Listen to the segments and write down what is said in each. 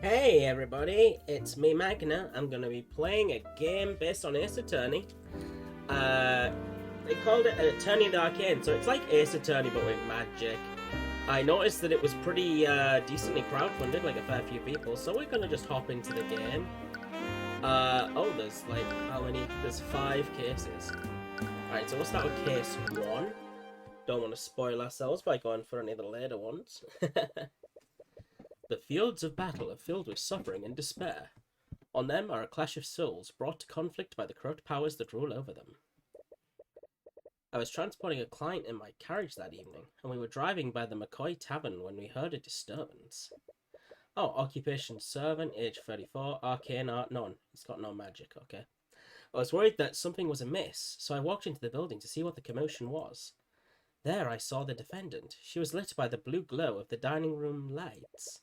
Hey everybody, it's me Magna. I'm gonna be playing a game based on Ace Attorney. They called it Attorney of the Arcane, so it's like Ace Attorney but with magic. I noticed that it was pretty decently crowdfunded, like a fair few people, so we're gonna just hop into the game. Oh, there's like, how many? There's 5 cases. Alright, so we'll start with case 1. Don't want to spoil ourselves by going for any of the later ones. The fields of battle are filled with suffering and despair. On them are a clash of souls, brought to conflict by the corrupt powers that rule over them. I was transporting a client in my carriage that evening, and we were driving by the McCoy Tavern when we heard a disturbance. Oh, occupation servant, age 34, arcane art none. He's got no magic, okay. I was worried that something was amiss, so I walked into the building to see what the commotion was. There I saw the defendant. She was lit by the blue glow of the dining room lights.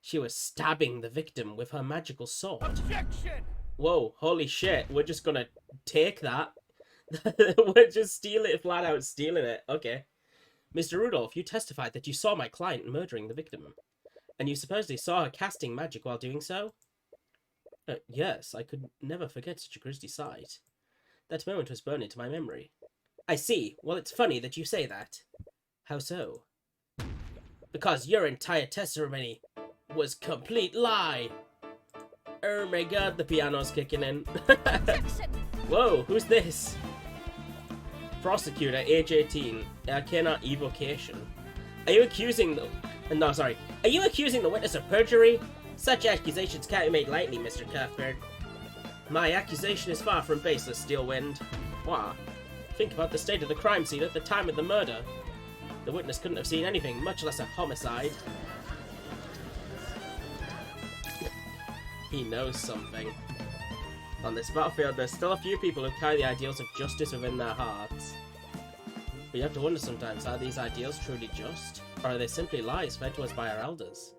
She was stabbing the victim with her magical sword. Objection! Whoa, holy shit, we're just gonna take that. We're just stealing it, flat out stealing it. Okay. Mr. Rudolph, you testified that you saw my client murdering the victim. And you supposedly saw her casting magic while doing so? Yes, I could never forget such a grisly sight. That moment was burned into my memory. I see. Well, it's funny that you say that. How so? Because your entire testimony was complete lie. Oh my god, the piano's kicking in. Whoa, who's this? Prosecutor, age 18. Cannot evocation. Are you accusing the... No, sorry. Are you accusing the witness of perjury? Such accusations can't be made lightly, Mr. Cuthbert. My accusation is far from baseless, Steelwind. Why? Think about the state of the crime scene at the time of the murder. The witness couldn't have seen anything, much less a homicide. He knows something. On this battlefield, there's still a few people who carry the ideals of justice within their hearts. But you have to wonder sometimes, are these ideals truly just? Or are they simply lies fed to us by our elders?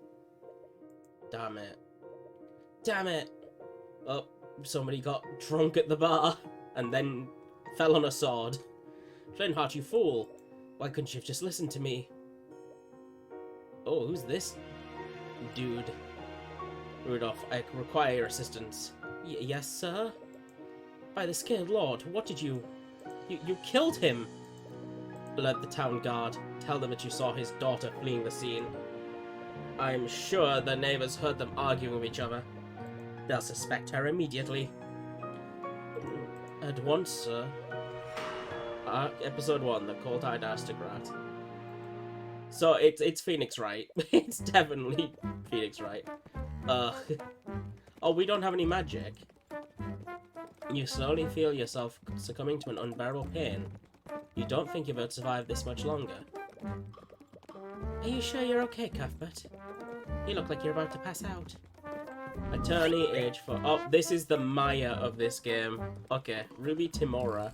Damn it. Damn it! Oh, somebody got drunk at the bar, and then fell on a sword. Flintheart, you fool! Why couldn't you have just listened to me? Oh, who's this dude? Rudolph, I require your assistance. Yes, sir? By the scared lord, what did you... You killed him! Alert the town guard. Tell them that you saw his daughter fleeing the scene. I'm sure the neighbors heard them arguing with each other. They'll suspect her immediately. At once, sir. Episode 1, The Cold-Eyed Aristocrat. So, it's Phoenix Wright. It's definitely Phoenix Wright. Oh, we don't have any magic. You slowly feel yourself succumbing to an unbearable pain. You don't think you will survive this much longer. Are you sure you're okay, Cuthbert? You look like you're about to pass out. Attorney, age 4. Oh, this is the Maya of this game. Okay, Ruby Timora.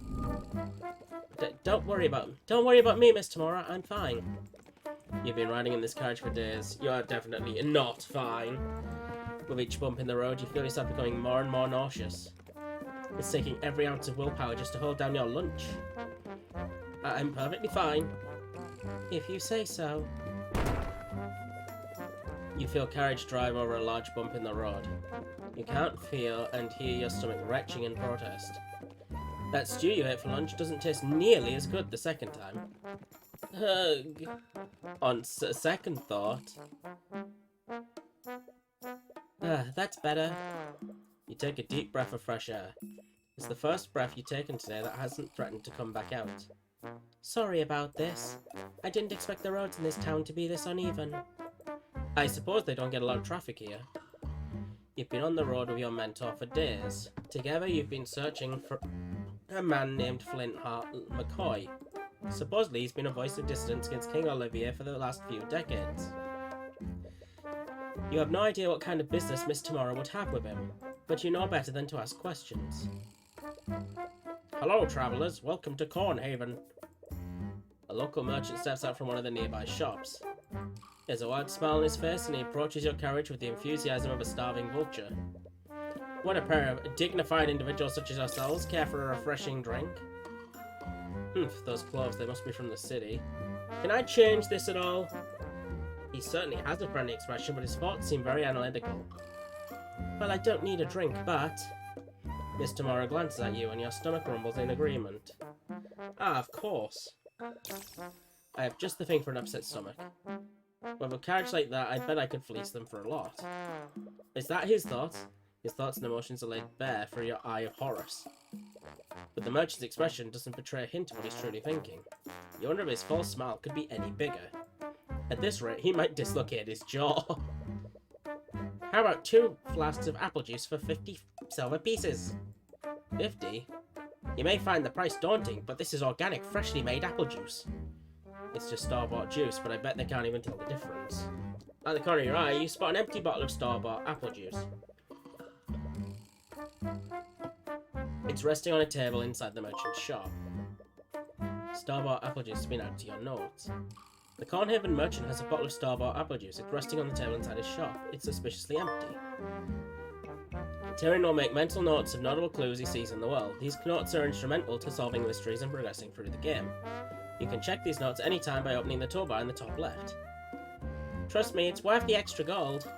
Don't worry about me, Miss Timora. I'm fine. You've been riding in this carriage for days. You are definitely not fine. With each bump in the road, you feel yourself becoming more and more nauseous. It's taking every ounce of willpower just to hold down your lunch. I'm perfectly fine. If you say so. You feel carriage drive over a large bump in the road. You can't feel and hear your stomach retching in protest. That stew you ate for lunch doesn't taste nearly as good the second time. Ugh. On second thought... that's better. You take a deep breath of fresh air. It's the first breath you've taken today that hasn't threatened to come back out. Sorry about this. I didn't expect the roads in this town to be this uneven. I suppose they don't get a lot of traffic here. You've been on the road with your mentor for days. Together you've been searching for a man named Flintheart McCoy. Supposedly he's been a voice of dissidence against King Olivier for the last few decades. You have no idea what kind of business Miss Timora would have with him, but you know better than to ask questions. Hello, travellers. Welcome to Cornhaven. A local merchant steps out from one of the nearby shops. There's a wide smile on his face, and he approaches your carriage with the enthusiasm of a starving vulture. What a pair of dignified individuals such as ourselves care for a refreshing drink. Those clothes, they must be from the city. Can I change this at all? He certainly has a friendly expression, but his thoughts seem very analytical. Well, I don't need a drink, but... Mr. Morrow glances at you and your stomach rumbles in agreement. Ah, of course. I have just the thing for an upset stomach. With a carriage like that, I bet I could fleece them for a lot. Is that his thoughts? His thoughts and emotions are laid bare for your eye of Horus. But the merchant's expression doesn't betray a hint of what he's truly thinking. You wonder if his false smile could be any bigger. At this rate, he might dislocate his jaw. How about 2 flasks of apple juice for 50 silver pieces? 50? You may find the price daunting, but this is organic, freshly made apple juice. It's just store-bought juice, but I bet they can't even tell the difference. At the corner of your eye, you spot an empty bottle of store-bought apple juice. It's resting on a table inside the merchant's shop. Store-bought apple juice has been added to your notes. The Cornhaven merchant has a bottle of store-bought apple juice. It's resting on the table inside his shop. It's suspiciously empty. Tyrion will make mental notes of notable clues he sees in the world. These notes are instrumental to solving mysteries and progressing through the game. You can check these notes anytime by opening the toolbar in the top left. Trust me, it's worth the extra gold.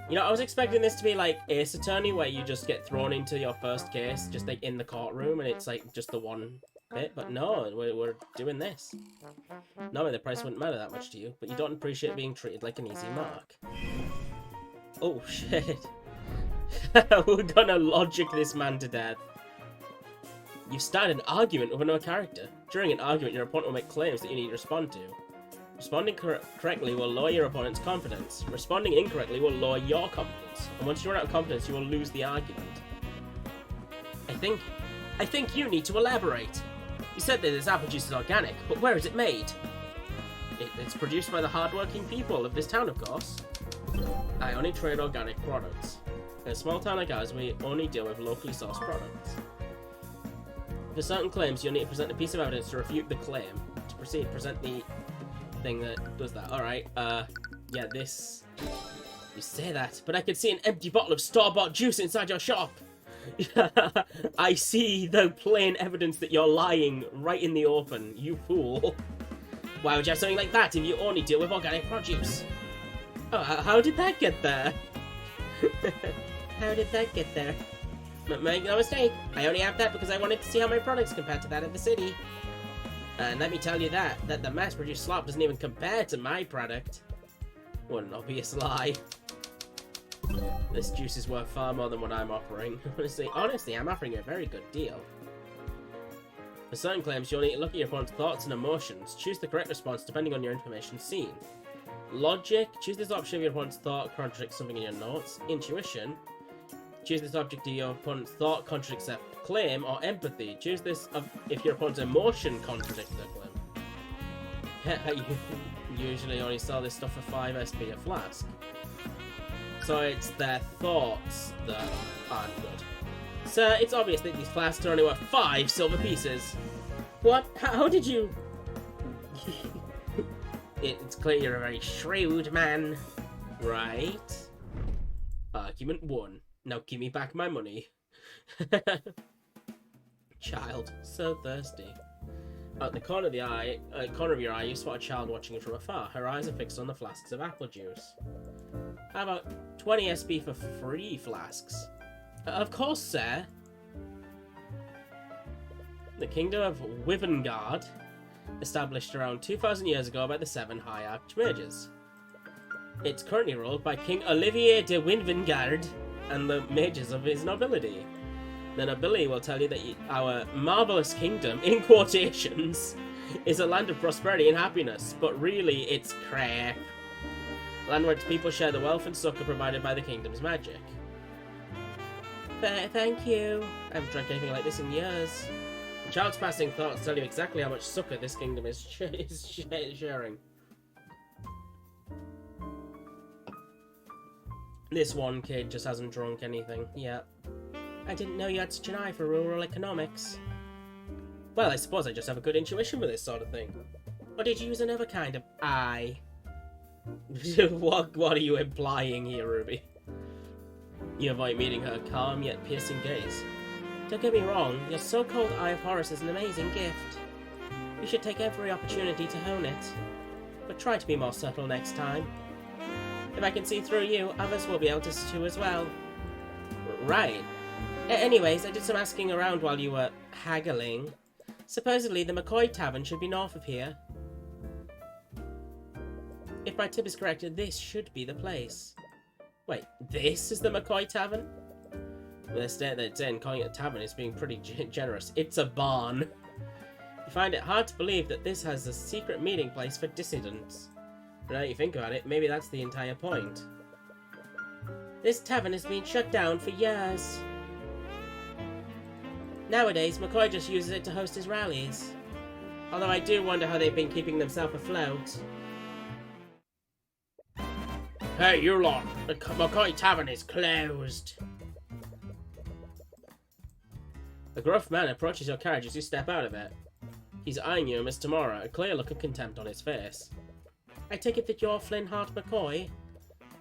You know, I was expecting this to be like Ace Attorney, where you just get thrown into your first case, just like in the courtroom, and it's like just the one bit, but no, we're doing this. Normally the price wouldn't matter that much to you, but you don't appreciate being treated like an easy mark. Oh shit. We're gonna logic this man to death. You've started an argument with another character. During an argument, your opponent will make claims that you need to respond to. Responding correctly will lower your opponent's confidence. Responding incorrectly will lower your confidence. And once you run out of confidence, you will lose the argument. I think you need to elaborate. You said that this apple juice is organic, but where is it made? It's produced by the hard-working people of this town, of course. I only trade organic products. In a small town like ours, we only deal with locally sourced products. For certain claims, you'll need to present a piece of evidence to refute the claim. To proceed, present the thing that does that. Alright, yeah, this... You say that, but I can see an empty bottle of store-bought juice inside your shop! I see the plain evidence that you're lying right in the open, you fool. Why would you have something like that if you only deal with organic produce? Oh, how did that get there? How did that get there? Make no mistake, I only have that because I wanted to see how my products compare to that of the city. And let me tell you that the mass-produced slop doesn't even compare to my product. What an obvious lie. This juice is worth far more than what I'm offering. Honestly, I'm offering you a very good deal. For certain claims, you'll need to look at your opponent's thoughts and emotions. Choose the correct response depending on your information seen. Logic, choose this option if your opponent's thought contradicts something in your notes. Intuition, choose this object if your opponent's thought contradicts their claim. Or empathy, choose this if your opponent's emotion contradicts their claim. You usually only sell this stuff for 5 SP a flask. So it's their thoughts that aren't good. Sir, it's obvious that these flasks are only worth 5 silver pieces. What? How did you... It's clear you're a very shrewd man. Right? Argument 1. Now give me back my money. Child. So thirsty. At the corner of your eye, you spot a child watching you from afar. Her eyes are fixed on the flasks of apple juice. How about 20 SP for 3 flasks? Of course, sir. The kingdom of Wivengard, established around 2,000 years ago by the 7 High Archmages. It's currently ruled by King Olivier de Wivengard and the mages of his nobility. The nobility will tell you that our marvelous kingdom, in quotations, is a land of prosperity and happiness, but really it's crap. Land where its people share the wealth and succor provided by the kingdom's magic. Thank you. I haven't drank anything like this in years. The child's passing thoughts tell you exactly how much succor this kingdom is sharing. This one kid just hasn't drunk anything yet. I didn't know you had such an eye for rural economics. Well, I suppose I just have a good intuition for this sort of thing. Or did you use another kind of eye? What are you implying here, Ruby? You avoid meeting her calm yet piercing gaze. Don't get me wrong, your so-called Eye of Horus is an amazing gift. You should take every opportunity to hone it. but try to be more subtle next time. If I can see through you, others will be able to too as well. Right. Anyways, I did some asking around while you were haggling. Supposedly, the McCoy Tavern should be north of here. If my tip is correct, this should be the place. Wait, this is the McCoy Tavern? The state that it's in, calling it a tavern is being pretty generous. It's a barn. You find it hard to believe that this has a secret meeting place for dissidents. But now that you think about it, maybe that's the entire point. This tavern has been shut down for years. Nowadays, McCoy just uses it to host his rallies. Although I do wonder how they've been keeping themselves afloat. Hey, you lot! The McCoy Tavern is closed. A gruff man approaches your carriage as you step out of it. He's eyeing you, Miss Tamara, a clear look of contempt on his face. I take it that you're Flynn Hart McCoy?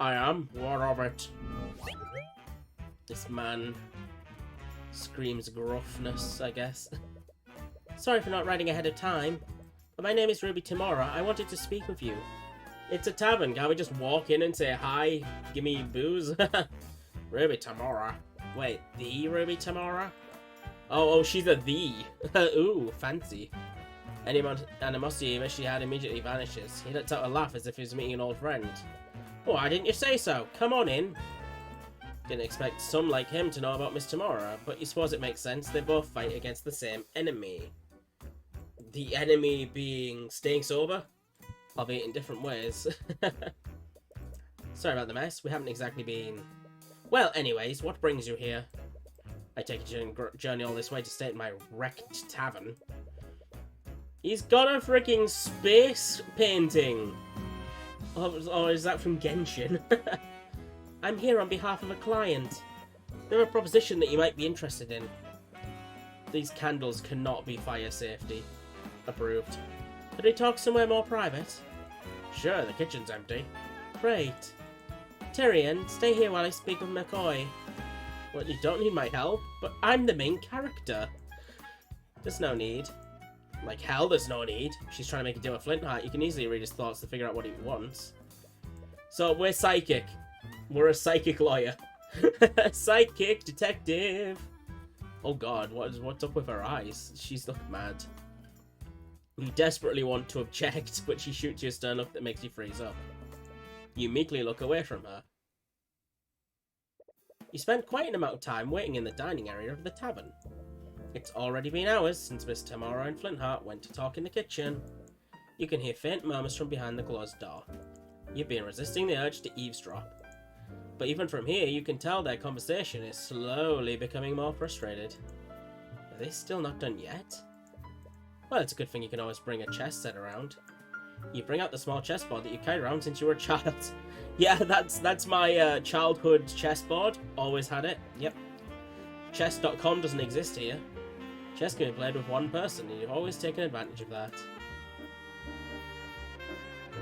I am. What of it? This man screams gruffness, I guess. Sorry for not writing ahead of time, but my name is Ruby Tamara. I wanted to speak with you. It's a tavern. Can't we just walk in and say hi? Give me booze? Ruby Tamara. Wait, the Ruby Tamara? Oh, she's a the. Ooh, fancy. Any animosity he wish he had immediately vanishes. He lets out a laugh as if he was meeting an old friend. Oh, why didn't you say so? Come on in. Didn't expect some like him to know about Miss Tamara, but you suppose it makes sense. They both fight against the same enemy. The enemy being staying sober? Albeit in different ways. Sorry about the mess. We haven't exactly been... Well, anyways, what brings you here? I take a journey all this way to stay at my wrecked tavern. He's got a freaking space painting! Or is that from Genshin? I'm here on behalf of a client. They have a proposition that you might be interested in. These candles cannot be fire safety. Approved. Could we talk somewhere more private? Sure, the kitchen's empty. Great. Tyrion, stay here while I speak with McCoy. Well, you don't need my help, but I'm the main character. There's no need. Like hell, there's no need. She's trying to make a deal with Flintheart. You can easily read his thoughts to figure out what he wants. So, we're psychic. We're a psychic lawyer. Psychic detective. Oh god, what's up with her eyes? She's looking mad. You desperately want to object, but she shoots you a stern look that makes you freeze up. You meekly look away from her. You spent quite an amount of time waiting in the dining area of the tavern. It's already been hours since Miss Tamara and Flintheart went to talk in the kitchen. You can hear faint murmurs from behind the closed door. You've been resisting the urge to eavesdrop. But even from here, you can tell their conversation is slowly becoming more frustrated. Are they still not done yet? Well, it's a good thing you can always bring a chess set around. You bring out the small chessboard that you carried around since you were a child. Yeah, that's my childhood chessboard. Always had it. Yep. Chess.com doesn't exist here. Chess can be played with one person, and you've always taken advantage of that.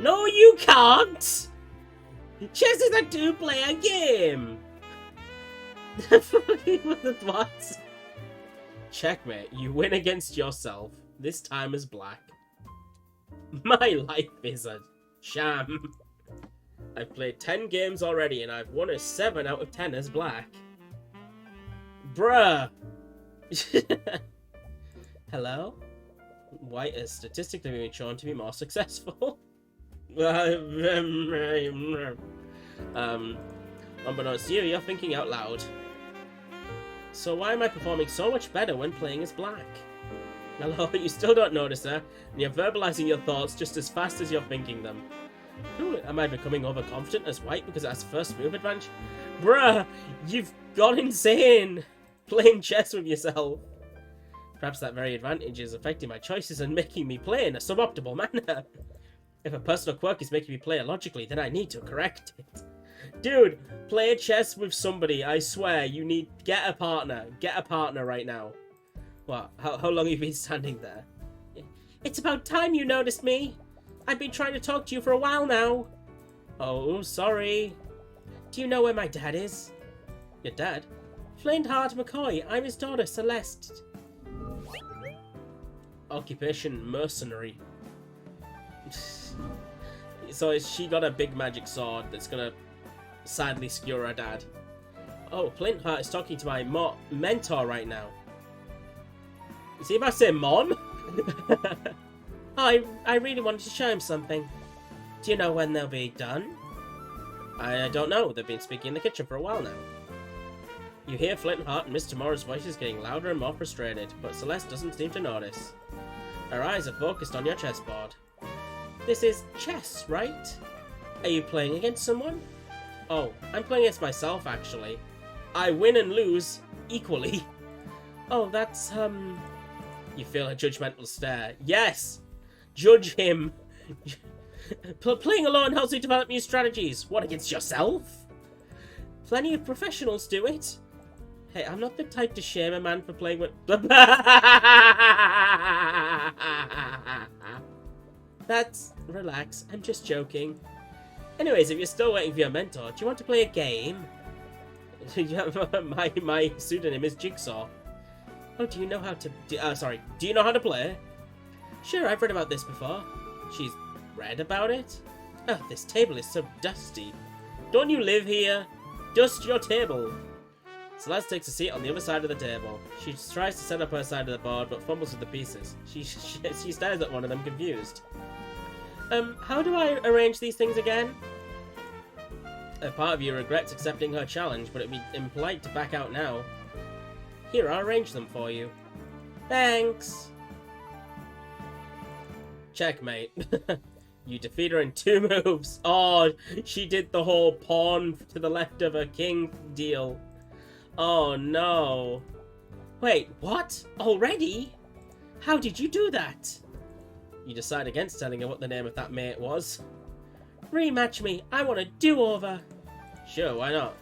No, you can't! Chess is a two-player game! What? Checkmate. You win against yourself. This time as black. My life is a sham. I've played 10 games already and I've won a 7 out of 10 as black. Bruh! Hello? White has statistically been shown to be more successful. Unbeknownst to you, you're thinking out loud. So why am I performing so much better when playing as black? Hello, you still don't notice her, and you're verbalizing your thoughts just as fast as you're thinking them. Ooh, am I becoming overconfident as white because it has first move advantage? Bruh, you've gone insane! Playing chess with yourself. Perhaps that very advantage is affecting my choices and making me play in a suboptimal manner. If a personal quirk is making me play illogically, then I need to correct it. Dude, play chess with somebody, I swear, you need... Get a partner. Get a partner right now. What? How long have you been standing there? It's about time you noticed me. I've been trying to talk to you for a while now. Oh, sorry. Do you know where my dad is? Your dad? Flint Hart McCoy. I'm his daughter, Celeste. Occupation mercenary. So she got a big magic sword that's gonna sadly skewer her dad. Oh, Flintheart is talking to my mentor right now. Is he about to say Mom? Oh, I really wanted to show him something. Do you know when they'll be done? I don't know. They've been speaking in the kitchen for a while now. You hear Flintheart and Miss Tomorrow's voices getting louder and more frustrated, but Celeste doesn't seem to notice. Her eyes are focused on your chessboard. This is chess, right? Are you playing against someone? Oh, I'm playing against myself, actually. I win and lose equally. Oh, that's, You feel a judgmental stare. Yes! Judge him! Playing alone helps you develop new strategies. What, against yourself? Plenty of professionals do it. Hey, I'm not the type to shame a man for playing with... That's... Relax, I'm just joking. Anyways, if you're still waiting for your mentor, do you want to play a game? my pseudonym is Jigsaw. Oh, do you know how to... do you know how to play? Sure, I've read about this before. She's read about it? Oh, this table is so dusty. Don't you live here? Dust your table. Celeste takes a seat on the other side of the table. She tries to set up her side of the board, but fumbles with the pieces. She stares at one of them, confused. How do I arrange these things again? A part of you regrets accepting her challenge, but it'd be impolite to back out now. Here, I'll arrange them for you. Thanks! Checkmate. You defeat her in 2 moves. Oh, she did the whole pawn to the left of a king deal. Oh no. Wait, what? Already? How did you do that? You decide against telling her what the name of that mate was. Rematch me. I want a do-over. Sure, why not?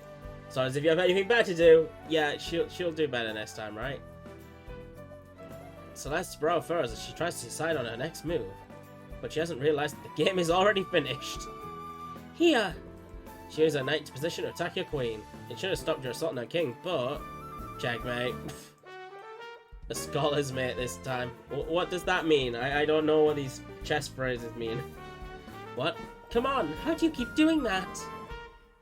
As long as if you have anything better to do. Yeah, she'll do better next time, right? Celeste's brow furrows as she tries to decide on her next move. But she hasn't realised that the game is already finished. Here! She uses her knight to position to attack your queen. It should have stopped your assault on her king, but... Checkmate. A scholar's mate this time. What does that mean? I don't know what these chess phrases mean. What? Come on, how do you keep doing that?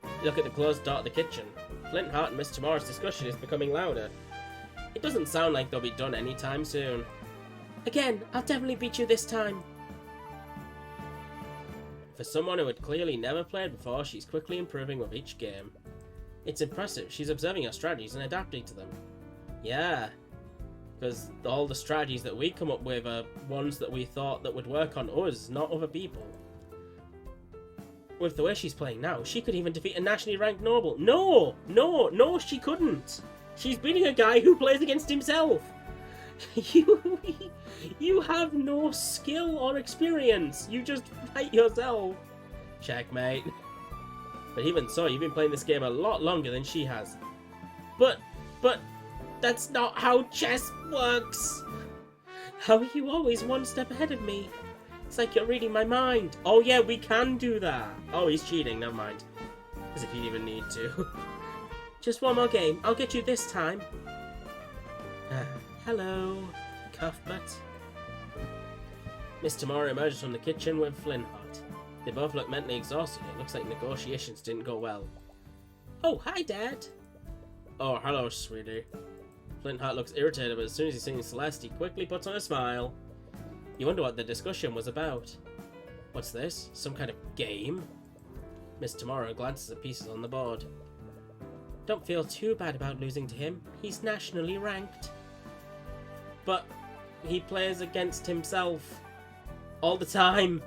You look at the closed door of the kitchen. Flintheart and Miss Tomorrow's discussion is becoming louder. It doesn't sound like they'll be done anytime soon. Again, I'll definitely beat you this time. For someone who had clearly never played before, she's quickly improving with each game. It's impressive. She's observing your strategies and adapting to them. Yeah, because all the strategies that we come up with are ones that we thought that would work on us, not other people. With the way she's playing now, she could even defeat a nationally ranked noble. No, she couldn't. She's beating a guy who plays against himself. You have no skill or experience. You just fight yourself. Checkmate. But even so, you've been playing this game a lot longer than she has. But that's not how chess works. How are you always one step ahead of me? It's like you're reading my mind. Oh yeah, we can do that. Oh, he's cheating, never mind. As if he'd even need to. Just one more game. I'll get you this time. Hello, Cuthbert. Miss Tomorrow emerges from the kitchen with Flintheart. They both look mentally exhausted. It looks like negotiations didn't go well. Oh, hi, Dad. Oh, hello, sweetie. Flintheart looks irritated, but as soon as he sees Celeste, he quickly puts on a smile. You wonder what the discussion was about. What's this? Some kind of game? Miss Tomorrow glances at pieces on the board. Don't feel too bad about losing to him. He's nationally ranked. But he plays against himself all the time.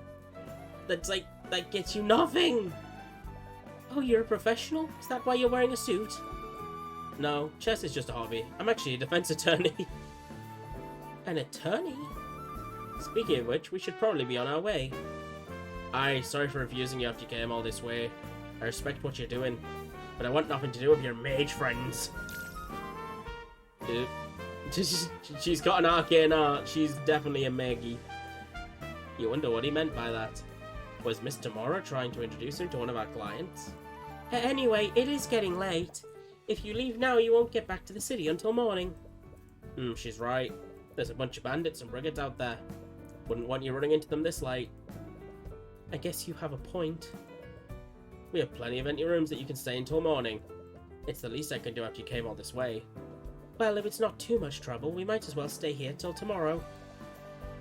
That gets you nothing. Oh, you're a professional? Is that why you're wearing a suit? No, chess is just a hobby. I'm actually a defense attorney. An attorney? Speaking of which, we should probably be on our way. Aye, sorry for refusing you after you came all this way. I respect what you're doing, but I want nothing to do with your mage friends. She's got an arcane art. She's definitely a Maggie. You wonder what he meant by that. Was Miss Tomorrow trying to introduce him to one of our clients? Anyway, it is getting late. If you leave now, you won't get back to the city until morning. She's right. There's a bunch of bandits and brigands out there. Wouldn't want you running into them this late. I guess you have a point. We have plenty of empty rooms that you can stay until morning. It's the least I can do after you came all this way. Well, if it's not too much trouble, we might as well stay here till tomorrow.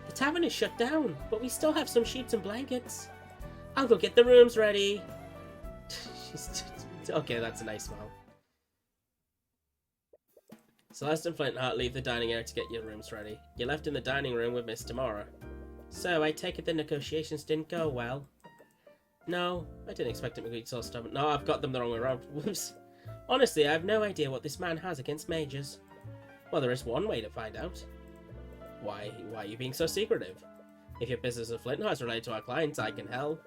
The tavern is shut down, but we still have some sheets and blankets. I'll go get the rooms ready. Okay, that's a nice smile. Celeste and Flintheart leave the dining area to get your rooms ready. You're left in the dining room with Miss Tamara. So, I take it the negotiations didn't go well? No, I didn't expect him to be so stubborn. No, I've got them the wrong way around. Whoops. Honestly, I have no idea what this man has against mages. Well, there is one way to find out. Why are you being so secretive? If your business with Flintheart is related to our clients, I can help.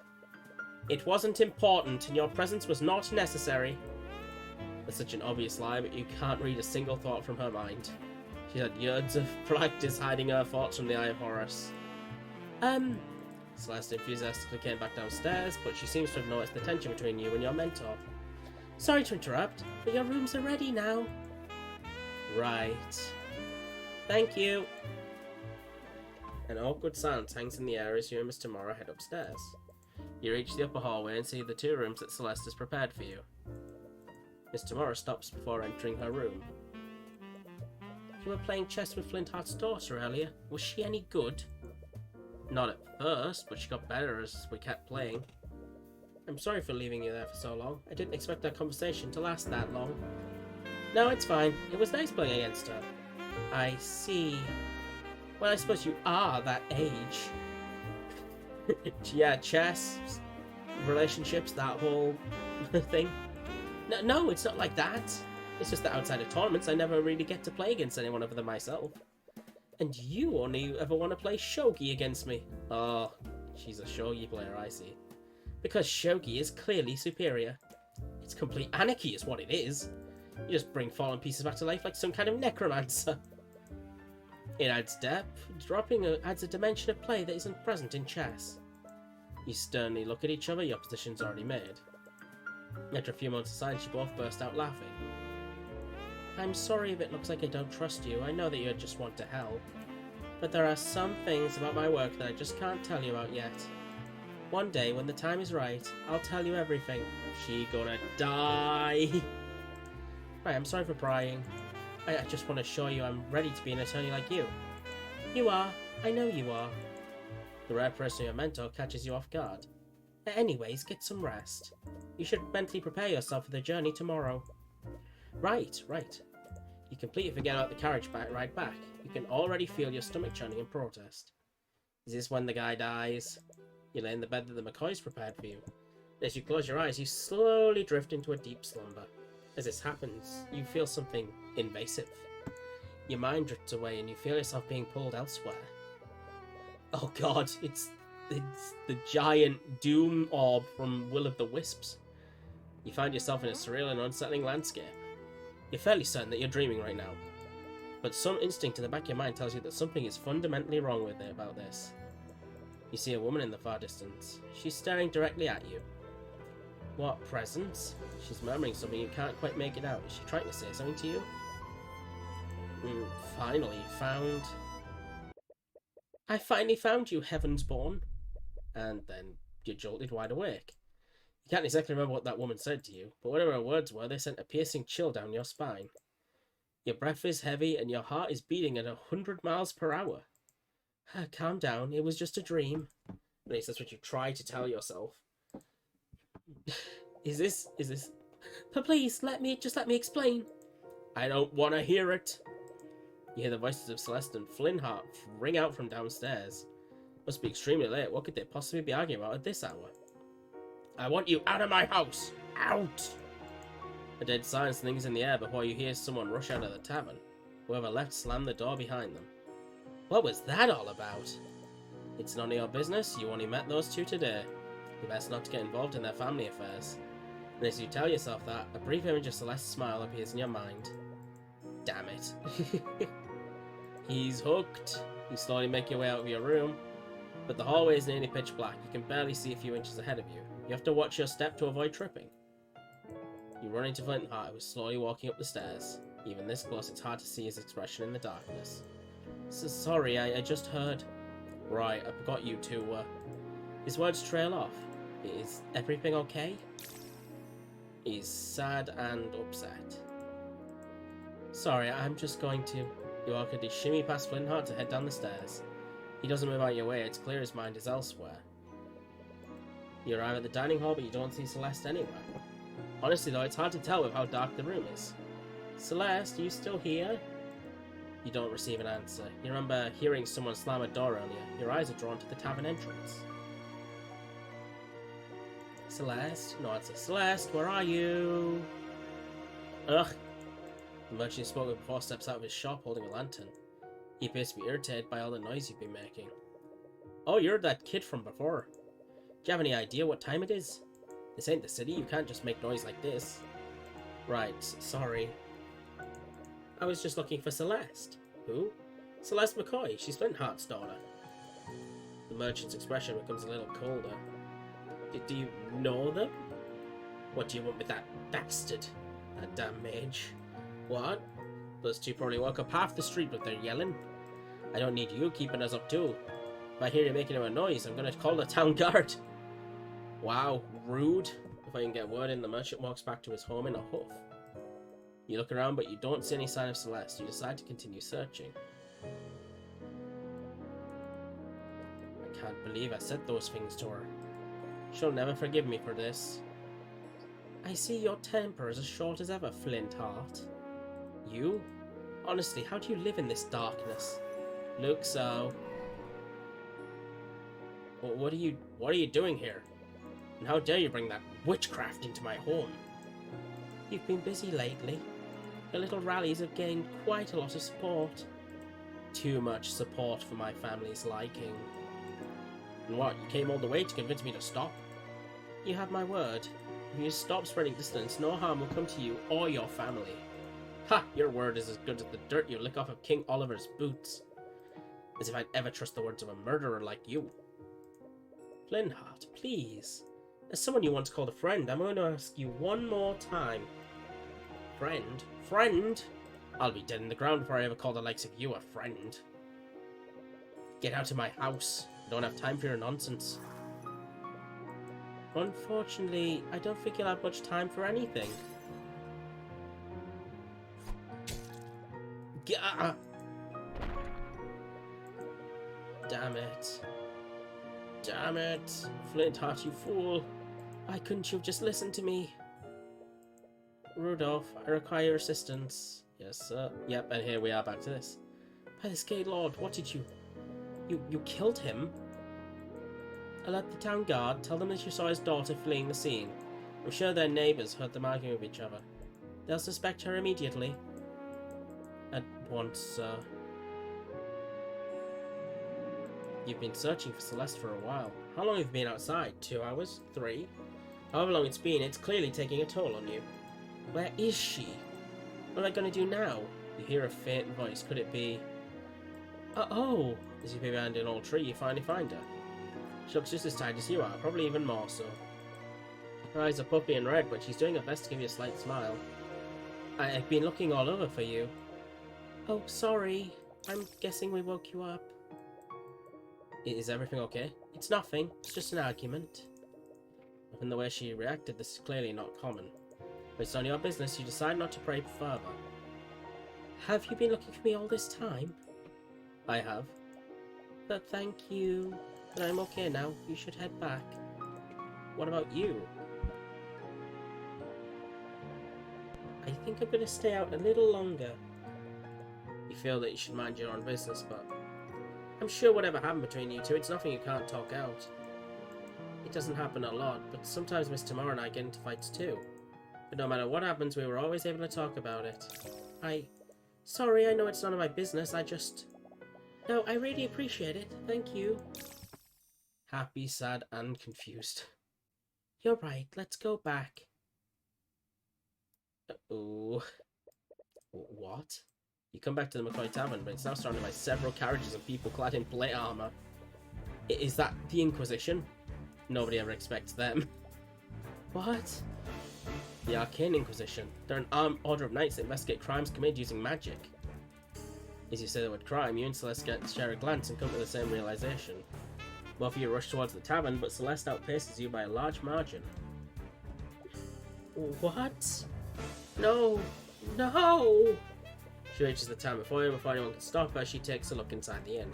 It wasn't important, and your presence was not necessary. That's such an obvious lie, but you can't read a single thought from her mind. She had years of practice hiding her thoughts from the Eye of Horus. Celeste enthusiastically came back downstairs, but she seems to have noticed the tension between you and your mentor. Sorry to interrupt, but your rooms are ready now. Right. Thank you. An awkward silence hangs in the air as you and Miss Tamara head upstairs. You reach the upper hallway and see the 2 rooms that Celeste has prepared for you. Miss Tamara stops before entering her room. You were playing chess with Flintheart's daughter earlier. Was she any good? Not at first, but she got better as we kept playing. I'm sorry for leaving you there for so long. I didn't expect our conversation to last that long. No, it's fine. It was nice playing against her. I see. Well, I suppose you are that age. Yeah, chess, relationships, that whole thing. No, it's not like that. It's just that outside of tournaments, I never really get to play against anyone other than myself. And you only ever want to play shogi against me. Oh, she's a shogi player, I see. Because shogi is clearly superior. It's complete anarchy is what it is. You just bring fallen pieces back to life like some kind of necromancer. It adds depth. Dropping adds a dimension of play that isn't present in chess. You sternly look at each other, your position's already made. After a few moments of silence, you both burst out laughing. I'm sorry if it looks like I don't trust you. I know that you just want to help. But there are some things about my work that I just can't tell you about yet. One day, when the time is right, I'll tell you everything. She gonna die. Right, I'm sorry for prying. I just want to show you I'm ready to be an attorney like you. You are. I know you are. The rare person your mentor catches you off guard. Anyways, get some rest. You should mentally prepare yourself for the journey tomorrow. Right. You completely forget about the carriage ride back. You can already feel your stomach churning in protest. Is this when the guy dies? You lay in the bed that the McCoys prepared for you. As you close your eyes, you slowly drift into a deep slumber. As this happens, you feel something invasive. Your mind drifts away and you feel yourself being pulled elsewhere. Oh god, it's the giant doom orb from Will of the Wisps. You find yourself in a surreal and unsettling landscape. You're fairly certain that you're dreaming right now, but some instinct in the back of your mind tells you that something is fundamentally wrong with it about this. You see a woman in the far distance. She's staring directly at you. What presence? She's murmuring something you can't quite make it out. Is she trying to say something to you? Finally found. I finally found you, Heaven's Born. And then you're jolted wide awake. You can't exactly remember what that woman said to you, but whatever her words were, they sent a piercing chill down your spine. Your breath is heavy and your heart is beating at 100 miles per hour. Calm down, it was just a dream. At least that's what you try to tell yourself. Is this... But please, let me explain. I don't want to hear it. You hear the voices of Celeste and Flintheart ring out from downstairs. Must be extremely late. What could they possibly be arguing about at this hour? I want you out of my house! Out! A dead silence lingers in the air before you hear someone rush out of the tavern. Whoever left slammed the door behind them. What was that all about? It's none of your business. You only met those 2 today. You're best not to get involved in their family affairs. And as you tell yourself that, a brief image of Celeste's smile appears in your mind. Damn it. He's hooked. You slowly make your way out of your room, but the hallway is nearly pitch black. You can barely see a few inches ahead of you. You have to watch your step to avoid tripping. You run into Flintheart, who is slowly walking up the stairs. Even this close, it's hard to see his expression in the darkness. Sorry, I just heard. Right, I forgot you two were. His words trail off. Is everything okay? He's sad and upset. Sorry, I'm just going to... You awkwardly shimmy past Flintheart to head down the stairs. He doesn't move out your way, it's clear his mind is elsewhere. You arrive at the dining hall, but you don't see Celeste anywhere. Honestly though, it's hard to tell with how dark the room is. Celeste, are you still here? You don't receive an answer. You remember hearing someone slam a door earlier. Your eyes are drawn to the tavern entrance. Celeste? No answer. Celeste, where are you? Ugh. The merchant you spoke with before steps out of his shop holding a lantern. He appears to be irritated by all the noise you've been making. Oh, you're that kid from before. Do you have any idea what time it is? This ain't the city, you can't just make noise like this. Right, sorry. I was just looking for Celeste. Who? Celeste McCoy, she's Flintheart's daughter. The merchant's expression becomes a little colder. Do you know them? What do you want with that bastard? That damn mage. What? Those two probably walk up half the street with their yelling. I don't need you keeping us up too. If I hear you making a noise, I'm gonna call the town guard. Wow, rude. If I can get word in, the merchant walks back to his home in a huff. You look around, but you don't see any sign of Celeste. You decide to continue searching. I can't believe I said those things to her. She'll never forgive me for this. I see your temper is as short as ever, Flintheart. You? Honestly, how do you live in this darkness? Look so. Well, what are you doing here? And how dare you bring that witchcraft into my home? You've been busy lately. Your little rallies have gained quite a lot of support. Too much support for my family's liking. And what, you came all the way to convince me to stop? You have my word. If you stop spreading distance, no harm will come to you or your family. Ha! Your word is as good as the dirt you lick off of King Oliver's boots. As if I'd ever trust the words of a murderer like you. Flintheart, please. As someone you once called a friend, I'm going to ask you one more time. Friend? Friend? I'll be dead in the ground before I ever call the likes of you a friend. Get out of my house. I don't have time for your nonsense. Unfortunately, I don't think you'll have much time for anything. Gah! Damn it. Damn it. Flintheart, you fool. Why couldn't you have just listened to me? Rudolph, I require your assistance. Yes, sir. Yep, and here we are back to this. By the Skate Lord, what did you... You killed him? I let the town guard tell them that you saw his daughter fleeing the scene. I'm sure their neighbours heard them arguing with each other. They'll suspect her immediately. At once, sir. You've been searching for Celeste for a while. How long have you been outside? 2 hours? 3? However long it's been, it's clearly taking a toll on you. Where is she? What am I going to do now? You hear a faint voice. Could it be... Oh! As you peer behind an old tree, you finally find her. She looks just as tired as you are, probably even more so. Her eyes are puffy and red, but she's doing her best to give you a slight smile. I've been looking all over for you. Oh, sorry. I'm guessing we woke you up. Is everything okay? It's nothing. It's just an argument. In the way she reacted, this is clearly not common. But it's none of your business. You decide not to pray further. Have you been looking for me all this time? I have. But thank you. But I'm okay now. You should head back. What about you? I think I'm going to stay out a little longer. You feel that you should mind your own business, but... I'm sure whatever happened between you two, it's nothing you can't talk out. It doesn't happen a lot, but sometimes Miss Tamara and I get into fights too. But no matter what happens, we were always able to talk about it. Sorry, I know it's none of my business, No, I really appreciate it. Thank you. Happy, sad, and confused. You're right, let's go back. Uh-oh. What? You come back to the McCoy Tavern, but it's now surrounded by several carriages of people clad in plate armor. Is that the Inquisition? Nobody ever expects them. What? The Arcane Inquisition. They're an armed order of knights that investigate crimes committed using magic. As you say the word crime, you and Celeste share a glance and come to the same realization. Both of you rush towards the tavern, but Celeste outpaces you by a large margin. What? No! No! She reaches the tavern before anyone can stop her. She takes a look inside the inn.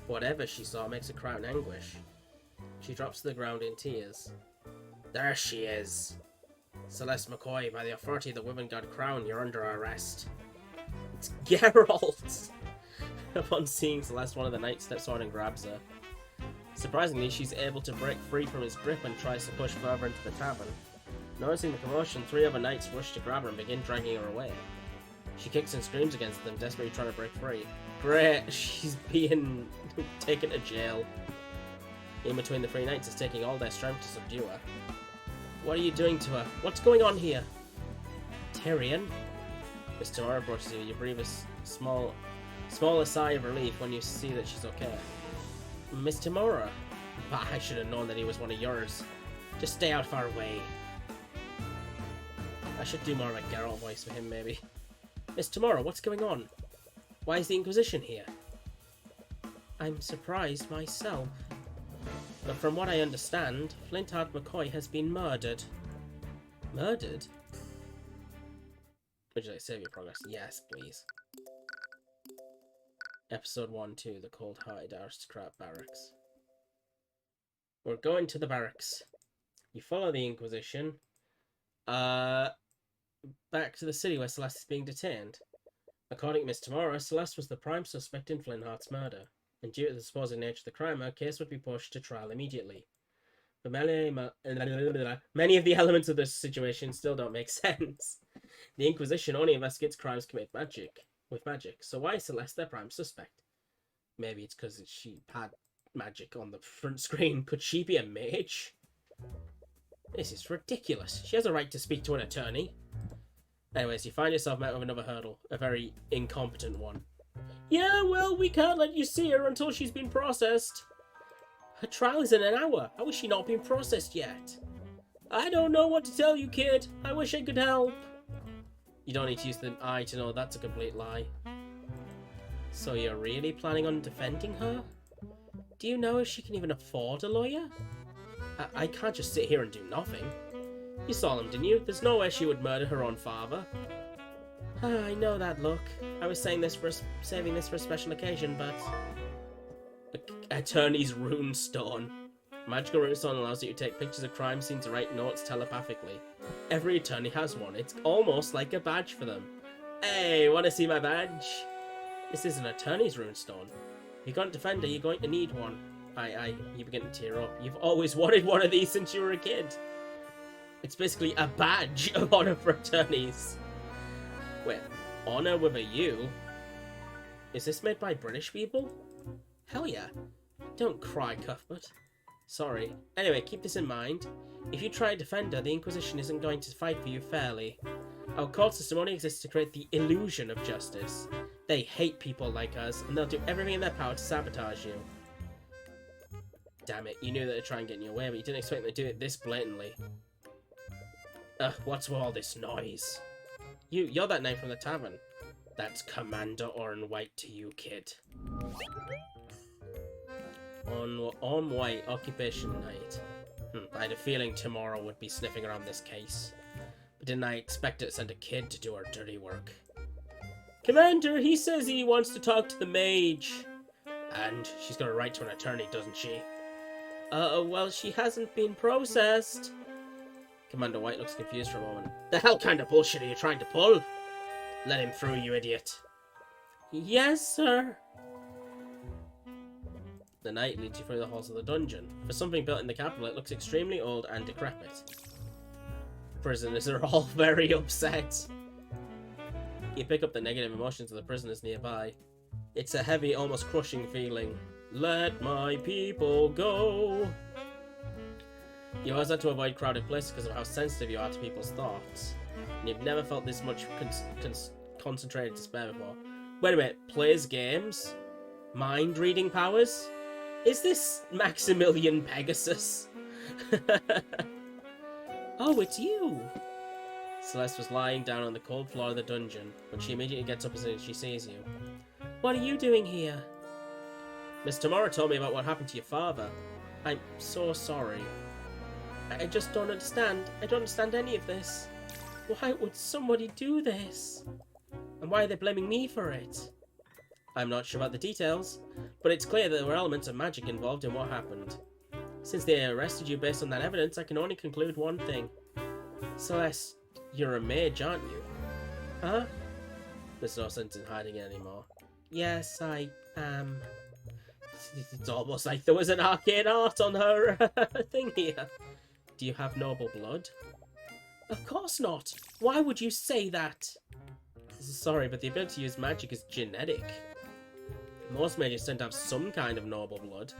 Whatever she saw makes her cry in anguish. She drops to the ground in tears. There she is! Celeste McCoy, by the authority of the Women God Crown, you're under arrest. It's Geralt! Upon seeing Celeste, one of the knights steps forward and grabs her. Surprisingly, she's able to break free from his grip and tries to push further into the tavern. Noticing the commotion, 3 other knights rush to grab her and begin dragging her away. She kicks and screams against them, desperately trying to break free. Great! She's being taken to jail. In between, the 3 knights is taking all their strength to subdue her. What are you doing to her? What's going on here? Tyrion? Miss Tamara approaches you. You breathe a smaller sigh of relief when you see that she's okay. Miss Tamara? Bah, I should have known that he was one of yours. Just stay out far away. I should do more of a Geralt voice for him, maybe. Miss Tamara, what's going on? Why is the Inquisition here? I'm surprised myself. But from what I understand, Flintheart McCoy has been murdered. Murdered? Would you like to save your progress? Yes, please. Episode 1-2, The Cold-Hearted Aristocrat Barracks. We're going to the barracks. You follow the Inquisition. Back to the city where Celeste is being detained. According to Miss Tamara, Celeste was the prime suspect in Flintheart's murder, and due to the supposed nature of the crime, her case would be pushed to trial immediately. But many of the elements of this situation still don't make sense. The Inquisition only investigates crimes committed with magic, so why is Celeste their prime suspect? Maybe it's because she had magic on the front screen. Could she be a mage? This is ridiculous. She has a right to speak to an attorney. Anyways, you find yourself met with another hurdle, a very incompetent one. Yeah, well, we can't let you see her until she's been processed. Her trial is in an hour. How has she not been processed yet? I don't know what to tell you, kid. I wish I could help. You don't need to use the eye to know that's a complete lie. So you're really planning on defending her? Do you know if she can even afford a lawyer? I can't just sit here and do nothing. You saw him, didn't you? There's no way she would murder her own father. I know that look. I was saving this for a special occasion, but... Attorney's runestone. Magical runestone allows you to take pictures of crime scenes and write notes telepathically. Every attorney has one. It's almost like a badge for them. Hey, want to see my badge? This is an attorney's runestone. If you're going to defend her, you're going to need one. You begin to tear up. You've always wanted one of these since you were a kid. It's basically a badge of honor for attorneys. Wait, honor with a U? Is this made by British people? Hell yeah. Don't cry, Cuthbert. Sorry. Anyway, keep this in mind. If you try to defend her, the Inquisition isn't going to fight for you fairly. Our court system only exists to create the illusion of justice. They hate people like us, and they'll do everything in their power to sabotage you. Damn it, you knew that they'd try and get in your way, but you didn't expect them to do it this blatantly. Ugh, what's with all this noise? You're that knight from the tavern. That's Commander Orrin White to you, kid. On White, Occupation Knight. I had a feeling tomorrow would be sniffing around this case. But didn't I expect it to send a kid to do our dirty work? Commander, he says he wants to talk to the mage. And she's got a right to an attorney, doesn't she? Well, she hasn't been processed. Commander White looks confused for a moment. The hell kind of bullshit are you trying to pull? Let him through, you idiot. Yes, sir. The knight leads you through the halls of the dungeon. For something built in the capital, it looks extremely old and decrepit. Prisoners are all very upset. You pick up the negative emotions of the prisoners nearby. It's a heavy, almost crushing feeling. Let my people go. You always had to avoid crowded places because of how sensitive you are to people's thoughts. And you've never felt this much concentrated despair before. Wait a minute, plays games? Mind-reading powers? Is this Maximilian Pegasus? Oh, it's you! Celeste was lying down on the cold floor of the dungeon, but she immediately gets up as soon as she sees you. What are you doing here? Miss Tamara told me about what happened to your father. I'm so sorry. I just don't understand. I don't understand any of this. Why would somebody do this? And why are they blaming me for it? I'm not sure about the details, but it's clear that there were elements of magic involved in what happened. Since they arrested you based on that evidence, I can only conclude one thing. Celeste, you're a mage, aren't you? Huh? There's no sense in hiding it anymore. Yes, I am. It's almost like there was an arcane art on her thing here. Do you have noble blood? Of course not. Why would you say that? Sorry, but the ability to use magic is genetic. Most mages tend to have some kind of noble blood.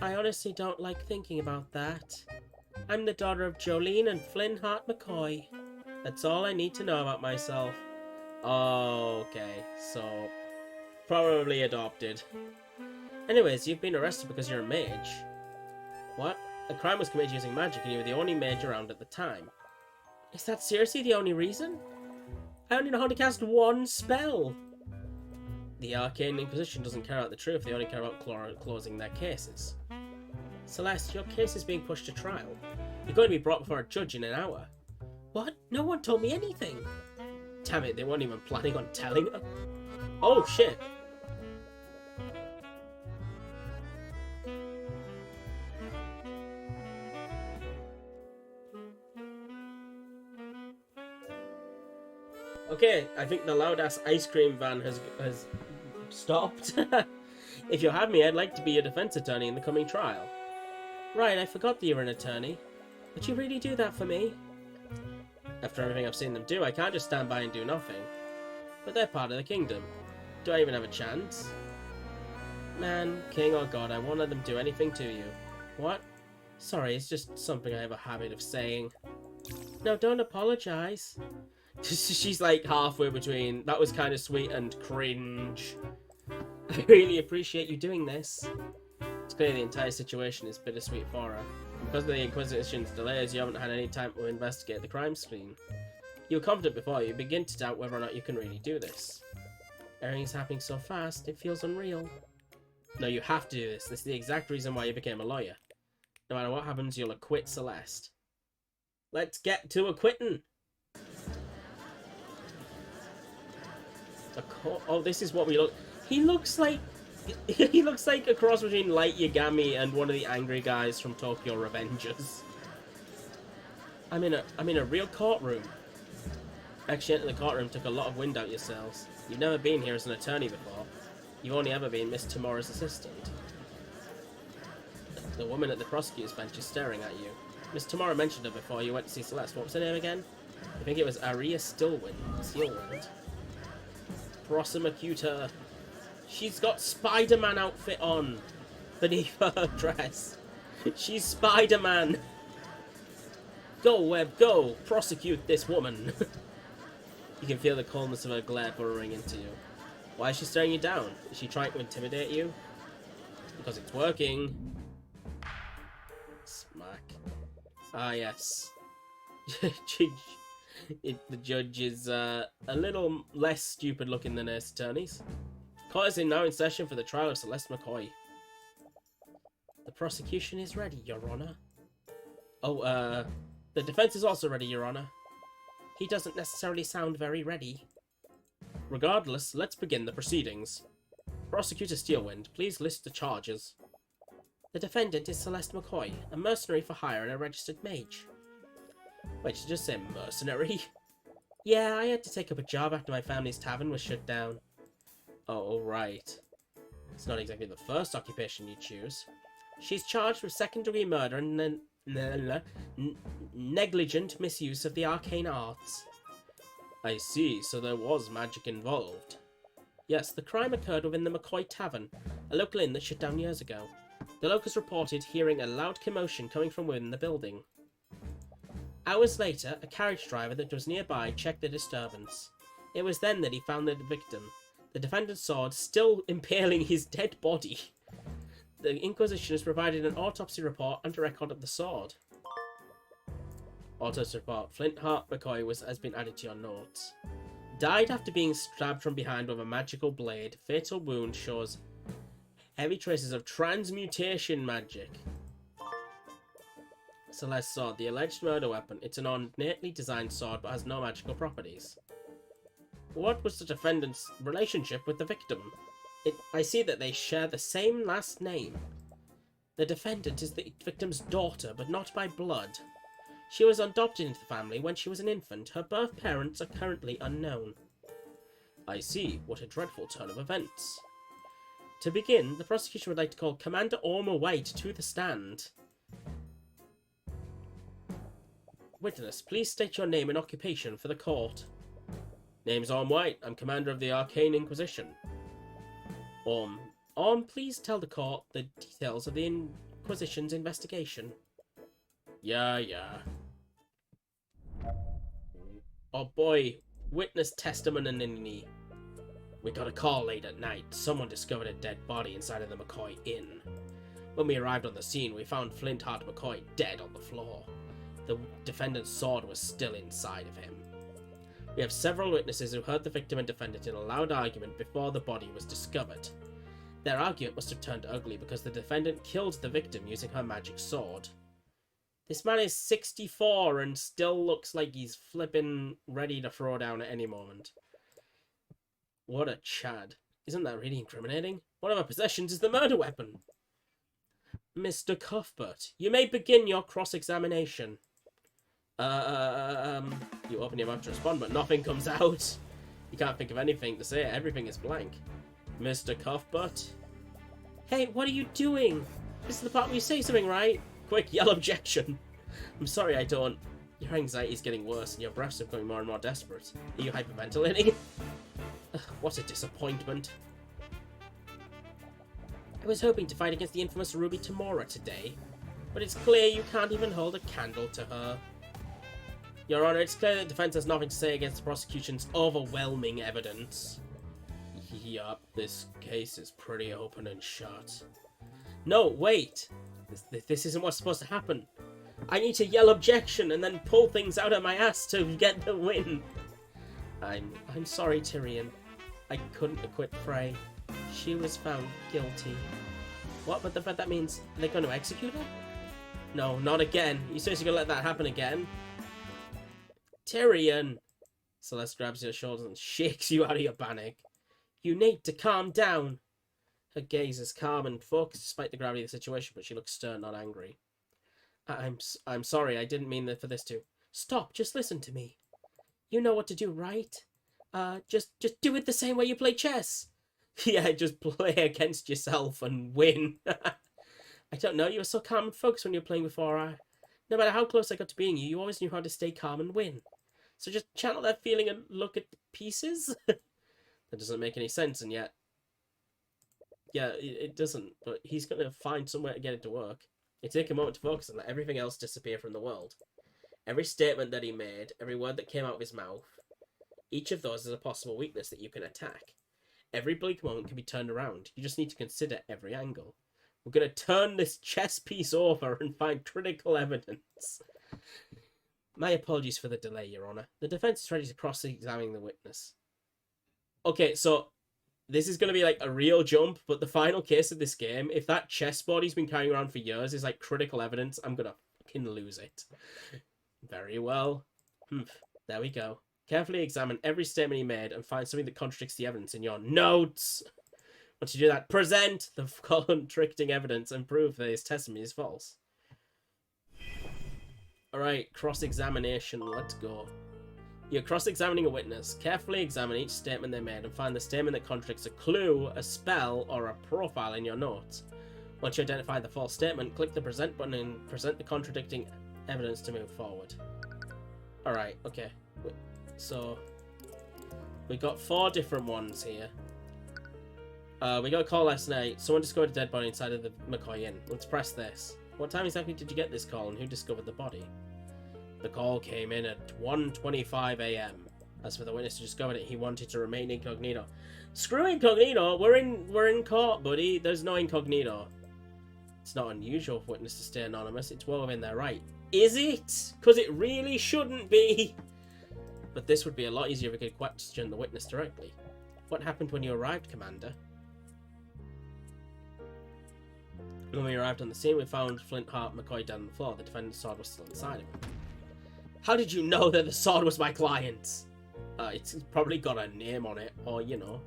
I honestly don't like thinking about that. I'm the daughter of Jolene and Flynn Hart McCoy. That's all I need to know about myself. Okay, so probably adopted. Anyways, you've been arrested because you're a mage. What? A crime was committed using magic and you were the only mage around at the time. Is that seriously the only reason? I only know how to cast one spell. The Arcane Inquisition doesn't care about the truth, they only care about closing their cases. Celeste, your case is being pushed to trial. You're going to be brought before a judge in an hour. What? No one told me anything. Damn it, they weren't even planning on telling her. Oh shit. Okay, I think the loud-ass ice cream van has stopped. If you'll have me, I'd like to be your defense attorney in the coming trial. Right, I forgot that you're an attorney. Would you really do that for me? After everything I've seen them do, I can't just stand by and do nothing. But they're part of the kingdom. Do I even have a chance? Man, king or god, I won't let them do anything to you. What? Sorry, it's just something I have a habit of saying. No, don't apologize. She's like halfway between that was kind of sweet and cringe. I really appreciate you doing this. It's clear the entire situation is bittersweet for her. Because of the Inquisition's delays, you haven't had any time to investigate the crime scene. You were confident before, you begin to doubt whether or not you can really do this. Everything's happening so fast, it feels unreal. No, you have to do this. This is the exact reason why you became a lawyer. No matter what happens, you'll acquit Celeste. Let's get to acquitting! Oh, this is what we look... He looks like a cross between Light Yagami and one of the angry guys from Tokyo Revengers. I'm in a real courtroom. Actually, entering the courtroom took a lot of wind out your sails. You've never been here as an attorney before. You've only ever been Miss Tamara's assistant. The woman at the prosecutor's bench is staring at you. Miss Tamara mentioned her before you went to see Celeste. What was her name again? I think it was Aria Steelwind. Prosecutor. She's got Spider-Man outfit on beneath her dress. She's Spider-Man. Go, Webb, go. Prosecute this woman. You can feel the coldness of her glare burrowing into you. Why is she staring you down? Is she trying to intimidate you? Because it's working. Smack. Ah, yes. The judge is a little less stupid looking than his attorneys. Court is now in session for the trial of Celeste McCoy. The prosecution is ready, Your Honor. Oh, the defense is also ready, Your Honor. He doesn't necessarily sound very ready. Regardless, let's begin the proceedings. Prosecutor Steelwind, please list the charges. The defendant is Celeste McCoy, a mercenary for hire and a registered mage. Wait, did you just say mercenary? Yeah, I had to take up a job after my family's tavern was shut down. Oh, right. It's not exactly the first occupation you choose. She's charged with second-degree murder and negligent misuse of the arcane arts. I see, so there was magic involved. Yes, the crime occurred within the McCoy Tavern, a local inn that shut down years ago. The locals reported hearing a loud commotion coming from within the building. Hours later, a carriage driver that was nearby checked the disturbance. It was then that he found the victim, the defendant's sword still impaling his dead body. The Inquisition has provided an autopsy report and a record of the sword. Autopsy report. Flint Hart McCoy has been added to your notes. Died after being stabbed from behind with a magical blade. Fatal wound shows Heavy traces of transmutation magic. Celeste sword, the alleged murder weapon. It's an ornately designed sword but has no magical properties. What was the defendant's relationship with the victim? I see that they share the same last name. The defendant is the victim's daughter, but not by blood. She was adopted into the family when she was an infant. Her birth parents are currently unknown. I see. What a dreadful turn of events. To begin, the prosecution would like to call Commander Ormer White to the stand. Witness, please state your name and occupation for the court. Name's Orm White. I'm commander of the Arcane Inquisition. Orm, please tell the court the details of the Inquisition's investigation. Yeah. Oh boy, witness testimony. We got a call late at night. Someone discovered a dead body inside of the McCoy Inn. When we arrived on the scene, we found Flintheart McCoy dead on the floor. The defendant's sword was still inside of him. We have several witnesses who heard the victim and defendant in a loud argument before the body was discovered. Their argument must have turned ugly because the defendant killed the victim using her magic sword. This man is 64 and still looks like he's flipping ready to throw down at any moment. What a chad. Isn't that really incriminating? One of our possessions is the murder weapon. Mr. Cuthbert, you may begin your cross-examination. You open your mouth to respond, but nothing comes out. You can't think of anything to say. Everything is blank. Mr. Cuthbert? Hey, what are you doing? This is the part where you say something, right? Quick, yell objection. I'm sorry, I don't. Your anxiety's getting worse and your breaths are becoming more and more desperate. Are you hyperventilating? What a disappointment. I was hoping to fight against the infamous Ruby Tamora today, but it's clear you can't even hold a candle to her. Your Honor, it's clear that the defense has nothing to say against the prosecution's overwhelming evidence. Yup, this case is pretty open and shut. No, wait! This isn't what's supposed to happen. I need to yell objection and then pull things out of my ass to get the win. I'm sorry, Tyrion. I couldn't acquit Frey. She was found guilty. What? But that means they're going to execute her? No, not again. You seriously gonna let that happen again? Tyrion! Celeste grabs your shoulders and shakes you out of your panic. You need to calm down. Her gaze is calm and focused despite the gravity of the situation, but she looks stern, not angry. I'm sorry, I didn't mean for this to... Stop, just listen to me. You know what to do, right? Just do it the same way you play chess. Yeah, just play against yourself and win. I don't know, you were so calm and focused when you were playing before. No matter how close I got to being you, you always knew how to stay calm and win. So just channel that feeling and look at the pieces? That doesn't make any sense, and yet... Yeah, it doesn't, but he's going to find somewhere to get it to work. It take a moment to focus and let everything else disappear from the world. Every statement that he made, every word that came out of his mouth, each of those is a possible weakness that you can attack. Every bleak moment can be turned around. You just need to consider every angle. We're going to turn this chess piece over and find critical evidence. My apologies for the delay, Your Honor. The defense is ready to cross-examine the witness. Okay, so this is going to be like a real jump, but the final case of this game, if that chessboard he's been carrying around for years is like critical evidence, I'm going to fucking lose it. Very well. There we go. Carefully examine every statement he made and find something that contradicts the evidence in your notes. Once you do that, present the contradicting evidence and prove that his testimony is false. Alright, cross-examination, let's go. You're cross-examining a witness. Carefully examine each statement they made and find the statement that contradicts a clue, a spell, or a profile in your notes. Once you identify the false statement, click the present button and present the contradicting evidence to move forward. Alright, okay. So, we got 4 different ones here. We got a call last night. Someone discovered a dead body inside of the McCoy Inn. Let's press this. What time exactly did you get this call and who discovered the body? The call came in at 1:25 AM. As for the witness who discovered it, he wanted to remain incognito. Screw incognito! We're in court, buddy. There's no incognito. It's not unusual for witness to stay anonymous. It's well within their right. Is it? Because it really shouldn't be. But this would be a lot easier if we could question the witness directly. What happened when you arrived, Commander? When we arrived on the scene, we found Flint, Hart, McCoy dead on the floor. The defendant's sword was still inside him. How did you know that the sword was my client's? It's probably got a name on it, or, you know.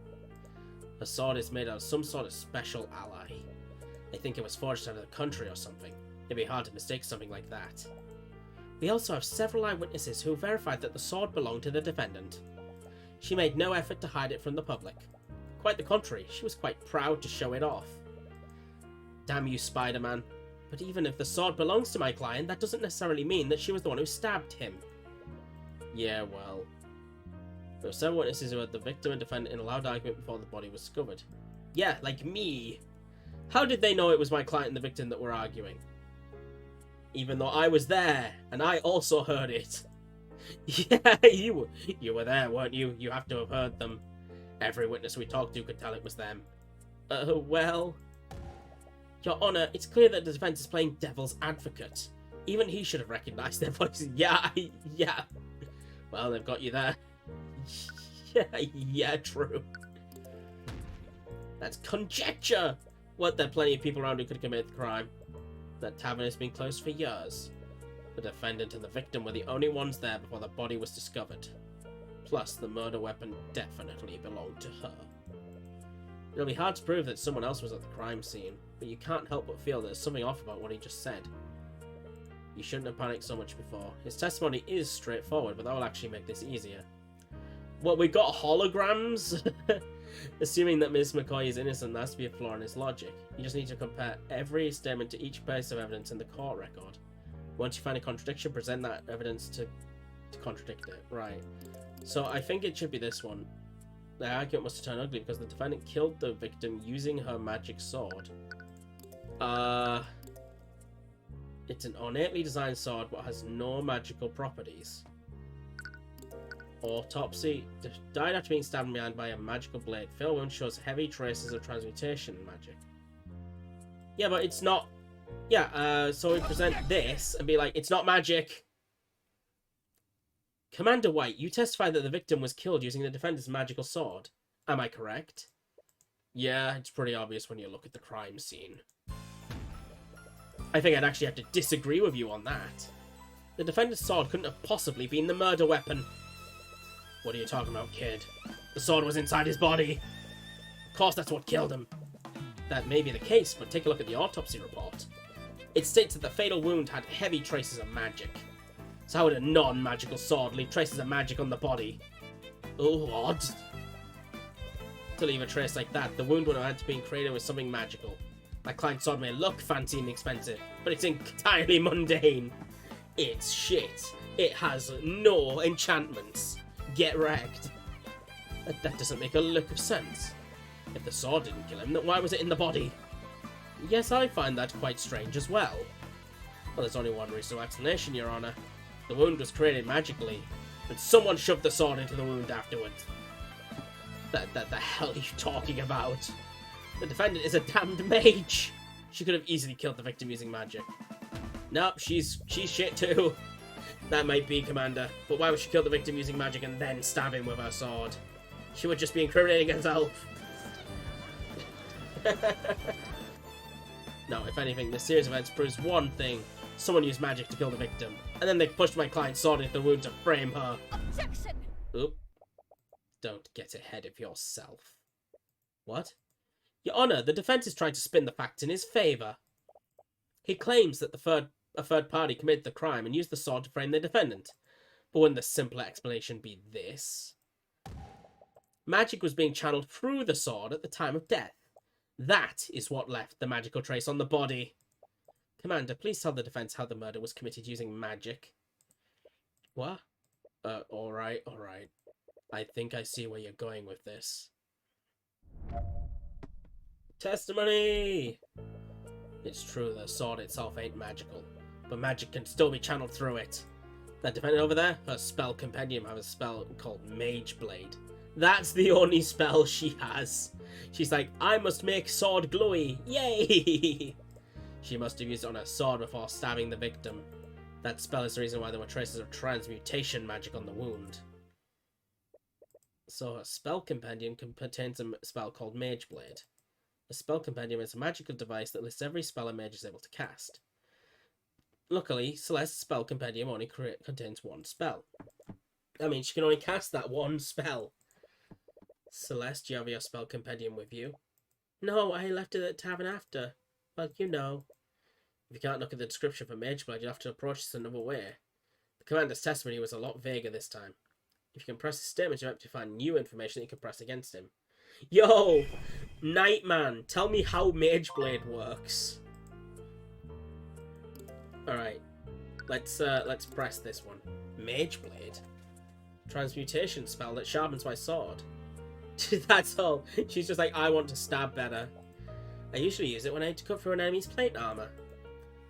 The sword is made out of some sort of special ally. I think it was forged out of the country or something. It'd be hard to mistake something like that. We also have several eyewitnesses who verified that the sword belonged to the defendant. She made no effort to hide it from the public. Quite the contrary, she was quite proud to show it off. Damn you, Spider-Man. But even if the sword belongs to my client, that doesn't necessarily mean that she was the one who stabbed him. Yeah, well. There were several witnesses who had the victim and defendant in a loud argument before the body was discovered. Yeah, like me. How did they know it was my client and the victim that were arguing? Even though I was there, and I also heard it. Yeah, you were there, weren't you? You have to have heard them. Every witness we talked to could tell it was them. Well... Your Honor, it's clear that the defense is playing devil's advocate. Even he should have recognized their voices. Yeah. Well, they've got you there. Yeah, true. That's conjecture! What, there are plenty of people around who could commit the crime. That tavern has been closed for years. The defendant and the victim were the only ones there before the body was discovered. Plus, the murder weapon definitely belonged to her. It'll be hard to prove that someone else was at the crime scene, but you can't help but feel there's something off about what he just said. You shouldn't have panicked so much before. His testimony is straightforward, but that will actually make this easier. Well, we got holograms? Assuming that Ms. McCoy is innocent, there has to be a flaw in his logic. You just need to compare every statement to each piece of evidence in the court record. Once you find a contradiction, present that evidence to contradict it. Right. So I think it should be this one. The argument must have turned ugly because the defendant killed the victim using her magic sword. It's an ornately designed sword but has no magical properties. Autopsy. Died after being stabbed behind by a magical blade. Fatal wound shows heavy traces of transmutation magic. Yeah, but it's not... Yeah, so we present this and be like, it's not magic. Commander White, you testified that the victim was killed using the defendant's magical sword. Am I correct? Yeah, it's pretty obvious when you look at the crime scene. I think I'd actually have to disagree with you on that. The defendant's sword couldn't have possibly been the murder weapon. What are you talking about, kid? The sword was inside his body. Of course that's what killed him. That may be the case, but take a look at the autopsy report. It states that the fatal wound had heavy traces of magic. So how would a non-magical sword leave traces of magic on the body? Oh, odd. To leave a trace like that, the wound would have had to be created with something magical. My client's sword may look fancy and expensive, but it's entirely mundane. It's shit. It has no enchantments. Get wrecked. That doesn't make a lick of sense. If the sword didn't kill him, then why was it in the body? Yes, I find that quite strange as well. Well, there's only one reasonable explanation, Your Honor. The wound was created magically, and someone shoved the sword into the wound afterwards. The hell are you talking about? The defendant is a damned mage. She could have easily killed the victim using magic. Nope, she's shit too. That might be, Commander, but why would she kill the victim using magic and then stab him with her sword? She would just be incriminating herself. No, if anything, this series of events proves one thing. Someone used magic to kill the victim, and then they pushed my client's sword into the wound to frame her. Objection! Oop. Don't get ahead of yourself. What? Your Honor, the defense is trying to spin the facts in his favor. He claims that a third party committed the crime and used the sword to frame the defendant. But wouldn't the simpler explanation be this? Magic was being channeled through the sword at the time of death. That is what left the magical trace on the body. Commander, please tell the defense how the murder was committed using magic. What? Alright. I think I see where you're going with this. Testimony! It's true, the sword itself ain't magical, but magic can still be channeled through it. That defendant over there, her spell compendium has a spell called Mage Blade. That's the only spell she has. She's like, I must make sword glowy. Yay! She must have used it on her sword before stabbing the victim. That spell is the reason why there were traces of transmutation magic on the wound. So her spell compendium contains a spell called Mage Blade. A spell compendium is a magical device that lists every spell a mage is able to cast. Luckily, Celeste's spell compendium only contains one spell. That means she can only cast that one spell. Celeste, do you have your spell compendium with you? No, I left it at the tavern after. Well, you know. If you can't look at the description for Mageblade, you'll have to approach this another way. The commander's testimony was a lot vaguer this time. If you can press his statements, you have to find new information that you can press against him. Yo! Nightman, tell me how Mageblade works. Alright. Let's press this one. Mageblade? Transmutation spell that sharpens my sword. That's all. She's just like, I want to stab better. I usually use it when I need to cut through an enemy's plate armor.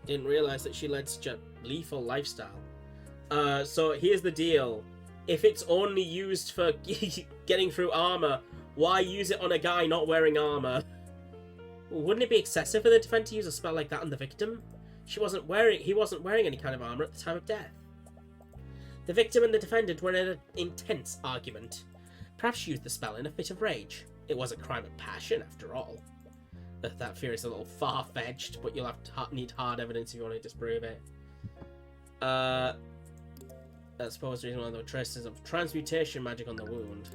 Didn't realize that she led such a lethal lifestyle. So here's the deal. If it's only used for getting through armor, why use it on a guy not wearing armor? Wouldn't it be excessive for the defender to use a spell like that on the victim? He wasn't wearing any kind of armor at the time of death. The victim and the defendant were in an intense argument. Perhaps she used the spell in a fit of rage. It was a crime of passion, after all. That theory is a little far-fetched, but you'll have to need hard evidence if you want to disprove it. I suppose there is one of the traces of transmutation magic on the wound.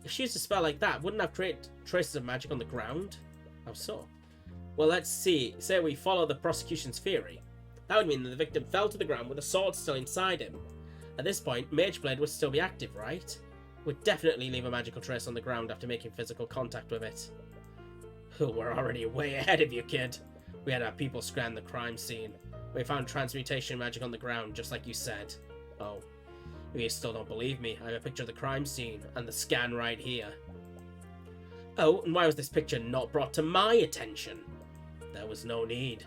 If she used a spell like that, wouldn't have created traces of magic on the ground? How so? Well, let's see. Say we follow the prosecution's theory. That would mean that the victim fell to the ground with a sword still inside him. At this point, Mageblade would still be active, right? Would definitely leave a magical trace on the ground after making physical contact with it. Oh, we're already way ahead of you, kid. We had our people scan the crime scene. We found transmutation magic on the ground, just like you said. Oh, if you still don't believe me, I have a picture of the crime scene, and the scan right here. Oh, and why was this picture not brought to my attention? There was no need.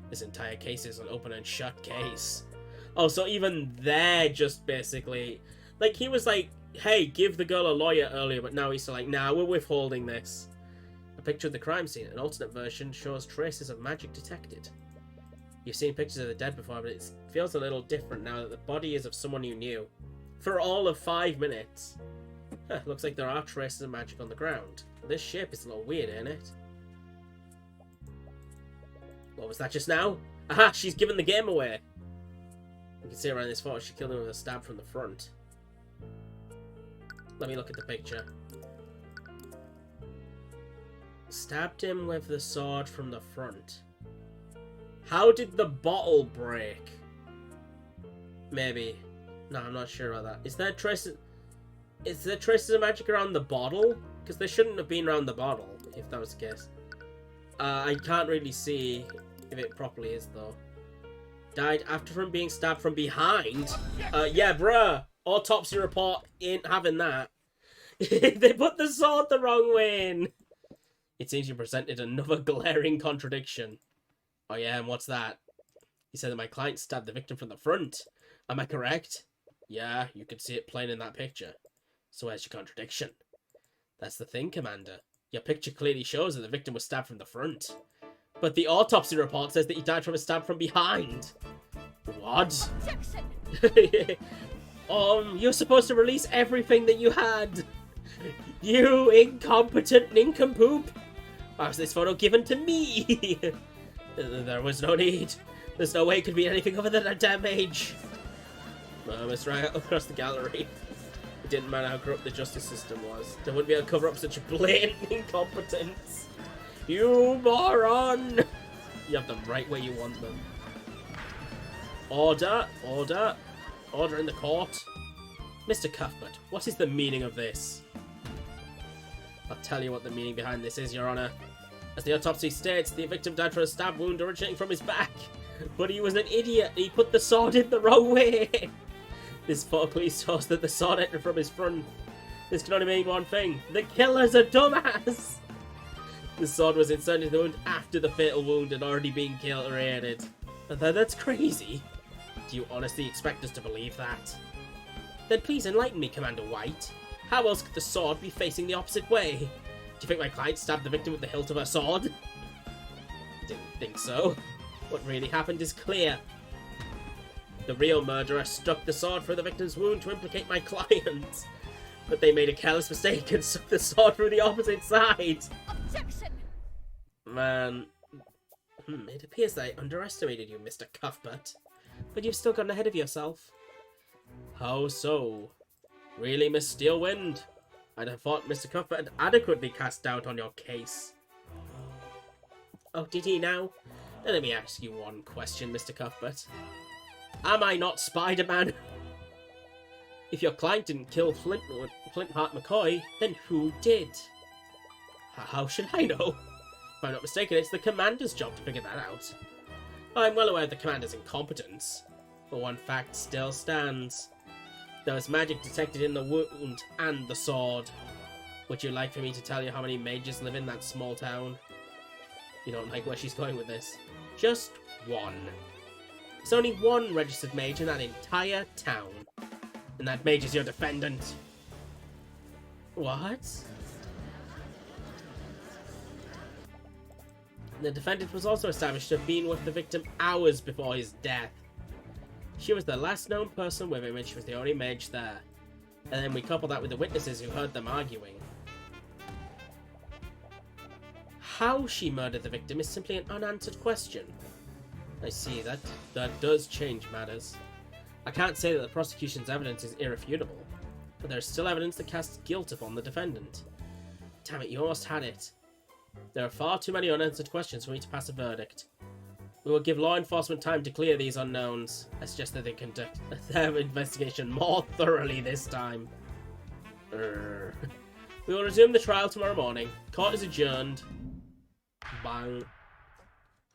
This entire case is an open and shut case. Oh, so even they're just basically... Like, he was like, hey, give the girl a lawyer earlier, but now he's still like, nah, we're withholding this. A picture of the crime scene. An alternate version shows traces of magic detected. You've seen pictures of the dead before, but it feels a little different now that the body is of someone you knew. For all of 5 minutes. Huh, looks like there are traces of magic on the ground. This shape is a little weird, ain't it? What was that just now? Aha! She's given the game away! You can see around this photo she killed him with a stab from the front. Let me look at the picture. Stabbed him with the sword from the front. How did the bottle break? Maybe. No, I'm not sure about that. Is there traces of magic around the bottle? Because there shouldn't have been around the bottle, if that was the case. I can't really see if it properly is, though. Died after being stabbed from behind? Yeah, bruh. Autopsy report ain't having that. They put the sword the wrong way in. It seems you presented another glaring contradiction. Oh yeah, and what's that? You said that my client stabbed the victim from the front. Am I correct? Yeah, you can see it plain in that picture. So where's your contradiction? That's the thing, Commander. Your picture clearly shows that the victim was stabbed from the front. But the autopsy report says that he died from a stab from behind. What? You're supposed to release everything that you had. You incompetent nincompoop. Why was this photo given to me? There was no need. There's no way it could be anything other than a damage. It's right across the gallery. It didn't matter how corrupt the justice system was. They wouldn't be able to cover up such blatant incompetence. You moron! You have them right where you want them. Order, order, order in the court. Mr. Cuthbert, what is the meaning of this? I'll tell you what the meaning behind this is, Your Honor. As the autopsy states, the victim died from a stab wound originating from his back. But he was an idiot. He put the sword in the wrong way. This photo clearly shows that the sword entered from his front. This can only mean one thing. The killer's a dumbass. The sword was inserted in the wound after the fatal wound had already been created. That's crazy. Do you honestly expect us to believe that? Then please enlighten me, Commander White. How else could the sword be facing the opposite way? Do you think my client stabbed the victim with the hilt of her sword? Didn't think so. What really happened is clear. The real murderer stuck the sword through the victim's wound to implicate my client. But they made a careless mistake and stuck the sword through the opposite side. Objection! Man. It appears that I underestimated you, Mr. Cuthbert. But you've still gotten ahead of yourself. How so? Really, Miss Steelwind? I'd have thought Mr. Cuthbert had adequately cast doubt on your case. Oh, did he now? Then let me ask you one question, Mr. Cuthbert. Am I not Spider-Man? If your client didn't kill Flintheart McCoy, then who did? How should I know? If I'm not mistaken, it's the commander's job to figure that out. I'm well aware of the commander's incompetence, but one fact still stands. There was magic detected in the wound and the sword. Would you like for me to tell you how many mages live in that small town? You don't like where she's going with this. Just one. There's only one registered mage in that entire town. And that mage is your defendant. What? The defendant was also established to have been with the victim hours before his death. She was the last known person with him and she was the only mage there. And then we couple that with the witnesses who heard them arguing. How she murdered the victim is simply an unanswered question. I see, that does change matters. I can't say that the prosecution's evidence is irrefutable, but there is still evidence that casts guilt upon the defendant. Damn it, you almost had it. There are far too many unanswered questions for me to pass a verdict. We will give law enforcement time to clear these unknowns. I suggest that they conduct their investigation more thoroughly this time. We will resume the trial tomorrow morning. Court is adjourned. Bang.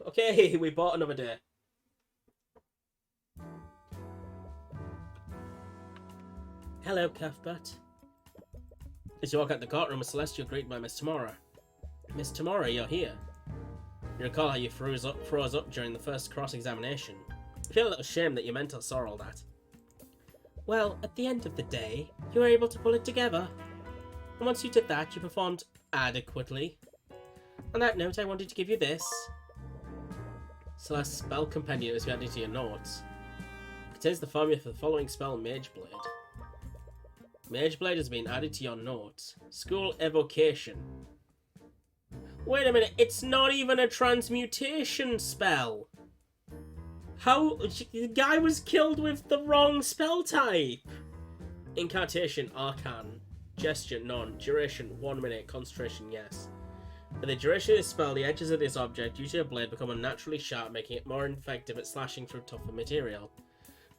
Okay, we bought another day. Hello, Cuthbert. As you walk out the courtroom, a celestial greeted by Miss Tamora. Miss Tamora, you're here. You recall how you froze up during the first cross-examination. I feel a little shame that your mentor saw all that. Well, at the end of the day, you were able to pull it together. And once you did that, you performed adequately. On that note, I wanted to give you this. Celeste's spell compendium is added to your notes. It contains the formula for the following spell, Mageblade. Mageblade has been added to your notes. School evocation. Wait a minute, it's not even a transmutation spell. How? The guy was killed with the wrong spell type. Incantation, Arcane. Gesture, none. Duration, 1 minute. Concentration, yes. For the duration of this spell, the edges of this object, usually a blade, become unnaturally sharp, making it more effective at slashing through tougher material.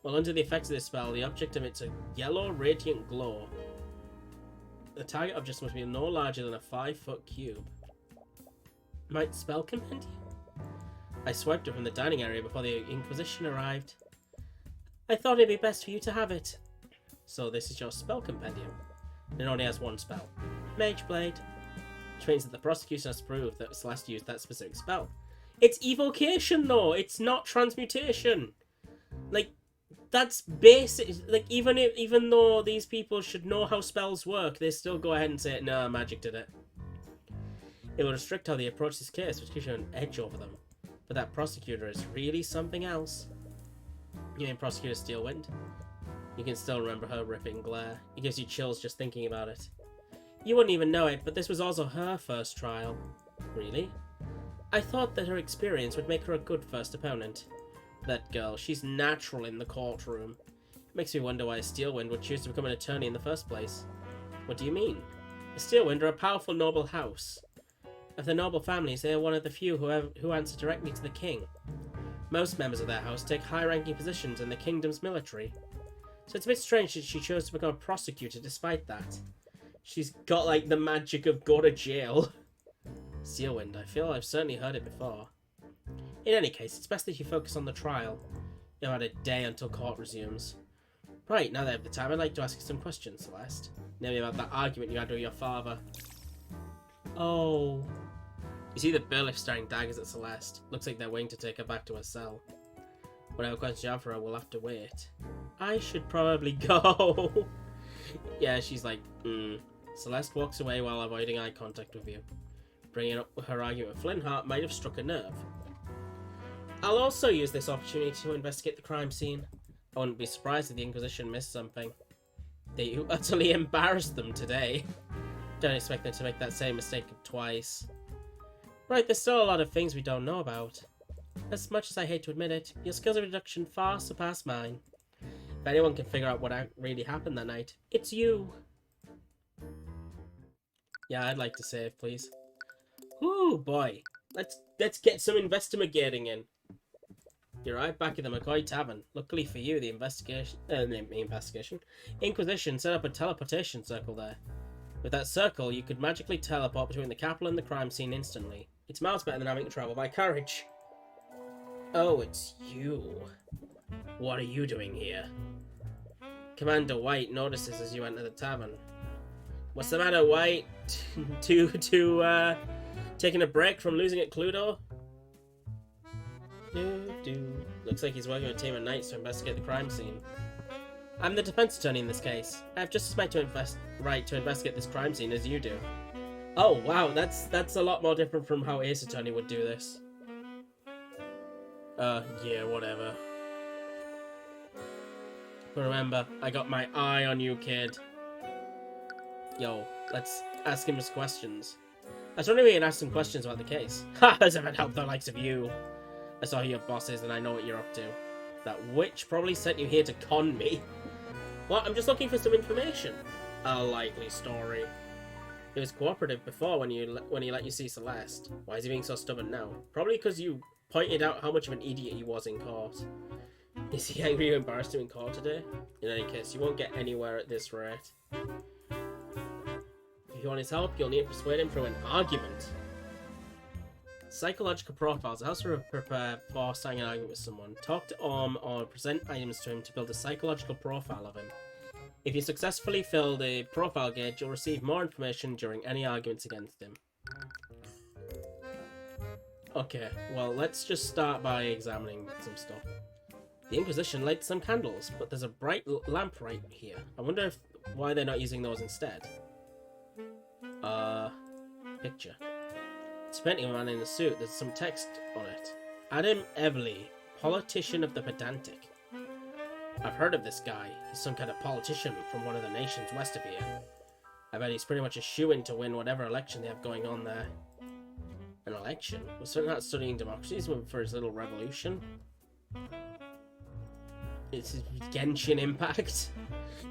While under the effects of this spell, the object emits a yellow radiant glow. The target object must be no larger than a 5-foot cube. Might spell compendium? I swiped it from the dining area before the Inquisition arrived. I thought it'd be best for you to have it. So this is your spell compendium. It only has one spell. Mageblade. Which means that the prosecution has proved that Celeste used that specific spell. It's evocation though, it's not transmutation. Like, that's basic. Like, even though these people should know how spells work, they still go ahead and say, no, magic did it. It will restrict how they approach this case, which gives you an edge over them. But that prosecutor is really something else. You mean Prosecutor Steelwind? You can still remember her ripping glare. It gives you chills just thinking about it. You wouldn't even know it, but this was also her first trial. Really? I thought that her experience would make her a good first opponent. That girl, she's natural in the courtroom. It makes me wonder why a Steelwind would choose to become an attorney in the first place. What do you mean? The Steelwind are a powerful noble house. Of the noble families, they are one of the few who answer directly to the king. Most members of their house take high-ranking positions in the kingdom's military. So it's a bit strange that she chose to become a prosecutor despite that. She's got, like, the magic of go to jail. Steelwind, I feel I've certainly heard it before. In any case, it's best that you focus on the trial. You've had a day until court resumes. Right, now that I have the time, I'd like to ask you some questions, Celeste. Maybe about that argument you had with your father. Oh. You see the bailiff staring daggers at Celeste. Looks like they're waiting to take her back to her cell. Whatever questions you have for her, we'll have to wait. I should probably go. Yeah, she's like, Celeste walks away while avoiding eye contact with you. Bringing up her argument with Flintheart might have struck a nerve. I'll also use this opportunity to investigate the crime scene. I wouldn't be surprised if the Inquisition missed something. They utterly embarrassed them today. Don't expect them to make that same mistake twice. Right, there's still a lot of things we don't know about. As much as I hate to admit it, your skills of deduction far surpass mine. If anyone can figure out what really happened that night, it's you. Yeah, I'd like to save, please. Ooh, boy. Let's get some investigating in. You're right back at the McCoy Tavern. Luckily for you, the Inquisition set up a teleportation circle there. With that circle, you could magically teleport between the capital and the crime scene instantly. It's miles better than having to travel by carriage. Oh, it's you. What are you doing here? Commander White notices as you enter the tavern. What's the matter, White? Taking a break from losing at Cluedo? Looks like he's working with a team of knights to investigate the crime scene. I'm the defense attorney in this case. I have just as much right to investigate this crime scene as you do. Oh wow, that's a lot more different from how Ace Attorney would do this. Yeah, whatever. But remember, I got my eye on you, kid. Yo, let's ask him his questions. I was wondering if we can ask some questions about the case. Ha! As if it helped the likes of you. I saw who your boss is and I know what you're up to. That witch probably sent you here to con me. What? I'm just looking for some information. A likely story. He was cooperative before when he let you see Celeste. Why is he being so stubborn now? Probably because you pointed out how much of an idiot he was in court. Is he angry or embarrassed you in court today? In any case, you won't get anywhere at this rate. If you want his help, you'll need to persuade him through an argument. Psychological profiles. How to prepare for starting an argument with someone. Talk to Orm or present items to him to build a psychological profile of him. If you successfully fill the profile gauge, you'll receive more information during any arguments against him. Okay, well, let's just start by examining some stuff. The Inquisition lights some candles, but there's a bright lamp right here. I wonder why they're not using those instead. Picture. It's a painting of a man in a suit. There's some text on it. Adam Everly, politician of the Pedantic. I've heard of this guy. He's some kind of politician from one of the nations west of here. I bet he's pretty much a shoo-in to win whatever election they have going on there. An election? We're certainly not studying democracies for his little revolution. It's Genshin Impact.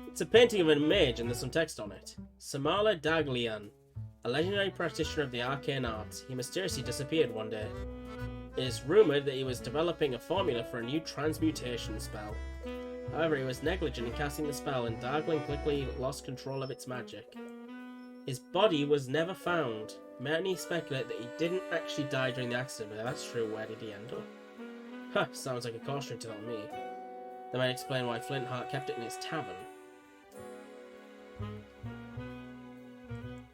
It's a painting of an mage and there's some text on it. Samala Daglian, a legendary practitioner of the arcane arts. He mysteriously disappeared one day. It is rumoured that he was developing a formula for a new transmutation spell. However, he was negligent in casting the spell and Darkling quickly lost control of its magic. His body was never found. Many speculate that he didn't actually die during the accident, but if that's true, where did he end up? Huh, sounds like a cautionary tale to me. That might explain why Flintheart kept it in his tavern.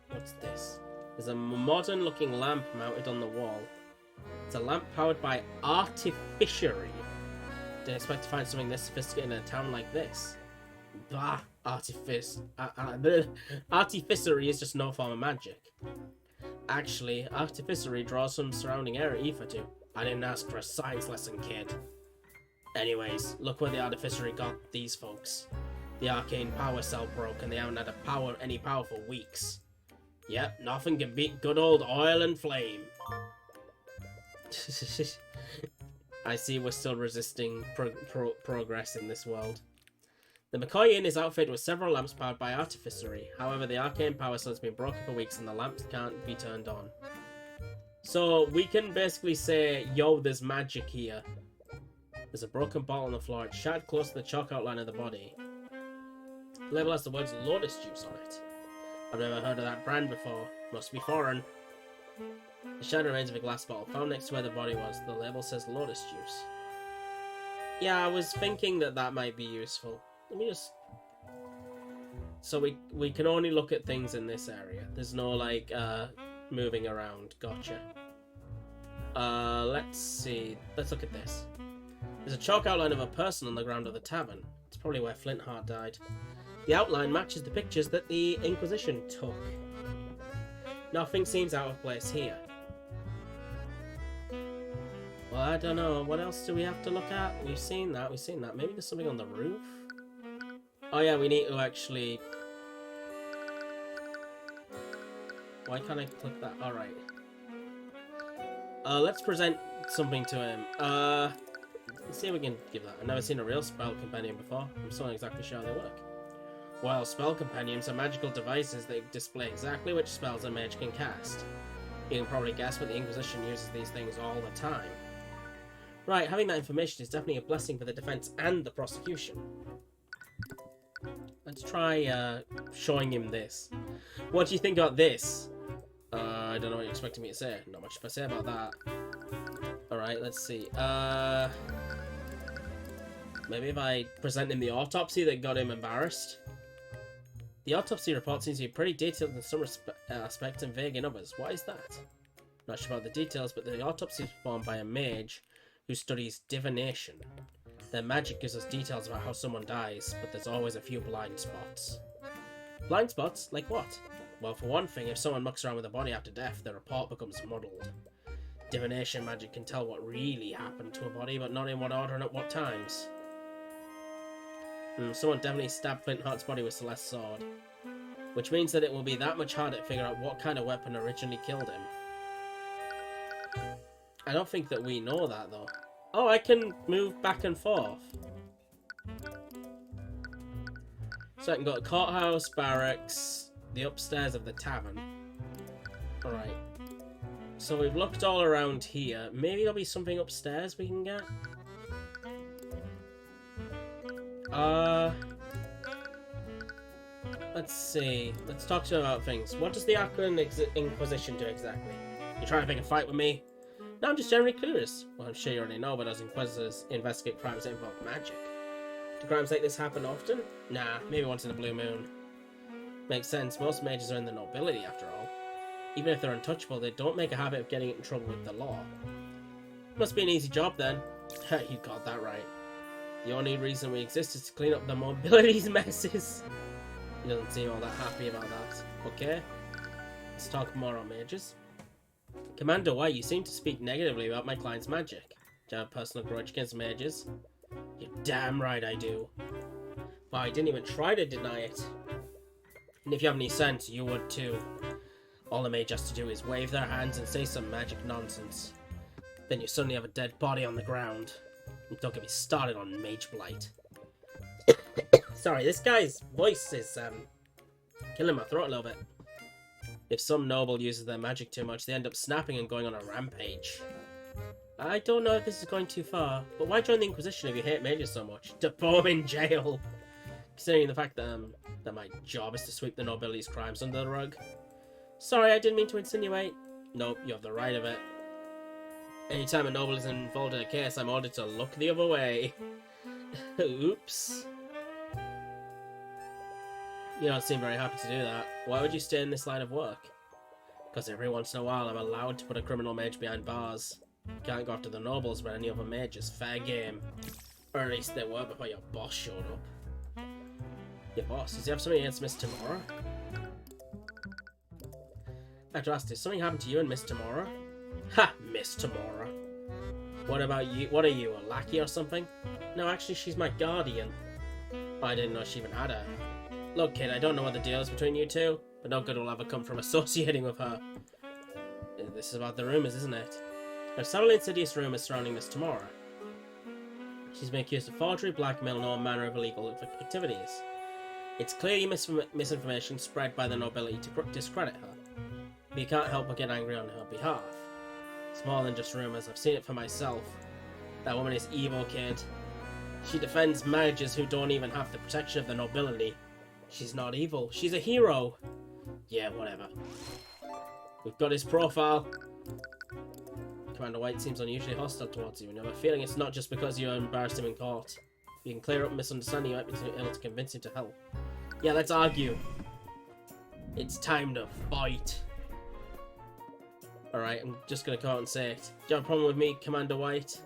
What's this? There's a modern-looking lamp mounted on the wall. It's a lamp powered by artificery. Didn't expect to find something this sophisticated in a town like this. Bah, artificery is just no form of magic. Actually, artificery draws some surrounding air ether too. I didn't ask for a science lesson, kid. Anyways, look where the artificery got these folks. The arcane power cell broke and they haven't had any power for weeks. Yep, nothing can beat good old oil and flame. I see we're still resisting progress in this world. The McCoy Inn is outfitted with several lamps powered by artificery. However, the arcane power cell has been broken for weeks and the lamps can't be turned on. So we can basically say, yo, there's magic here. There's a broken bottle on the floor. It's shattered close to the chalk outline of the body. The label has the words Lotus Juice on it. I've never heard of that brand before. Must be foreign. The shattered remains of a glass bottle found next to where the body was. The label says Lotus Juice. Yeah, I was thinking that might be useful. Let me just... So we can only look at things in this area. There's no, like, moving around. Gotcha. Let's see. Let's look at this. There's a chalk outline of a person on the ground of the tavern. It's probably where Flintheart died. The outline matches the pictures that the Inquisition took. Nothing seems out of place here. Well, I don't know. What else do we have to look at? We've seen that. Maybe there's something on the roof? Oh yeah, we need to actually... Why can't I click that? Alright. Let's present something to him. Let's see if we can give that. I've never seen a real spell companion before. I'm still not exactly sure how they work. While spell companions are magical devices that display exactly which spells a mage can cast. You can probably guess, but the Inquisition uses these things all the time. Right, having that information is definitely a blessing for the defense and the prosecution. Let's try showing him this. What do you think about this? I don't know what you're expecting me to say. Not much to say about that. Alright, let's see. Maybe if I present him the autopsy that got him embarrassed. The autopsy report seems to be pretty detailed in some aspects and vague in others. What is that? Not sure about the details, but the autopsy is performed by a mage who studies divination. Their magic gives us details about how someone dies, but there's always a few blind spots. Blind spots? Like what? Well, for one thing, if someone mucks around with a body after death, the report becomes muddled. Divination magic can tell what really happened to a body, but not in what order and at what times. Someone definitely stabbed Flintheart's body with Celeste's sword, which means that it will be that much harder to figure out what kind of weapon originally killed him. I don't think that we know that, though. Oh, I can move back and forth. So I can go to courthouse, barracks, the upstairs of the tavern. Alright. So we've looked all around here. Maybe there'll be something upstairs we can get? Let's see. Let's talk to him about things. What does the Arcane Inquisition do exactly? You trying to pick a fight with me? No, I'm just generally curious. Well, I'm sure you already know, but as Inquisitors investigate crimes that involve magic. Do crimes like this happen often? Nah, maybe once in a blue moon. Makes sense, most mages are in the nobility after all. Even if they're untouchable, they don't make a habit of getting in trouble with the law. Must be an easy job then. You got that right. The only reason we exist is to clean up the nobility's messes. He doesn't seem all that happy about that. Okay, let's talk more on mages. Commander White, you seem to speak negatively about my client's magic. Do you have a personal grudge against mages? You're damn right I do. Well, I didn't even try to deny it. And if you have any sense, you would too. All a mage has to do is wave their hands and say some magic nonsense. Then you suddenly have a dead body on the ground. And don't get me started on mage blight. Sorry, this guy's voice is killing my throat a little bit. If some noble uses their magic too much, they end up snapping and going on a rampage. I don't know if this is going too far, but why join the Inquisition if you hate mages so much? To throw them in jail! Considering the fact that my job is to sweep the nobility's crimes under the rug. Sorry, I didn't mean to insinuate. Nope, you have the right of it. Anytime a noble is involved in a case, I'm ordered to look the other way. Oops. You don't seem very happy to do that. Why would you stay in this line of work? Because every once in a while I'm allowed to put a criminal mage behind bars. Can't go after the nobles, but any other mages, fair game. Or at least they were before your boss showed up. Your boss? Does he have something against Miss Tamora? I have to ask, did something happen to you and Miss Tamora? Ha! Miss Tamora. What about you? What are you, a lackey or something? No, actually she's my guardian. Oh, I didn't know she even had a... Look, kid, I don't know what the deal is between you two, but no good will ever come from associating with her. This is about the rumours, isn't it? There's several insidious rumours surrounding Miss Tamora. She's been accused of forgery, blackmail, and all manner of illegal activities. It's clearly misinformation spread by the nobility to discredit her. But you can't help but get angry on her behalf. It's more than just rumours, I've seen it for myself. That woman is evil, kid. She defends mages who don't even have the protection of the nobility. She's not evil, she's a hero. Yeah, whatever. We've got his profile. Commander White seems unusually hostile towards you, and I have a feeling it's not just because you embarrassed him in court. If you can clear up misunderstanding, you might be able to convince him to help. Yeah, let's argue. It's time to fight. Alright, I'm just gonna come out and say it. Do you have a problem with me, Commander White?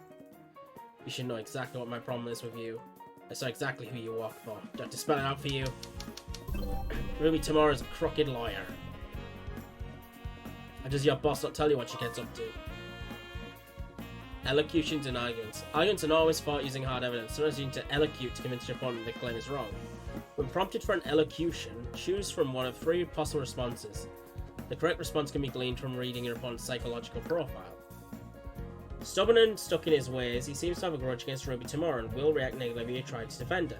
You should know exactly what my problem is with you. I saw exactly who you work for. Do I have to spell it out for you? Ruby Tamora's a crooked lawyer. Or does your boss not tell you what she gets up to? Elocutions and arguments. Arguments are always fought using hard evidence. Sometimes you need to elocute to convince your opponent the claim is wrong. When prompted for an elocution, choose from one of 3 possible responses. The correct response can be gleaned from reading your opponent's psychological profile. Stubborn and stuck in his ways, he seems to have a grudge against Ruby tomorrow and will react negatively if you try to defend her.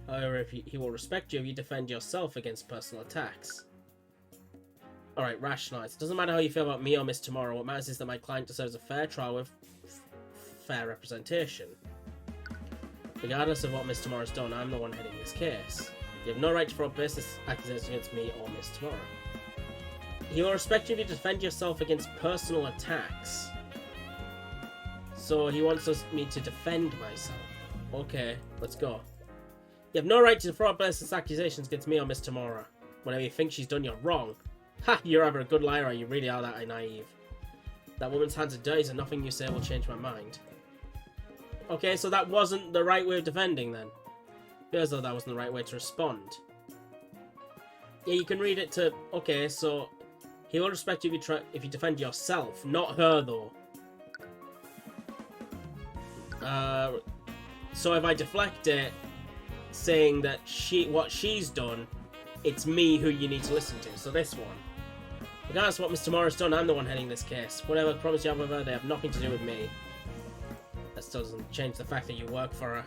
However, if he will respect you if you defend yourself against personal attacks. Alright, rationalize. It doesn't matter how you feel about me or Miss Tomorrow. What matters is that my client deserves a fair trial with fair representation. Regardless of what Miss Tomorrow's done, I'm the one heading this case. You have no right to throw baseless accusations against me or Miss Tomorrow. He will respect you if you defend yourself against personal attacks. So he wants me to defend myself. Okay, let's go. You have no right to throw baseless accusations against me or Miss Tomorrow. Whenever you think she's done you wrong. Ha! You're either a good liar or you really are that naive. That woman's hands are dirty, so nothing you say will change my mind. Okay, so that wasn't the right way of defending then. Feels though that wasn't the right way to respond. Yeah, you can read it to... Okay, so... He will respect you if you defend yourself, not her though. So if I deflect it, saying that what she's done, it's me who you need to listen to. So this one. Regardless of what Mr. Morris done, I'm the one heading this case. Whatever promise you have with her, they have nothing to do with me. That still doesn't change the fact that you work for her.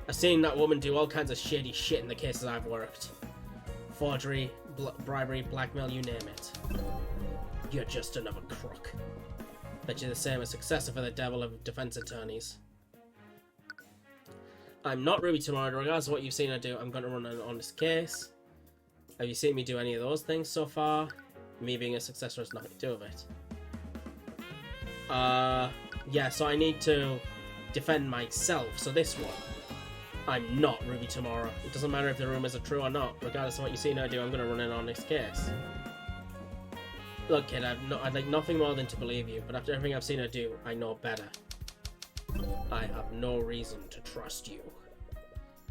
I've seen that woman do all kinds of shady shit in the cases I've worked. Forgery, bribery, blackmail, you name it. You're just another crook. Bet you're the same as successor for the devil of defense attorneys. I'm not Ruby Tomorrow. Regardless of what you've seen her do, I'm going to run an honest case. Have you seen me do any of those things so far? Me being a successor has nothing to do with it. Yeah, so I need to defend myself. So this one. I'm not Ruby Tomorrow. It doesn't matter if the rumors are true or not. Regardless of what you've seen her do, I'm going to run an honest case. Look, kid, I'd like nothing more than to believe you, but after everything I've seen her do, I know better. I have no reason to trust you.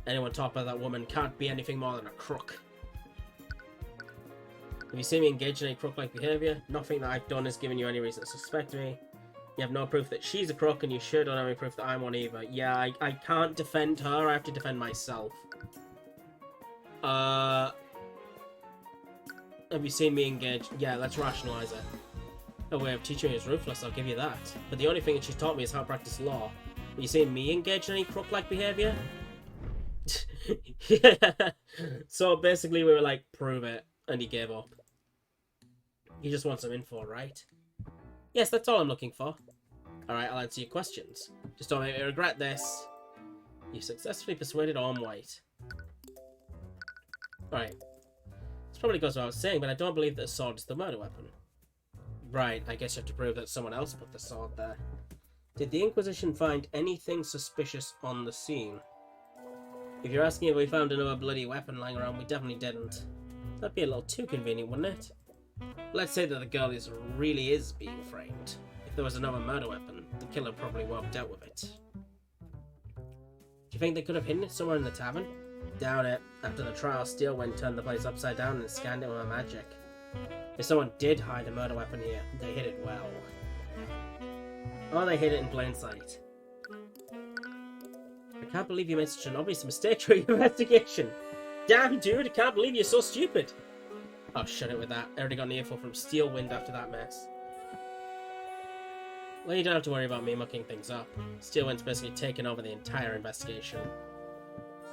Anyone taught by that woman can't be anything more than a crook. Have you seen me engage in any crook-like behaviour? Nothing that I've done has given you any reason to suspect me. You have no proof that she's a crook, and you sure don't have any proof that I'm one either. Yeah, I can't defend her, I have to defend myself. Have you seen me engage? Yeah, let's rationalise it. Her way of teaching me is ruthless, I'll give you that. But the only thing that she's taught me is how to practice law. Have you seen me engage in any crook-like behaviour? Yeah. So basically we were like, prove it, and he gave up. He just wants some info, right? Yes, that's all I'm looking for. Alright, I'll answer your questions. Just don't make me regret this. You successfully persuaded Orm White. Alright. This probably goes without saying, but I don't believe that the sword is the murder weapon. Right, I guess you have to prove that someone else put the sword there. Did the Inquisition find anything suspicious on the scene? If you're asking if we found another bloody weapon lying around, we definitely didn't. That'd be a little too convenient, wouldn't it? Let's say that the girl really is being framed. If there was another murder weapon, the killer probably walked out with it. Do you think they could have hidden it somewhere in the tavern? Doubt it. After the trial, Steelwind turned the place upside down and scanned it with her magic. If someone did hide a murder weapon here, they hid it well. Or they hid it in plain sight. I can't believe you made such an obvious mistake during your investigation. Damn, dude, I can't believe you're so stupid. Oh, shut it with that. I already got an earful from Steelwind after that mess. Well, you don't have to worry about me mucking things up. Steelwind's basically taken over the entire investigation.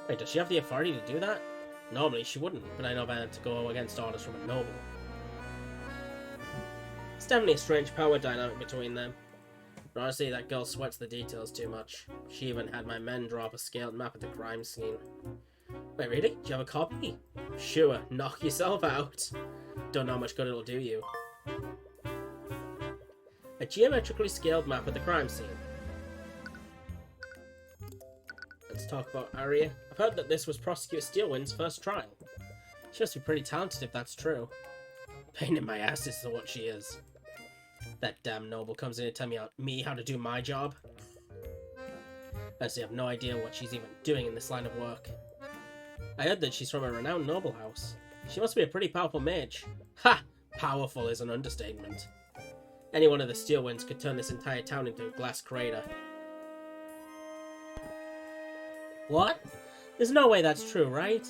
Wait, does she have the authority to do that? Normally she wouldn't, but I know better to go against orders from a noble. It's definitely a strange power dynamic between them. But honestly, that girl sweats the details too much. She even had my men draw up a scaled map of the crime scene. Wait, really? Do you have a copy? Sure, knock yourself out. Don't know how much good it'll do you. A geometrically scaled map of the crime scene. Let's talk about Arya. I've heard that this was Prosecutor Steelwind's first trial. She must be pretty talented if that's true. Pain in my ass is what she is. That damn noble comes in to tell me how to do my job. I actually have no idea what she's even doing in this line of work. I heard that she's from a renowned noble house. She must be a pretty powerful mage. Ha! Powerful is an understatement. Any one of the Steelwinds could turn this entire town into a glass crater. What? There's no way that's true, right?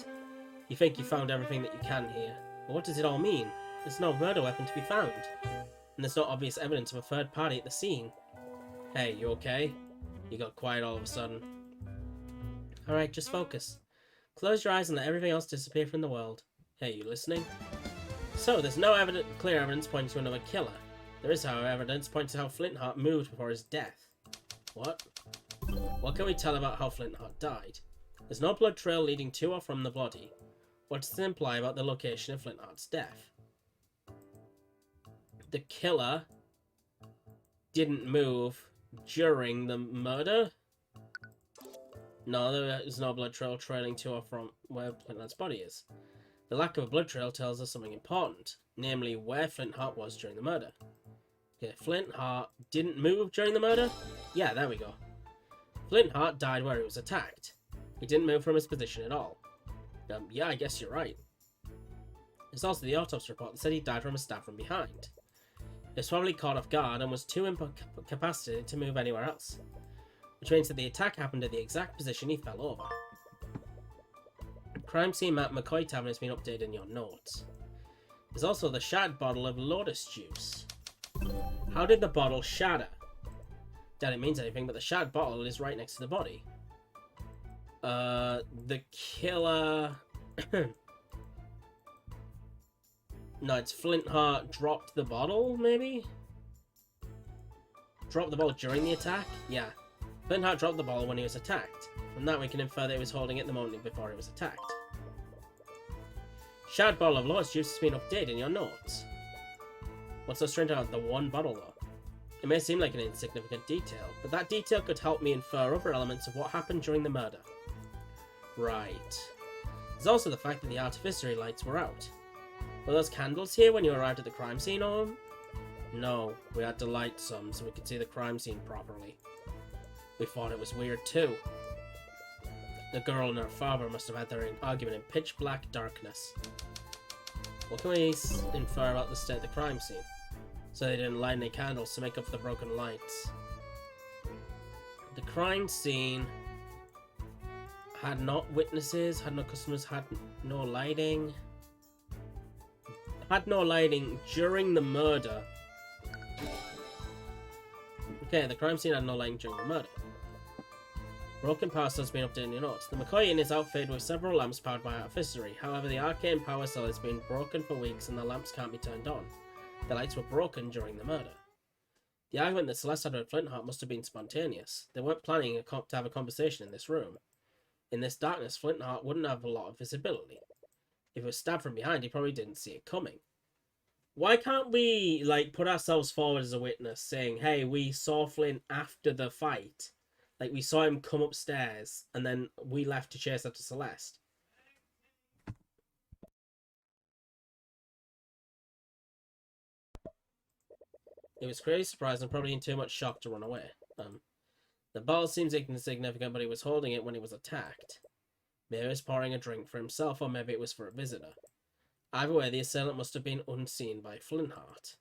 You think you found everything that you can here. But what does it all mean? There's no murder weapon to be found. And there's no obvious evidence of a third party at the scene. Hey, you okay? You got quiet all of a sudden. Alright, just focus. Close your eyes and let everything else disappear from the world. Hey, you listening? So, there's no clear evidence pointing to another killer. There is, however, evidence pointing to how Flintheart moved before his death. What? What can we tell about how Flintheart died? There's no blood trail leading to or from the body. What does this imply about the location of Flintheart's death? The killer didn't move during the murder? No, there is no blood trail trailing to or from where Flintheart's body is. The lack of a blood trail tells us something important, namely where Flintheart was during the murder. Okay, Flintheart didn't move during the murder? Yeah, there we go. Flintheart died where he was attacked. He didn't move from his position at all. Yeah, I guess you're right. There's also the autopsy report that said he died from a stab from behind. He was probably caught off guard and was too incapacitated to move anywhere else, which means that the attack happened at the exact position he fell over. Crime scene map McCoy Tavern has been updated in your notes. There's also the shattered bottle of lotus juice. How did the bottle shatter? Doubt it means anything, but the shattered bottle is right next to the body. The killer... No, it's Flintheart dropped the bottle, maybe? Dropped the bottle during the attack? Yeah. Flintheart dropped the bottle when he was attacked. From that we can infer that he was holding it the moment before he was attacked. Shattered bottle of lotus juice has been updated in your notes. What's so strange about the one bottle, though? It may seem like an insignificant detail, but that detail could help me infer other elements of what happened during the murder. Right. There's also the fact that the artificial lights were out. Were those candles here when you arrived at the crime scene, Orm? No, we had to light some so we could see the crime scene properly. We thought it was weird too. The girl and her father must have had their argument in pitch black darkness. What can we infer about the state of the crime scene? So they didn't light any candles to make up for the broken lights. The crime scene had no witnesses, had no customers, had no lighting. Had no lighting during the murder. Okay, the crime scene had no lighting during the murder. Broken power cell has been updated in your notes. The McCoy Inn is outfitted with several lamps powered by artificery. However, the Arcane power cell has been broken for weeks and the lamps can't be turned on. The lights were broken during the murder. The argument that Celeste had with Flintheart must have been spontaneous. They weren't planning to have a conversation in this room. In this darkness, Flintheart wouldn't have a lot of visibility. If it was stabbed from behind, he probably didn't see it coming. Why can't we, like, put ourselves forward as a witness, saying, hey, we saw Flint after the fight. Like, we saw him come upstairs, and then we left to chase after Celeste. He was clearly surprised and probably in too much shock to run away. The bottle seems insignificant, but he was holding it when he was attacked. Maybe he was pouring a drink for himself, or maybe it was for a visitor. Either way, the assailant must have been unseen by Flintheart.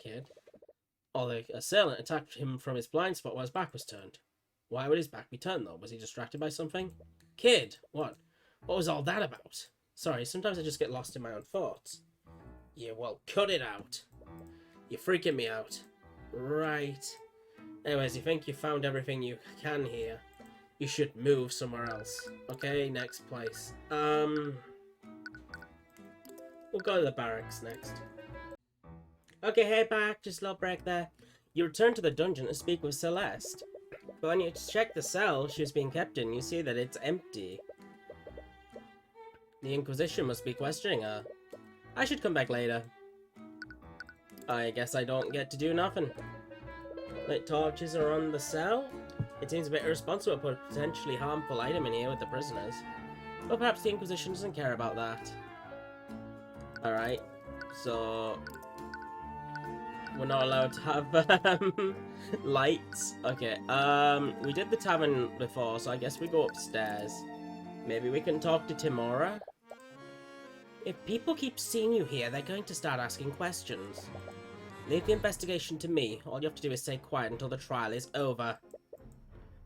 Kid. Or the assailant attacked him from his blind spot while his back was turned. Why would his back be turned, though? Was he distracted by something? Kid! What? What was all that about? Sorry, sometimes I just get lost in my own thoughts. Yeah, well, cut it out. You're freaking me out. Right. Anyways, you think you found everything you can here. You should move somewhere else. Okay, next place. We'll go to the barracks next. Okay, hey back, just a little break there. You return to the dungeon to speak with Celeste. But when you check the cell she was being kept in, you see that it's empty. The Inquisition must be questioning her. I should come back later. I guess I don't get to do nothing. Lit torches are on the cell? It seems a bit irresponsible to put a potentially harmful item in here with the prisoners. But perhaps the Inquisition doesn't care about that. Alright, so... we're not allowed to have lights. Okay, we did the tavern before, so I guess we go upstairs. Maybe we can talk to Timora? If people keep seeing you here, they're going to start asking questions. Leave the investigation to me. All you have to do is stay quiet until the trial is over.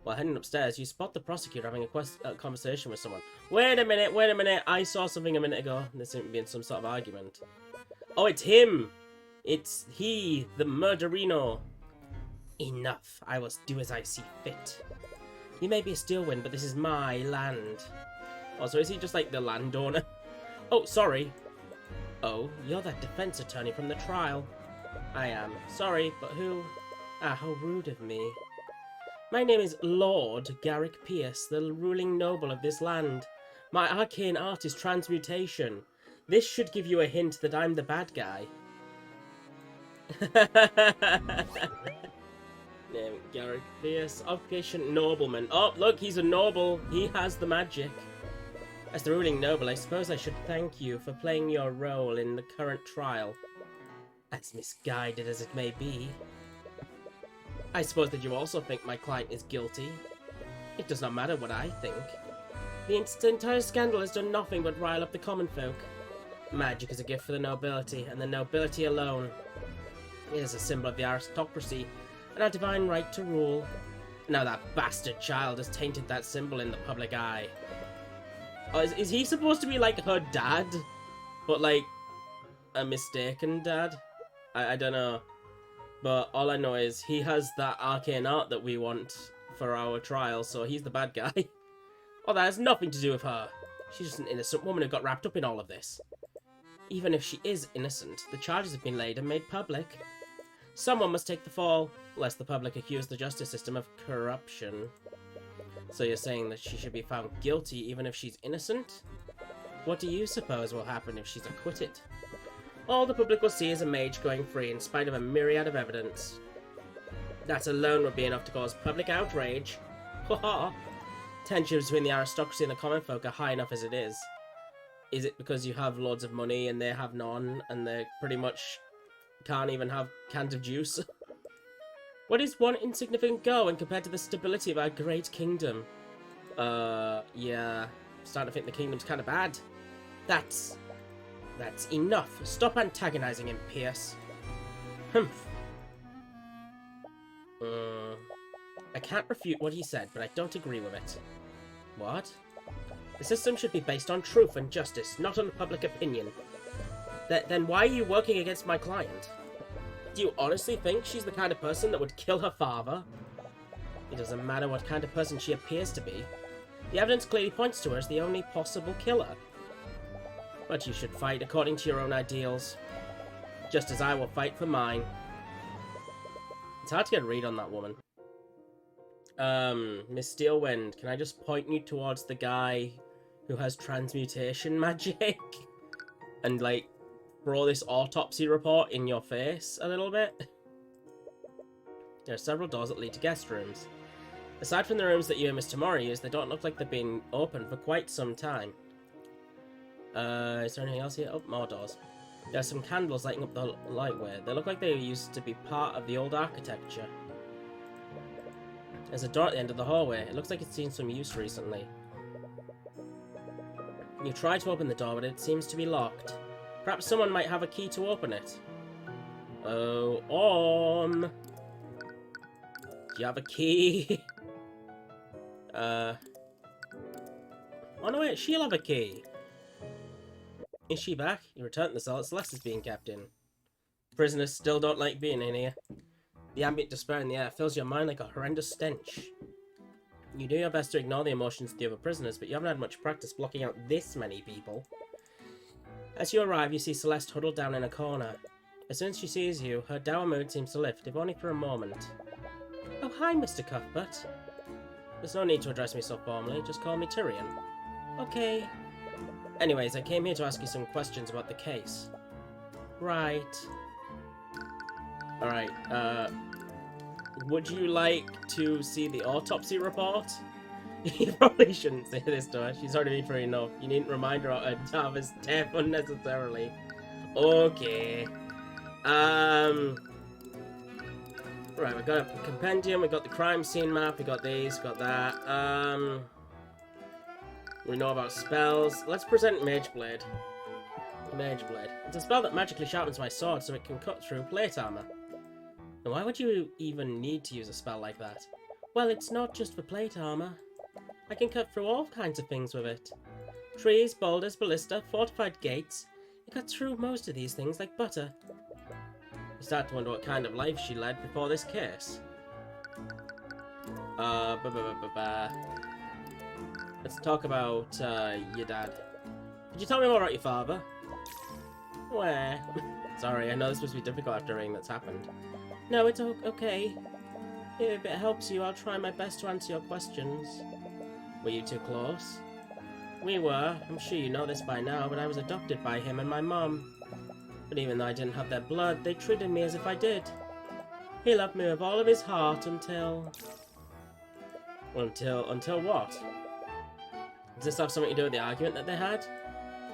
While heading upstairs, you spot the prosecutor having a conversation with someone. Wait a minute, I saw something a minute ago. There seemed to be in some sort of argument. Oh, it's him! It's he, the murderino. Enough. I will do as I see fit. You may be a Steelwind, but this is my land. Oh, so is he just like the landowner? Oh, sorry. Oh, you're that defense attorney from the trial. I am. Sorry, but who? Ah, how rude of me. My name is Lord Garrick Pierce, the ruling noble of this land. My arcane art is transmutation. This should give you a hint that I'm the bad guy. Name Garrick Pierce, occupation nobleman. Oh, look, he's a noble. He has the magic. As the ruling noble, I suppose I should thank you for playing your role in the current trial. As misguided as it may be. I suppose that you also think my client is guilty. It does not matter what I think. The entire scandal has done nothing but rile up the common folk. Magic is a gift for the nobility, and the nobility alone. It is a symbol of the aristocracy, and our divine right to rule. Now that bastard child has tainted that symbol in the public eye. Oh, is he supposed to be like her dad? But like, a mistaken dad? I don't know. But all I know is he has that arcane art that we want for our trial, so he's the bad guy. Oh, that has nothing to do with her. She's just an innocent woman who got wrapped up in all of this. Even if she is innocent, the charges have been laid and made public. Someone must take the fall, lest the public accuse the justice system of corruption. So you're saying that she should be found guilty even if she's innocent? What do you suppose will happen if she's acquitted? All the public will see is a mage going free in spite of a myriad of evidence. That alone would be enough to cause public outrage. Haha! Tensions between the aristocracy and the common folk are high enough as it is. Is it because you have loads of money and they have none, and they pretty much can't even have cans of juice? What is one insignificant girl when compared to the stability of our great kingdom? Yeah. I'm starting to think the kingdom's kind of bad. That's enough. Stop antagonizing him, Pierce. Humph. I can't refute what he said, but I don't agree with it. What? The system should be based on truth and justice, not on public opinion. Then why are you working against my client? Do you honestly think she's the kind of person that would kill her father? It doesn't matter what kind of person she appears to be. The evidence clearly points to her as the only possible killer. But you should fight according to your own ideals. Just as I will fight for mine. It's hard to get a read on that woman. Miss Steelwind, can I just point you towards the guy who has transmutation magic? And, like, throw this autopsy report in your face a little bit? There are several doors that lead to guest rooms. Aside from the rooms that you and Mr. Mori use, they don't look like they've been open for quite some time. Is there anything else here? Oh, more doors. There are some candles lighting up the lightway. They look like they used to be part of the old architecture. There's a door at the end of the hallway. It looks like it's seen some use recently. You try to open the door, but it seems to be locked. Perhaps someone might have a key to open it. Oh, do you have a key? Oh no, wait, she'll have a key. Is she back? You returned to the cell that Celeste is being kept in. Prisoners still don't like being in here. The ambient despair in the air fills your mind like a horrendous stench. You do your best to ignore the emotions of the other prisoners, but you haven't had much practice blocking out this many people. As you arrive, you see Celeste huddled down in a corner. As soon as she sees you, her dour mood seems to lift, if only for a moment. Oh, hi, Mr. Cuthbert. There's no need to address me so formally, just call me Tyrion. Okay. Anyways, I came here to ask you some questions about the case. Right. Alright, would you like to see the autopsy report? You probably shouldn't say this to her. She's already been through enough. You needn't remind her of her father's death unnecessarily. Okay. Right, we got a compendium, we got the crime scene map, we got these, we got that. We know about spells. Let's present Mage Blade. Mage Blade. It's a spell that magically sharpens my sword so it can cut through plate armor. Now, why would you even need to use a spell like that? Well, it's not just for plate armor. I can cut through all kinds of things with it. Trees, boulders, ballista, fortified gates. It cuts through most of these things like butter. You start to wonder what kind of life she led before this case. Uh, ba -ba -ba -ba -ba. Let's talk about your dad. Could you tell me more about your father? Where? Sorry, I know this must be difficult after everything that's happened. No, it's okay. If it helps you, I'll try my best to answer your questions. Were you too close? We were. I'm sure you know this by now, but I was adopted by him and my mom. But even though I didn't have their blood, they treated me as if I did. He loved me with all of his heart until... Until what? Does this have something to do with the argument that they had?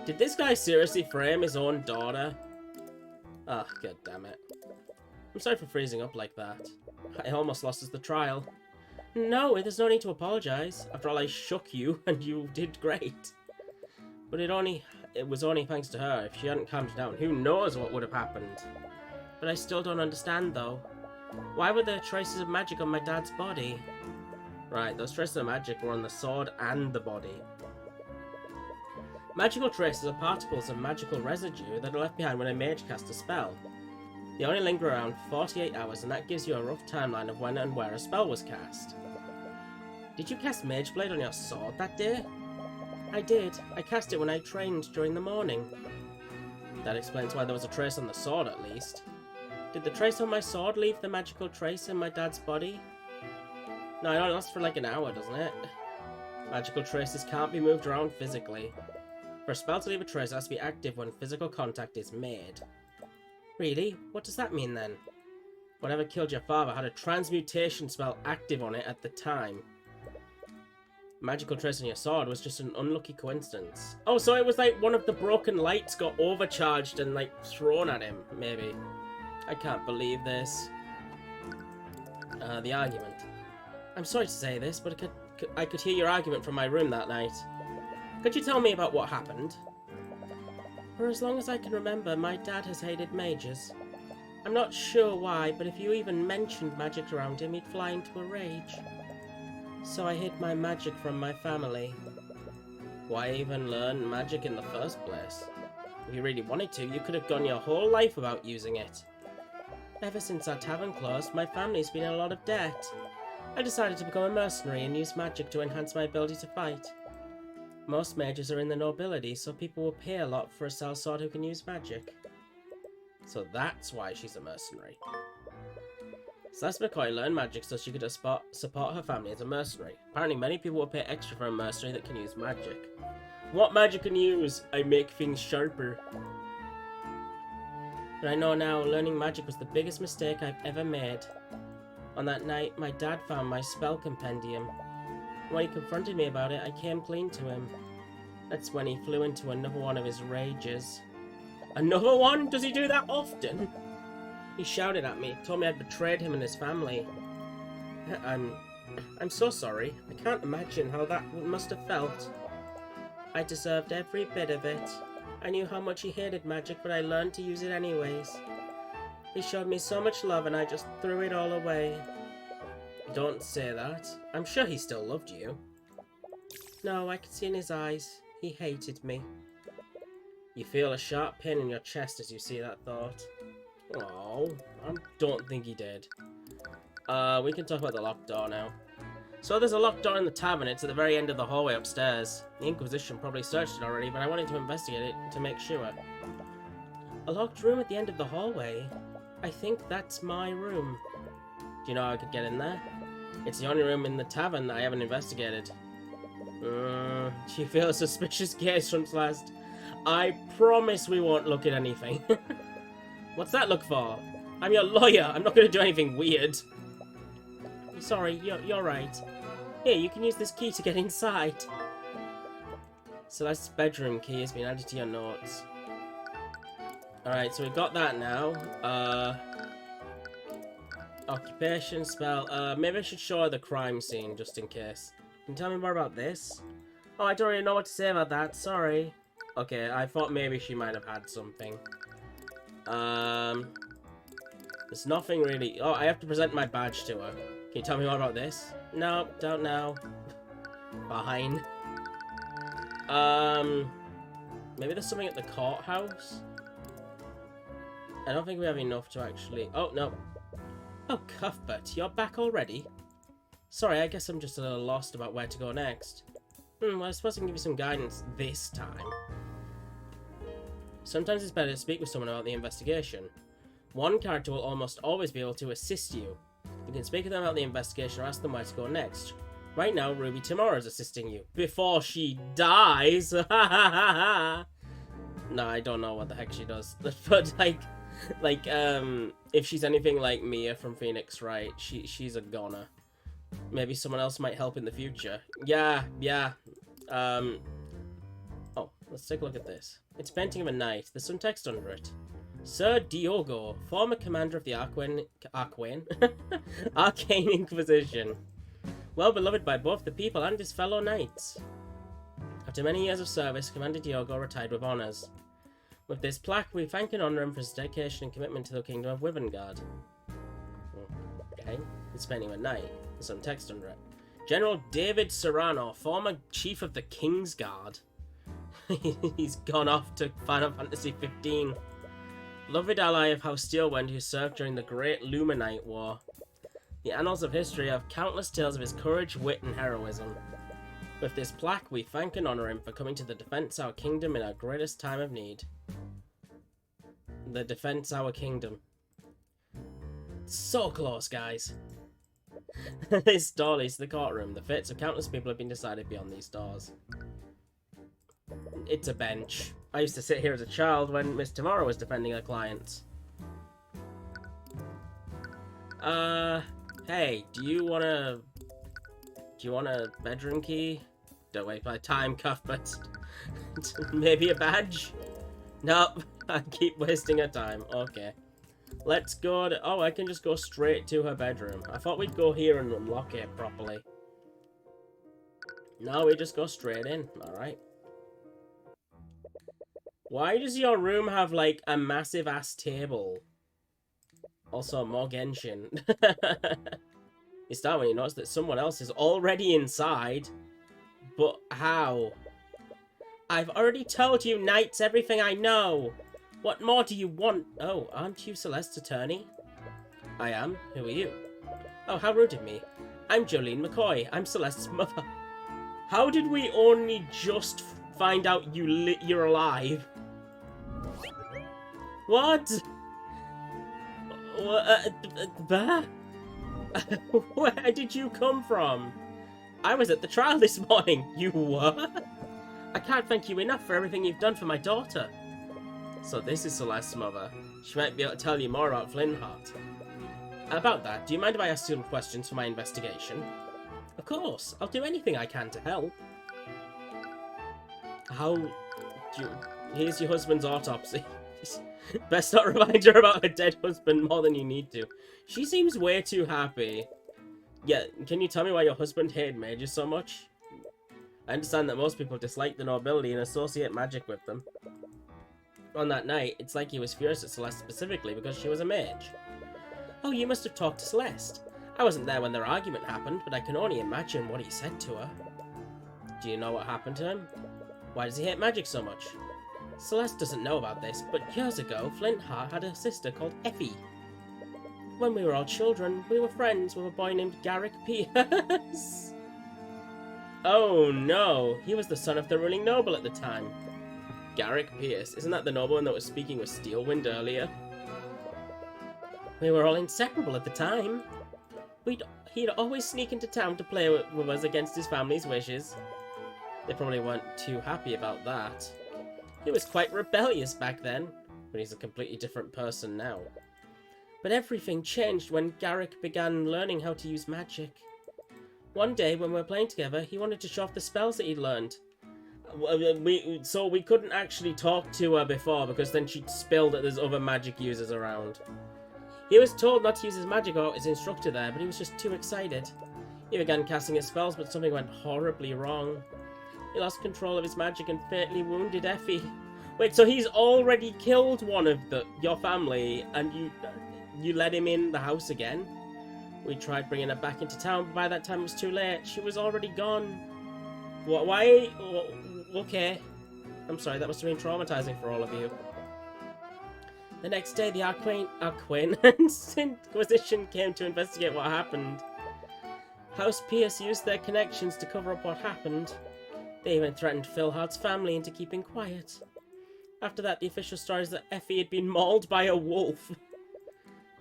Did this guy seriously frame his own daughter? Ah, god damn it. I'm sorry for freezing up like that. I almost lost us the trial. No, there's no need to apologize. After all, I shook you, and you did great. But it was only thanks to her. If she hadn't calmed down, who knows what would have happened. But I still don't understand, though. Why were there traces of magic on my dad's body? Right, those traces of magic were on the sword and the body. Magical traces are particles of magical residue that are left behind when a mage casts a spell. They only linger around 48 hours, and that gives you a rough timeline of when and where a spell was cast. Did you cast Mage Blade on your sword that day? I did. I cast it when I trained during the morning. That explains why there was a trace on the sword, at least. Did the trace on my sword leave the magical trace in my dad's body? No, it only lasts for like an hour, doesn't it? Magical traces can't be moved around physically. For a spell to leave a trace, it has to be active when physical contact is made. Really? What does that mean then? Whatever killed your father had a transmutation spell active on it at the time. Magical trace on your sword was just an unlucky coincidence. Oh, so it was like one of the broken lights got overcharged and like thrown at him, maybe. I can't believe this. The argument. I'm sorry to say this, but I could hear your argument from my room that night. Could you tell me about what happened? For as long as I can remember, my dad has hated mages. I'm not sure why, but if you even mentioned magic around him, he'd fly into a rage. So I hid my magic from my family. Why even learn magic in the first place? If you really wanted to, you could have gone your whole life without using it. Ever since our tavern closed, my family's been in a lot of debt. I decided to become a mercenary and use magic to enhance my ability to fight. Most mages are in the nobility, so people will pay a lot for a sellsword who can use magic. So that's why she's a mercenary. Celeste McCoy learned magic so she could support her family as a mercenary. Apparently many people will pay extra for a mercenary that can use magic. What magic can you use? I make things sharper. But I know now, learning magic was the biggest mistake I've ever made. On that night, my dad found my spell compendium. When he confronted me about it, I came clean to him. That's when he flew into another one of his rages. Another one? Does he do that often? He shouted at me, told me I'd betrayed him and his family. I'm so sorry. I can't imagine how that must have felt. I deserved every bit of it. I knew how much he hated magic, but I learned to use it anyways. He showed me so much love and I just threw it all away. Don't say that. I'm sure he still loved you. No, I could see in his eyes. He hated me. You feel a sharp pain in your chest as you see that thought. Oh, I don't think he did. We can talk about the locked door now. So there's a locked door in the tavern. It's at the very end of the hallway upstairs. The Inquisition probably searched it already, but I wanted to investigate it to make sure. A locked room at the end of the hallway? I think that's my room. Do you know how I could get in there? It's the only room in the tavern that I haven't investigated. She feels a suspicious gaze from Celeste. I promise we won't look at anything. What's that look for? I'm your lawyer. I'm not going to do anything weird. Sorry, you're right. Here, you can use this key to get inside. Celeste's bedroom key has been added to your notes. Alright, so we've got that now. Occupation spell. Maybe I should show her the crime scene just in case. Can you tell me more about this? Oh, I don't really know what to say about that. Sorry. Okay, I thought maybe she might have had something. There's nothing really. Oh, I have to present my badge to her. Can you tell me more about this? No, don't know. Fine. Maybe there's something at the courthouse? I don't think we have enough to actually... Oh, no. Oh, Cuthbert, you're back already? Sorry, I guess I'm just a little lost about where to go next. Well, I suppose I can give you some guidance this time. Sometimes it's better to speak with someone about the investigation. One character will almost always be able to assist you. You can speak with them about the investigation or ask them where to go next. Right now, Ruby Tamora is assisting you. Before she dies! No, I don't know what the heck she does. But, if she's anything like Mia from Phoenix Wright, she's a goner. Maybe someone else might help in the future. Yeah. Oh, let's take a look at this. It's a painting of a knight. There's some text under it. Sir Diogo, former commander of the Arcane Inquisition. Well beloved by both the people and his fellow knights. After many years of service, Commander Diogo retired with honours. With this plaque, we thank and honour him for his dedication and commitment to the Kingdom of Wivengard. Okay, it's painting of a knight. There's some text under it. General David Serrano, former chief of the King's Guard. He's gone off to Final Fantasy 15. Beloved ally of House Steelwind who served during the Great Luminite War. The annals of history have countless tales of his courage, wit, and heroism. With this plaque, we thank and honour him for coming to the defence our kingdom in our greatest time of need. The defence our kingdom. So close, guys. This door leads to the courtroom. The fates of countless people have been decided beyond these doors. It's a bench. I used to sit here as a child when Miss Tamora was defending her clients. Hey, do you want a bedroom key? Don't waste my time, Cuthbert. Maybe a badge? Nope, I keep wasting her time. Okay. Let's go to... Oh, I can just go straight to her bedroom. I thought we'd go here and unlock it properly. No, we just go straight in. Alright. Why does your room have, like, a massive-ass table? Also, more Genshin. You start when you notice that someone else is already inside. But how? I've already told you, knights, everything I know. What more do you want? Oh, aren't you Celeste's attorney? I am. Who are you? Oh, how rude of me. I'm Jolene McCoy. I'm Celeste's mother. How did we only just find out you're alive? What? Where did you come from? I was at the trial this morning. You were? I can't thank you enough for everything you've done for my daughter. So this is Celeste's mother. She might be able to tell you more about Flintheart. About that, do you mind if I ask you some questions for my investigation? Of course. I'll do anything I can to help. Here's your husband's autopsy. Best not remind her about her dead husband more than you need to. She seems way too happy. Yeah, can you tell me why your husband hated mages so much? I understand that most people dislike the nobility and associate magic with them. On that night, it's like he was furious at Celeste specifically because she was a mage. Oh, you must have talked to Celeste. I wasn't there when their argument happened, but I can only imagine what he said to her. Do you know what happened to him? Why does he hate magic so much? Celeste doesn't know about this, but years ago, Flintheart had a sister called Effie. When we were all children, we were friends with a boy named Garrick Pierce. Oh no, he was the son of the ruling noble at the time. Garrick Pierce, isn't that the nobleman that was speaking with Steelwind earlier? We were all inseparable at the time. He'd always sneak into town to play with us against his family's wishes. They probably weren't too happy about that. He was quite rebellious back then, but he's a completely different person now. But everything changed when Garrick began learning how to use magic. One day, when we were playing together, he wanted to show off the spells that he'd learned. So we couldn't actually talk to her before, because then she'd spilled that there's other magic users around. He was told not to use his magic or his instructor there, but he was just too excited. He began casting his spells, but something went horribly wrong. He lost control of his magic and fatally wounded Effie. Wait, so he's already killed one of your family, and you let him in the house again? We tried bringing her back into town, but by that time it was too late. She was already gone. Why? Okay. I'm sorry, that must have been traumatizing for all of you. The next day, the Arcane Inquisition came to investigate what happened. House Pierce used their connections to cover up what happened. They even threatened Phil Hart's family into keeping quiet. After that, the official story is that Effie had been mauled by a wolf.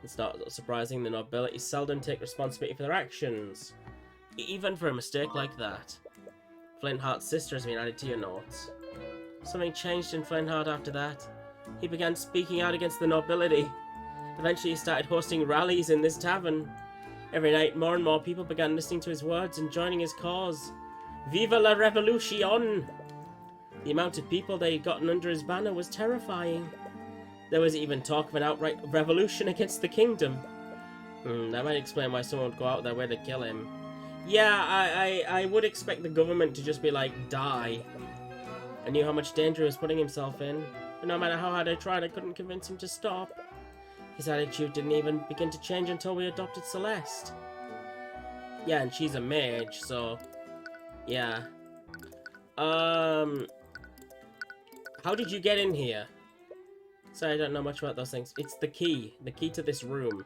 It's not surprising the nobility seldom take responsibility for their actions, even for a mistake like that. Flint Hart's sister has been added to your notes. Something changed in Flint Hart after that. He began speaking out against the nobility. Eventually he started hosting rallies in this tavern. Every night more and more people began listening to his words and joining his cause. Viva la Revolution! The amount of people they had gotten under his banner was terrifying. There was even talk of an outright revolution against the kingdom. That might explain why someone would go out their way to kill him. Yeah, I would expect the government to just be like, die. I knew how much danger he was putting himself in, but no matter how hard I tried, I couldn't convince him to stop. His attitude didn't even begin to change until we adopted Celeste. Yeah, and she's a mage, so... yeah. How did you get in here? Sorry, I don't know much about those things. It's the key. The key to this room.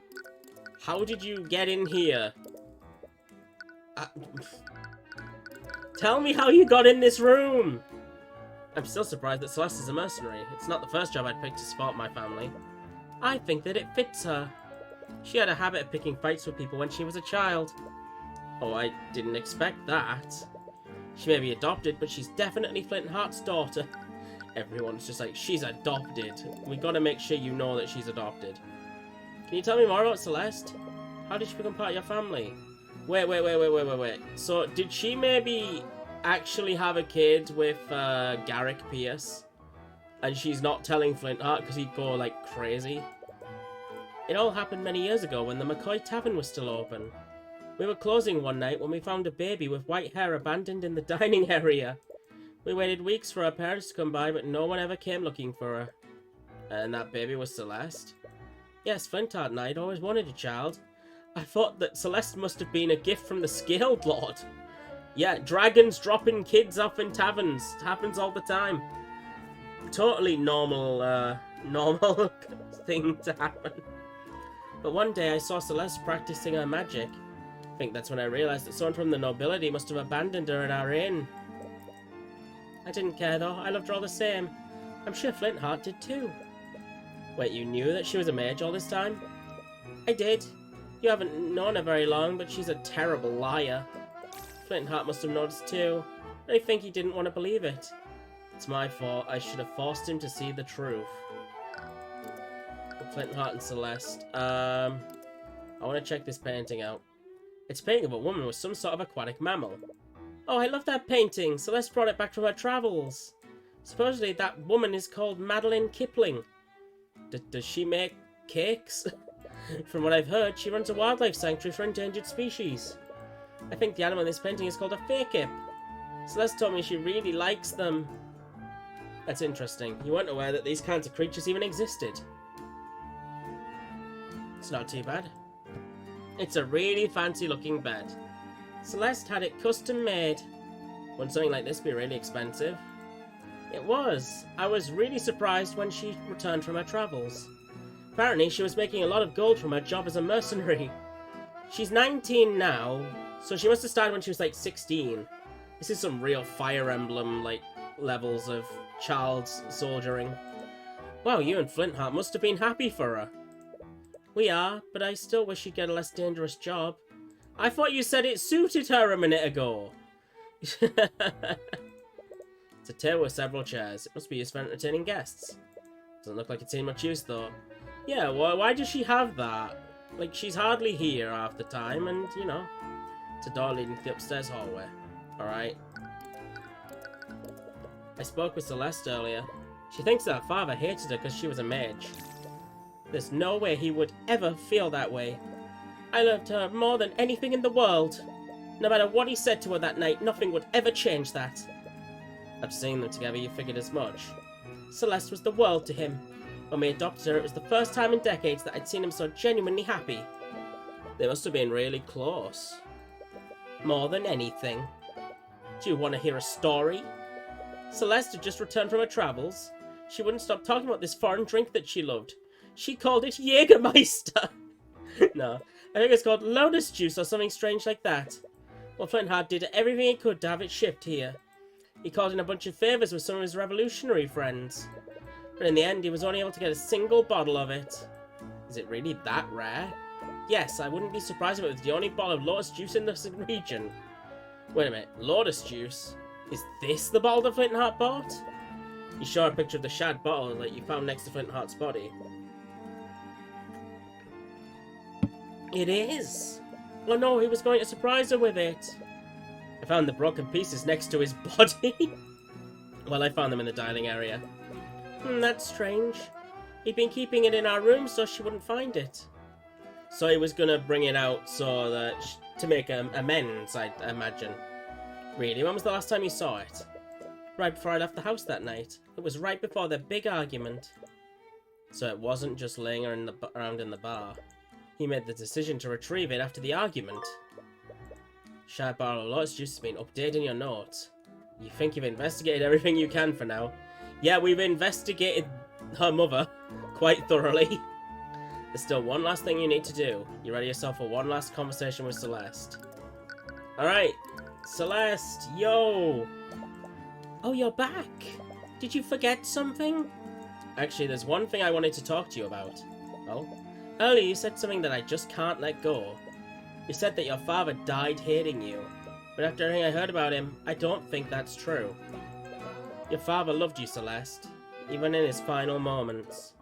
How did you get in here? Tell me how you got in this room! I'm still surprised that Celeste is a mercenary. It's not the first job I'd picked to support my family. I think that it fits her. She had a habit of picking fights with people when she was a child. Oh, I didn't expect that. She may be adopted, but she's definitely Flint Hart's daughter. Everyone's just like, she's adopted. We gotta make sure you know that she's adopted. Can you tell me more about Celeste? How did she become part of your family? Wait. So, did she maybe actually have a kid with Garrick Pierce? And she's not telling Flint Hart because he'd go, like, crazy? It all happened many years ago when the McCoy Tavern was still open. We were closing one night when we found a baby with white hair abandoned in the dining area. We waited weeks for her parents to come by, but no one ever came looking for her. And that baby was Celeste? Yes, Flint Hart and I had always wanted a child. I thought that Celeste must have been a gift from the Scaled Lord. Yeah, dragons dropping kids off in taverns. It happens all the time. Totally normal thing to happen. But one day I saw Celeste practicing her magic. I think that's when I realized that someone from the nobility must have abandoned her at our inn. I didn't care though, I loved her all the same. I'm sure Flint Hart did too. Wait, you knew that she was a mage all this time? I did. You haven't known her very long, but she's a terrible liar. Flint Hart must have noticed too. I think he didn't want to believe it. It's my fault. I should have forced him to see the truth. Flint Hart and Celeste. I want to check this painting out. It's a painting of a woman with some sort of aquatic mammal. Oh, I love that painting. Celeste brought it back from her travels. Supposedly that woman is called Madeline Kipling. Does she make cakes? From what I've heard, she runs a wildlife sanctuary for endangered species. I think the animal in this painting is called a fakip. Celeste told me she really likes them. That's interesting. You weren't aware that these kinds of creatures even existed. It's not too bad. It's a really fancy looking bed. Celeste had it custom made. Wouldn't something like this be really expensive? It was. I was really surprised when she returned from her travels. Apparently she was making a lot of gold from her job as a mercenary. She's 19 now, so she must have started when she was like 16. This is some real Fire Emblem like levels of child soldiering. Wow, you and Flint Hart must have been happy for her. We are, but I still wish she'd get a less dangerous job. I thought you said it suited her a minute ago. It's a table with several chairs. It must be used for entertaining guests. Doesn't look like it's seen much use though. Yeah, well, why does she have that? Like, she's hardly here half the time, and, you know, it's a door leading to the upstairs hallway. Alright. I spoke with Celeste earlier. She thinks that her father hated her because she was a mage. There's no way he would ever feel that way. I loved her more than anything in the world. No matter what he said to her that night, nothing would ever change that. After seeing them together, you figured as much. Celeste was the world to him. When we adopted her, it was the first time in decades that I'd seen him so genuinely happy. They must have been really close. More than anything. Do you want to hear a story? Celeste had just returned from her travels. She wouldn't stop talking about this foreign drink that she loved. She called it Jägermeister. No, I think it's called Lotus Juice or something strange like that. Well, Flintheart did everything he could to have it shipped here. He called in a bunch of favours with some of his revolutionary friends. But in the end, he was only able to get a single bottle of it. Is it really that rare? Yes, I wouldn't be surprised if it was the only bottle of lotus juice in this region. Wait a minute, lotus juice? Is this the bottle that Flintheart bought? You show a picture of the shad bottle that you found next to Flintheart's body. It is! Oh no, he was going to surprise her with it. I found the broken pieces next to his body. Well, I found them in the dining area. That's strange. He'd been keeping it in our room so she wouldn't find it. So he was gonna bring it out so that to make amends, I imagine. Really? When was the last time you saw it? Right before I left the house that night. It was right before their big argument. So it wasn't just laying around in the bar. He made the decision to retrieve it after the argument. Shad bottle of lotus juice has been updated in your notes. You think you've investigated everything you can for now? Yeah, we've investigated her mother quite thoroughly. There's still one last thing you need to do. You ready yourself for one last conversation with Celeste? Alright, Celeste, yo! Oh, you're back! Did you forget something? Actually, there's one thing I wanted to talk to you about. Oh? Earlier you said something that I just can't let go. You said that your father died hating you. But after everything I heard about him, I don't think that's true. Your father loved you, Celeste. Even in his final moments.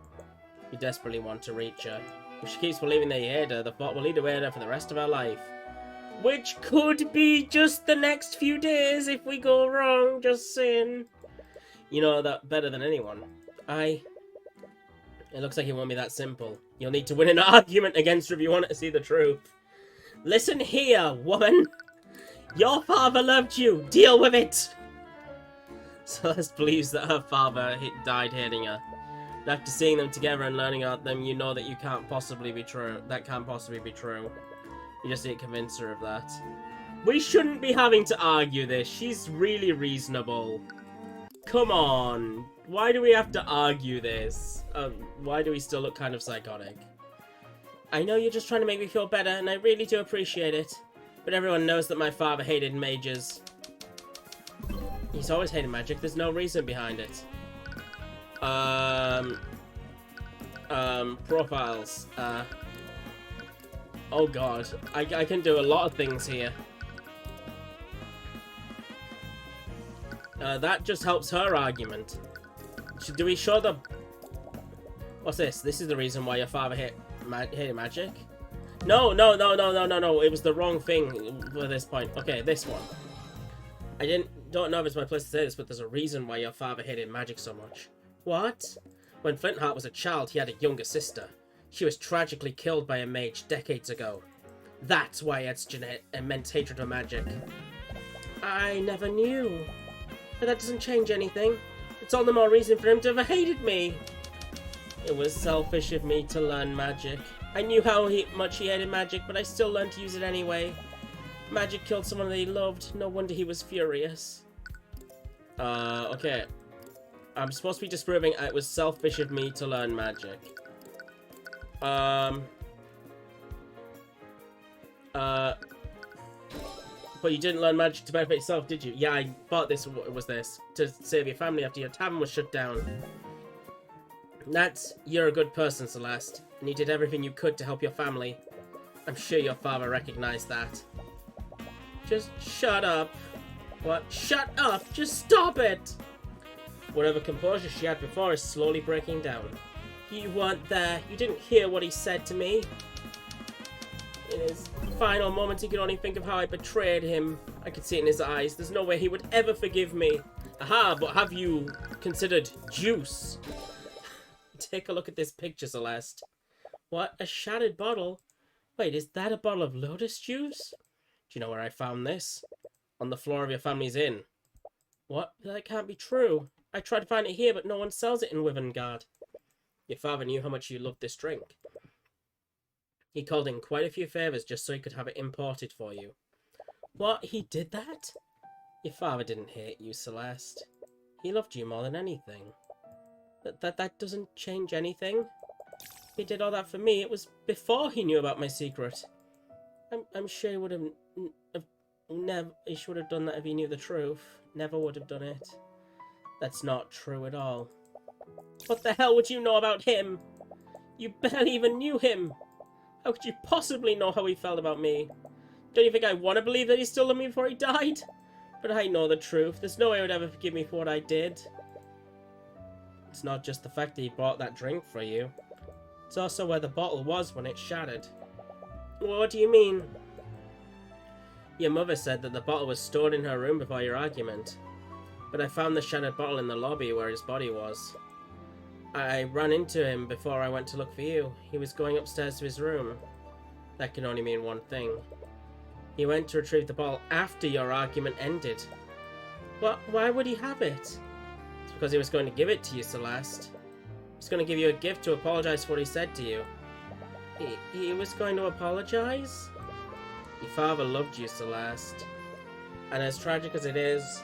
You desperately want to reach her. If she keeps believing that you hate her, the thought will lead to hate her for the rest of her life. Which could be just the next few days if we go wrong, just saying. You know that better than anyone. It looks like it won't be that simple. You'll need to win an argument against her if you want to see the truth. Listen here, woman. Your father loved you. Deal with it. Celeste believes that her father died hating her. And after seeing them together and learning about them, you know that you can't possibly be true. That can't possibly be true. You just need to convince her of that. We shouldn't be having to argue this. She's really reasonable. Come on. Why do we have to argue this? Why do we still look kind of psychotic? I know you're just trying to make me feel better, and I really do appreciate it. But everyone knows that my father hated mages. He's always hated magic. There's no reason behind it. Profiles. Oh god. I can do a lot of things here. That just helps her argument. Do we show the... What's this? This is the reason why your father hated magic? No. It was the wrong thing for this point. Okay, this one. I don't know if it's my place to say this, but there's a reason why your father hated magic so much. What? When Flintheart was a child, he had a younger sister. She was tragically killed by a mage decades ago. That's why he had such an immense hatred of magic. I never knew. But that doesn't change anything. It's all the more reason for him to have hated me. It was selfish of me to learn magic. I knew how much he hated magic, but I still learned to use it anyway. Magic killed someone that he loved. No wonder he was furious. Okay. I'm supposed to be disproving it was selfish of me to learn magic. But you didn't learn magic to benefit yourself, did you? Yeah, I thought this was this. To save your family after your tavern was shut down. You're a good person, Celeste. And you did everything you could to help your family. I'm sure your father recognized that. Just shut up. What? Shut up! Just stop it! Whatever composure she had before is slowly breaking down. You weren't there. You didn't hear what he said to me. In his final moments, he could only think of how I betrayed him. I could see it in his eyes. There's no way he would ever forgive me. Aha, but have you considered juice? Take a look at this picture, Celeste. What? A shattered bottle? Wait, is that a bottle of lotus juice? Do you know where I found this? On the floor of your family's inn. What? That can't be true. I tried to find it here, but no one sells it in Wivengard. Your father knew how much you loved this drink. He called in quite a few favours just so he could have it imported for you. What? He did that? Your father didn't hate you, Celeste. He loved you more than anything. That doesn't change anything. He did all that for me. It was before he knew about my secret. I'm sure he would have Never. He should have done that if he knew the truth. Never would have done it. That's not true at all. What the hell would you know about him? You barely even knew him. How could you possibly know how he felt about me? Don't you think I want to believe that he still loved me before he died? But I know the truth. There's no way he would ever forgive me for what I did. It's not just the fact that he bought that drink for you. It's also where the bottle was when it shattered. What do you mean? Your mother said that the bottle was stored in her room before your argument. But I found the shattered bottle in the lobby where his body was. I ran into him before I went to look for you. He was going upstairs to his room. That can only mean one thing. He went to retrieve the bottle after your argument ended. What? Why would he have it? It's because he was going to give it to you, Celeste. He was going to give you a gift to apologize for what he said to you. He was going to apologize? Your father loved you, Celeste. And as tragic as it is,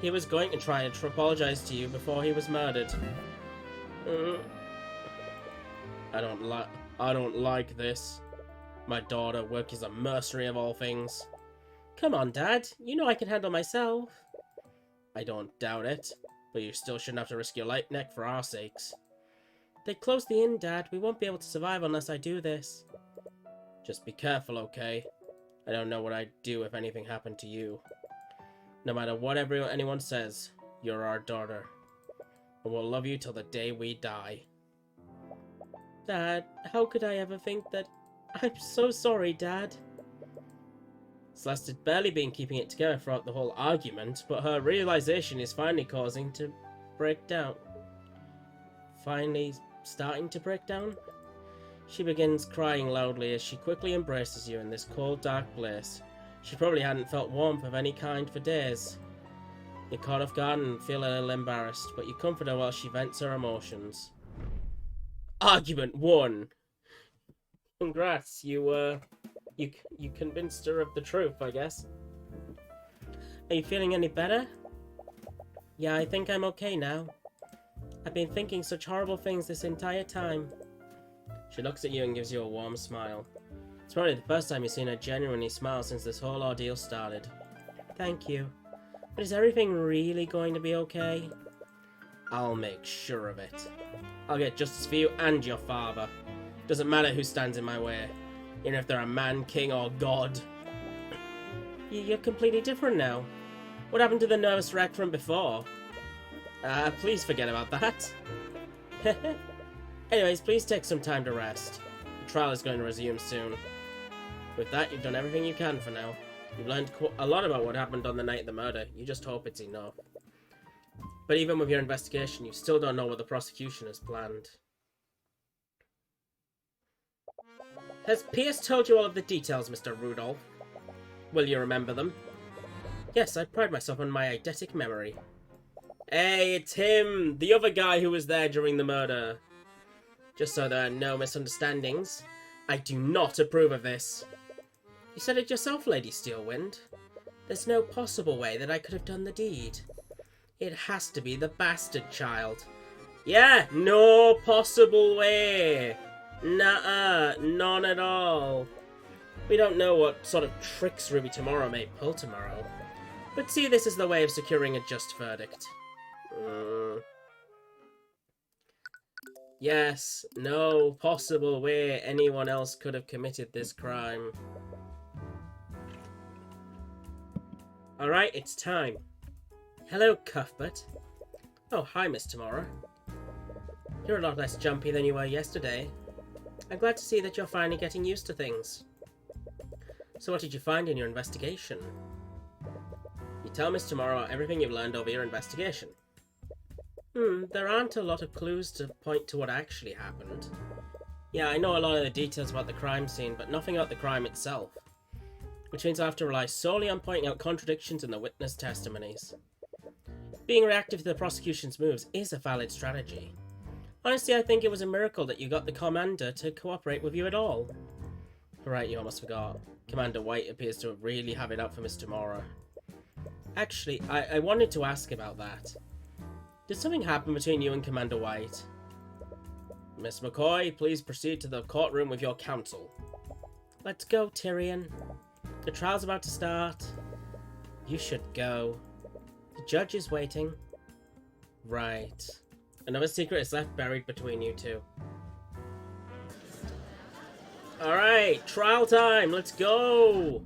he was going to try and apologize to you before he was murdered. I don't like this. My daughter work as a mercenary of all things. Come on, Dad. You know I can handle myself. I don't doubt it, but you still shouldn't have to risk your neck for our sakes. They closed the inn, Dad. We won't be able to survive unless I do this. Just be careful, okay? I don't know what I'd do if anything happened to you. No matter what anyone says, you're our daughter. And we'll love you till the day we die. Dad, how could I ever think that... I'm so sorry, Dad. Celeste had barely been keeping it together throughout the whole argument, but her realization is finally causing to break down. Finally starting to break down? She begins crying loudly as she quickly embraces you in this cold, dark place. She probably hadn't felt warmth of any kind for days. You're caught off guard and feel a little embarrassed, but you comfort her while she vents her emotions. Argument 1. Congrats, you convinced her of the truth, I guess. Are you feeling any better? Yeah, I think I'm okay now. I've been thinking such horrible things this entire time. She looks at you and gives you a warm smile. It's probably the first time you've seen her genuinely smile since this whole ordeal started. Thank you. But is everything really going to be okay? I'll make sure of it. I'll get justice for you and your father. Doesn't matter who stands in my way, even if they're a man, king, or god. You're completely different now. What happened to the nervous wreck from before? Please forget about that. Anyways, please take some time to rest. The trial is going to resume soon. With that, you've done everything you can for now. You've learned a lot about what happened on the night of the murder. You just hope it's enough. But even with your investigation, you still don't know what the prosecution has planned. Has Pierce told you all of the details, Mr. Rudolph? Will you remember them? Yes, I pride myself on my eidetic memory. Hey, it's him! The other guy who was there during the murder. Just so there are no misunderstandings, I do not approve of this. You said it yourself, Lady Steelwind. There's no possible way that I could have done the deed. It has to be the bastard child. Yeah, no possible way. Nuh-uh, none at all. We don't know what sort of tricks Ruby Tomorrow may pull tomorrow, but see this as the way of securing a just verdict. Yes, no possible way anyone else could have committed this crime. Alright, it's time. Hello, Cuthbert. Oh, hi, Miss Tomorrow. You're a lot less jumpy than you were yesterday. I'm glad to see that you're finally getting used to things. So what did you find in your investigation? You tell Miss Tomorrow everything you've learned over your investigation. There aren't a lot of clues to point to what actually happened. Yeah, I know a lot of the details about the crime scene, but nothing about the crime itself. Which means I have to rely solely on pointing out contradictions in the witness testimonies. Being reactive to the prosecution's moves is a valid strategy. Honestly, I think it was a miracle that you got the commander to cooperate with you at all. Right, you almost forgot. Commander White appears to really have it out for Miss Tomorrow. Actually, I wanted to ask about that. Did something happen between you and Commander White? Miss McCoy, please proceed to the courtroom with your counsel. Let's go, Tyrion. The trial's about to start. You should go. The judge is waiting. Right. Another secret is left buried between you two. Alright, trial time, let's go!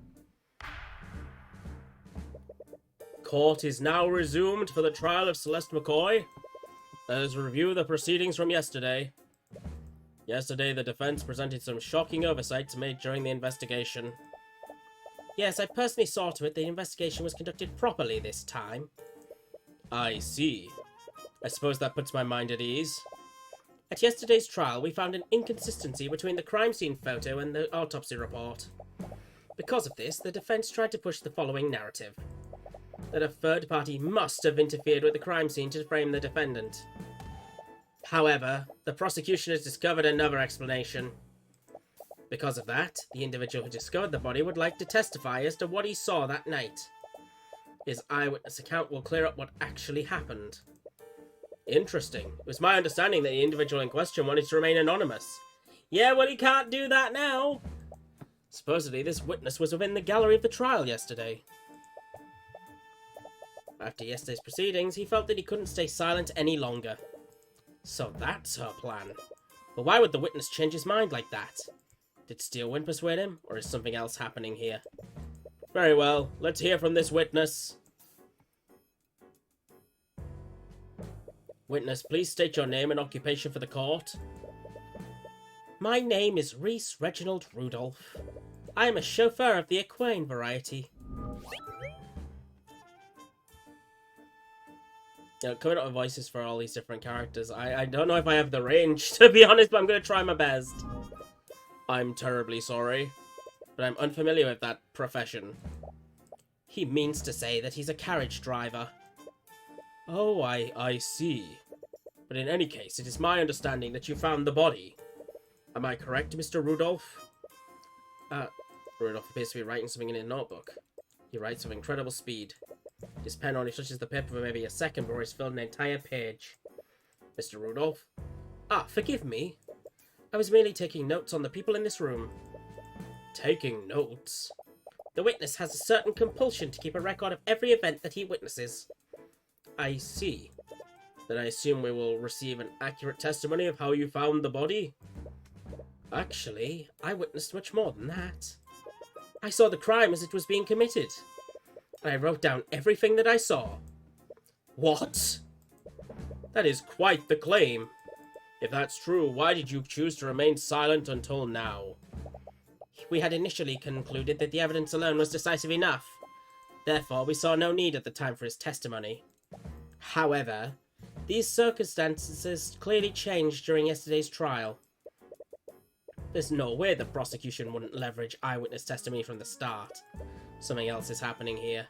Court is now resumed for the trial of Celeste McCoy. Let us review the proceedings from yesterday. Yesterday, the defense presented some shocking oversights made during the investigation. Yes, I personally saw to it the investigation was conducted properly this time. I see. I suppose that puts my mind at ease. At yesterday's trial, we found an inconsistency between the crime scene photo and the autopsy report. Because of this, the defense tried to push the following narrative. That a third party must have interfered with the crime scene to frame the defendant. However, the prosecution has discovered another explanation. Because of that, the individual who discovered the body would like to testify as to what he saw that night. His eyewitness account will clear up what actually happened. Interesting. It was my understanding that the individual in question wanted to remain anonymous. Yeah, well, he can't do that now. Supposedly, this witness was within the gallery of the trial yesterday. After yesterday's proceedings, he felt that he couldn't stay silent any longer. So that's her plan. But why would the witness change his mind like that? Did Steelwind persuade him, or is something else happening here? Very well, let's hear from this witness. Witness, please state your name and occupation for the court. My name is Reese Reginald Rudolph. I am a chauffeur of the equine variety. Coming up with voices for all these different characters. I don't know if I have the range, to be honest, but I'm going to try my best. I'm terribly sorry, but I'm unfamiliar with that profession. He means to say that he's a carriage driver. Oh, I see. But in any case, it is my understanding that you found the body. Am I correct, Mr. Rudolph? Rudolph appears to be writing something in a notebook. He writes with incredible speed. His pen only touches the paper for maybe a second before he's filled an entire page. Mr. Rudolph? Forgive me. I was merely taking notes on the people in this room. Taking notes? The witness has a certain compulsion to keep a record of every event that he witnesses. I see. Then I assume we will receive an accurate testimony of how you found the body? Actually, I witnessed much more than that. I saw the crime as it was being committed. And I wrote down everything that I saw. What? That is quite the claim. If that's true, why did you choose to remain silent until now? We had initially concluded that the evidence alone was decisive enough. Therefore, we saw no need at the time for his testimony. However, these circumstances clearly changed during yesterday's trial. There's no way the prosecution wouldn't leverage eyewitness testimony from the start. Something else is happening here.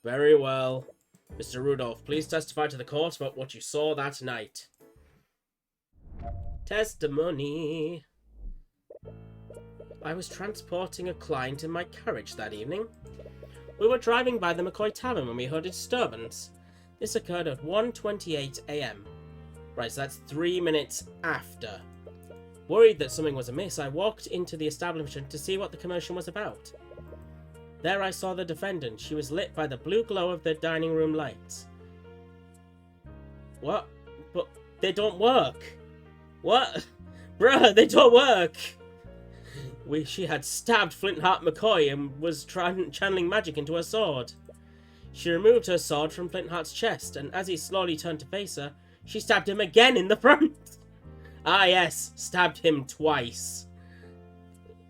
Very well. Mr. Rudolph, please testify to the court about what you saw that night. Testimony. I was transporting a client in my carriage that evening. We were driving by the McCoy Tavern when we heard a disturbance. This occurred at 1:28 AM. Right, so that's 3 minutes after. Worried that something was amiss, I walked into the establishment to see what the commotion was about. There I saw the defendant. She was lit by the blue glow of the dining room lights. What? But they don't work. What? Bruh, they don't work. She had stabbed Flintheart McCoy and was channeling magic into her sword. She removed her sword from Flintheart's chest, and as he slowly turned to face her, she stabbed him again in the front. Ah yes, stabbed him twice.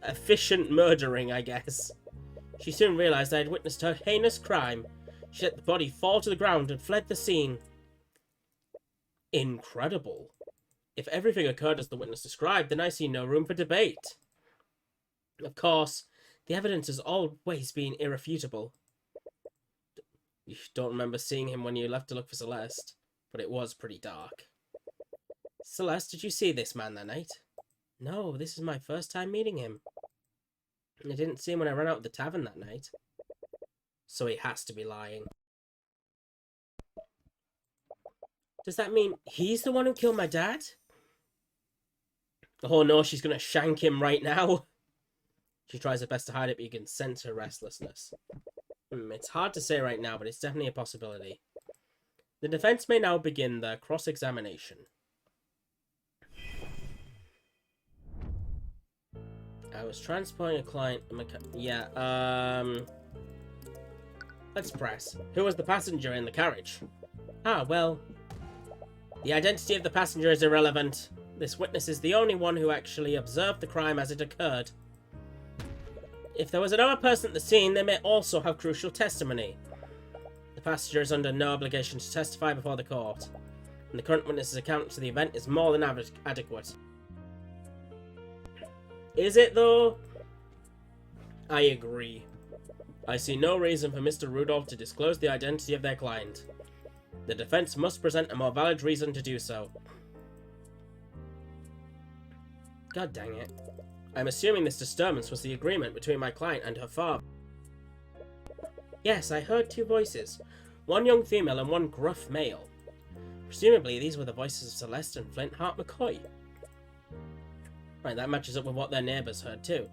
Efficient murdering, I guess. She soon realized I had witnessed her heinous crime. She let the body fall to the ground and fled the scene. Incredible. If everything occurred as the witness described, then I see no room for debate. Of course, the evidence has always been irrefutable. You don't remember seeing him when you left to look for Celeste, but it was pretty dark. Celeste, did you see this man that night? No, this is my first time meeting him. I didn't see him when I ran out of the tavern that night. So he has to be lying. Does that mean he's the one who killed my dad? Oh no, she's gonna shank him right now. She tries her best to hide it, but you can sense her restlessness. It's hard to say right now, but it's definitely a possibility. The defense may now begin their cross-examination. I was transporting a client... Let's press. Who was the passenger in the carriage? Ah, well... The identity of the passenger is irrelevant. This witness is the only one who actually observed the crime as it occurred. If there was another person at the scene, they may also have crucial testimony. The passenger is under no obligation to testify before the court, and the current witness's account to the event is more than adequate. Is it, though? I agree. I see no reason for Mr. Rudolph to disclose the identity of their client. The defense must present a more valid reason to do so. God dang it. I'm assuming this disturbance was the agreement between my client and her father. Yes, I heard two voices. One young female and one gruff male. Presumably, these were the voices of Celeste and Flint Hart McCoy. Right, that matches up with what their neighbours heard too.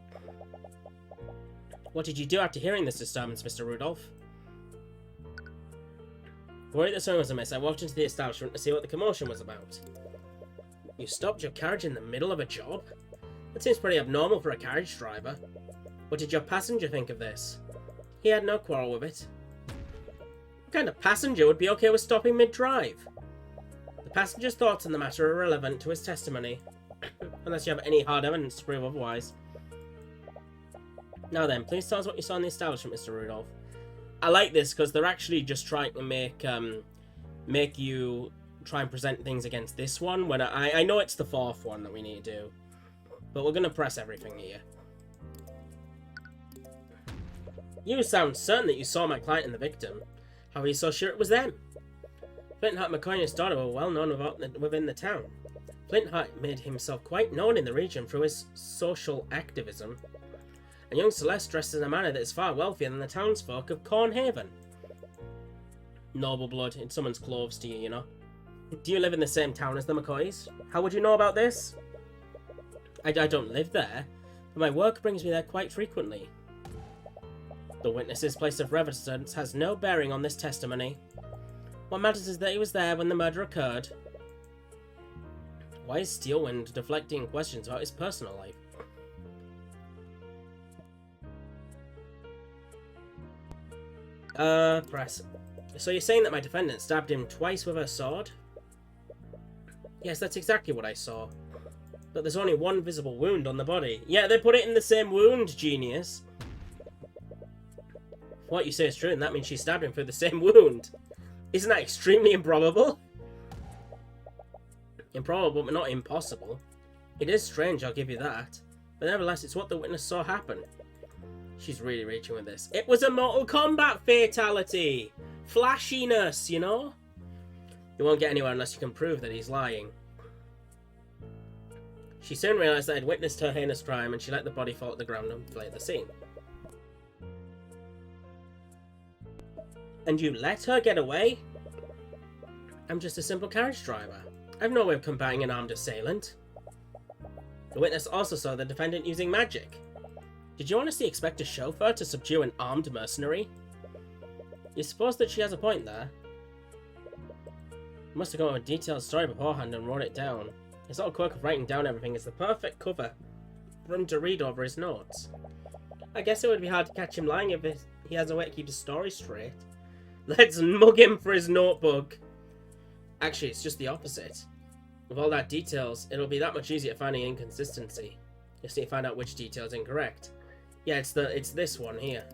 What did you do after hearing this disturbance, Mr. Rudolph? Worried that something was amiss, I walked into the establishment to see what the commotion was about. You stopped your carriage in the middle of a job? That seems pretty abnormal for a carriage driver. What did your passenger think of this? He had no quarrel with it. What kind of passenger would be okay with stopping mid-drive? The passenger's thoughts on the matter are irrelevant to his testimony, unless you have any hard evidence to prove otherwise. Now then, please tell us what you saw in the establishment, Mr. Rudolph. I like this because they're actually just trying to make you try and present things against this one, when I know it's the fourth one that we need to do. But we're going to press everything here. You sound certain that you saw my client and the victim. How are you so sure it was them? Flint Hart McCoy and his daughter were well known within the town. Flint Hart made himself quite known in the region through his social activism. And young Celeste dressed in a manner that is far wealthier than the townsfolk of Cornhaven. Noble blood in someone's clothes to you, you know. Do you live in the same town as the McCoys? How would you know about this? I don't live there, but my work brings me there quite frequently. The witness's place of residence has no bearing on this testimony. What matters is that he was there when the murder occurred. Why is Steelwind deflecting questions about his personal life? Press. So you're saying that my defendant stabbed him twice with her sword? Yes, that's exactly what I saw. But there's only one visible wound on the body. Yeah, they put it in the same wound, genius. What you say is true, and that means she stabbed him through the same wound. Isn't that extremely improbable? Improbable, but not impossible. It is strange, I'll give you that. But nevertheless, it's what the witness saw happen. She's really reaching with this. It was a Mortal Kombat fatality! Flashiness, you know? You won't get anywhere unless you can prove that he's lying. She soon realised that I'd witnessed her heinous crime, and she let the body fall at the ground and fled the scene. And you let her get away? I'm just a simple carriage driver. I've no way of combating an armed assailant. The witness also saw the defendant using magic. Did you honestly expect a chauffeur to subdue an armed mercenary? You suppose that she has a point there? You must have got a detailed story beforehand and wrote it down. His little quirk of writing down everything is the perfect cover for him to read over his notes. I guess it would be hard to catch him lying if he has a way to keep his story straight. Let's mug him for his notebook. Actually, it's just the opposite. With all that details, it'll be that much easier to find an inconsistency. Just need to find out which detail is incorrect. Yeah, it's this one here.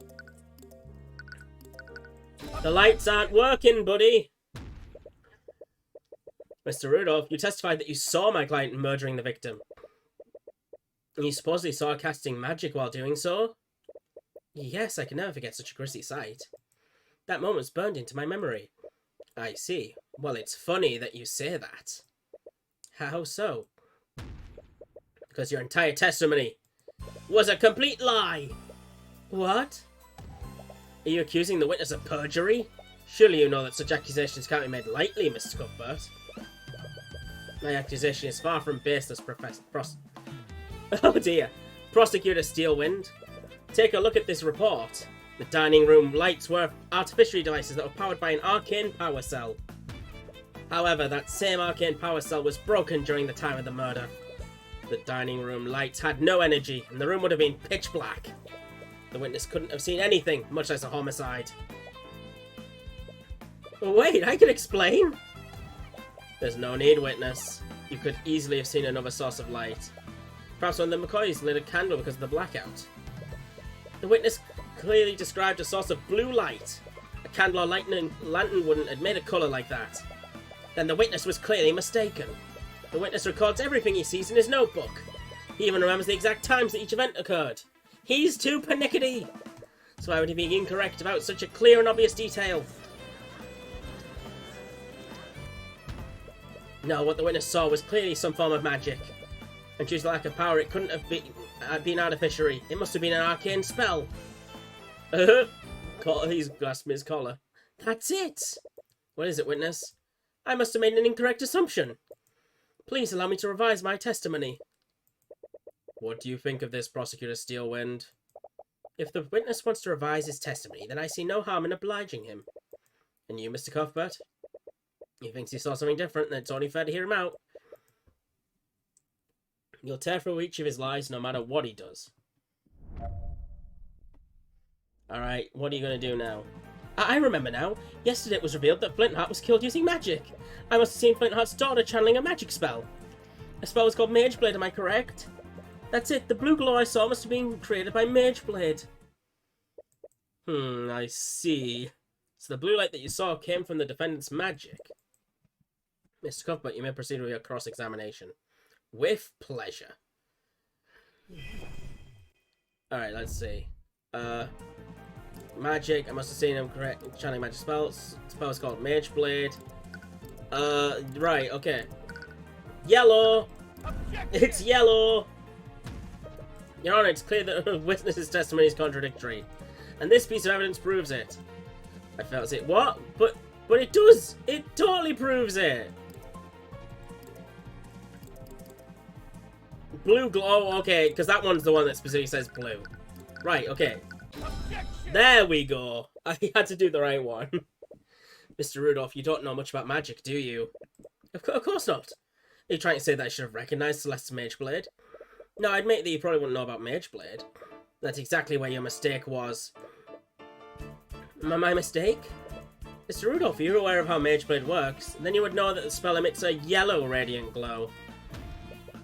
The lights aren't working, buddy! Mr. Rudolph, you testified that you saw my client murdering the victim. And you supposedly saw her casting magic while doing so? Yes, I can never forget such a grisly sight. That moment's burned into my memory. I see. Well, it's funny that you say that. How so? Because your entire testimony was a complete lie! What? Are you accusing the witness of perjury? Surely you know that such accusations can't be made lightly, Mr. Cuthbert. My accusation is far from baseless, Oh dear. Prosecutor Steelwind. Take a look at this report. The dining room lights were artificial devices that were powered by an arcane power cell. However, that same arcane power cell was broken during the time of the murder. The dining room lights had no energy, and the room would have been pitch black. The witness couldn't have seen anything, much less a homicide. Wait, I can explain! There's no need, witness. You could easily have seen another source of light. Perhaps one of the McCoys lit a candle because of the blackout. The witness clearly described a source of blue light. A candle or lantern wouldn't admit a colour like that. Then the witness was clearly mistaken. The witness records everything he sees in his notebook. He even remembers the exact times that each event occurred. He's too pernickety! So why would he be incorrect about such a clear and obvious detail? No, what the witness saw was clearly some form of magic. And due to the lack of power, it couldn't have been artificial. It must have been an arcane spell. He's grasping his collar. That's it! What is it, witness? I must have made an incorrect assumption. Please allow me to revise my testimony. What do you think of this, Prosecutor Steelwind? If the witness wants to revise his testimony, then I see no harm in obliging him. And you, Mr. Cuthbert? He thinks he saw something different, then it's only fair to hear him out. You'll tear through each of his lies no matter what he does. Alright, what are you going to do now? I remember now. Yesterday it was revealed that Flintheart was killed using magic. I must have seen Flintheart's daughter channeling a magic spell. The spell was called Mageblade, am I correct? That's it, the blue glow I saw must have been created by Mageblade. I see. So the blue light that you saw came from the defendant's magic. Mr. Cuthbert, you may proceed with your cross-examination. With pleasure. Alright, let's see. Magic, I must have seen him channeling magic spells. Spell is called Mageblade. Right, okay. Yellow! It's yellow! Your Honor, it's clear that the witness's testimony is contradictory. And this piece of evidence proves it. I felt it. What? But it does! It totally proves it! Blue glow, okay, because that one's the one that specifically says blue. Right, okay. There we go. I had to do the right one. Mr. Rudolph, you don't know much about magic, do you? Of course not. Are you trying to say that I should have recognized Celeste's Mageblade? No, I admit that you probably wouldn't know about Mageblade. That's exactly where your mistake was. My mistake? Mr. Rudolph, if you're aware of how Mageblade works, then you would know that the spell emits a yellow radiant glow.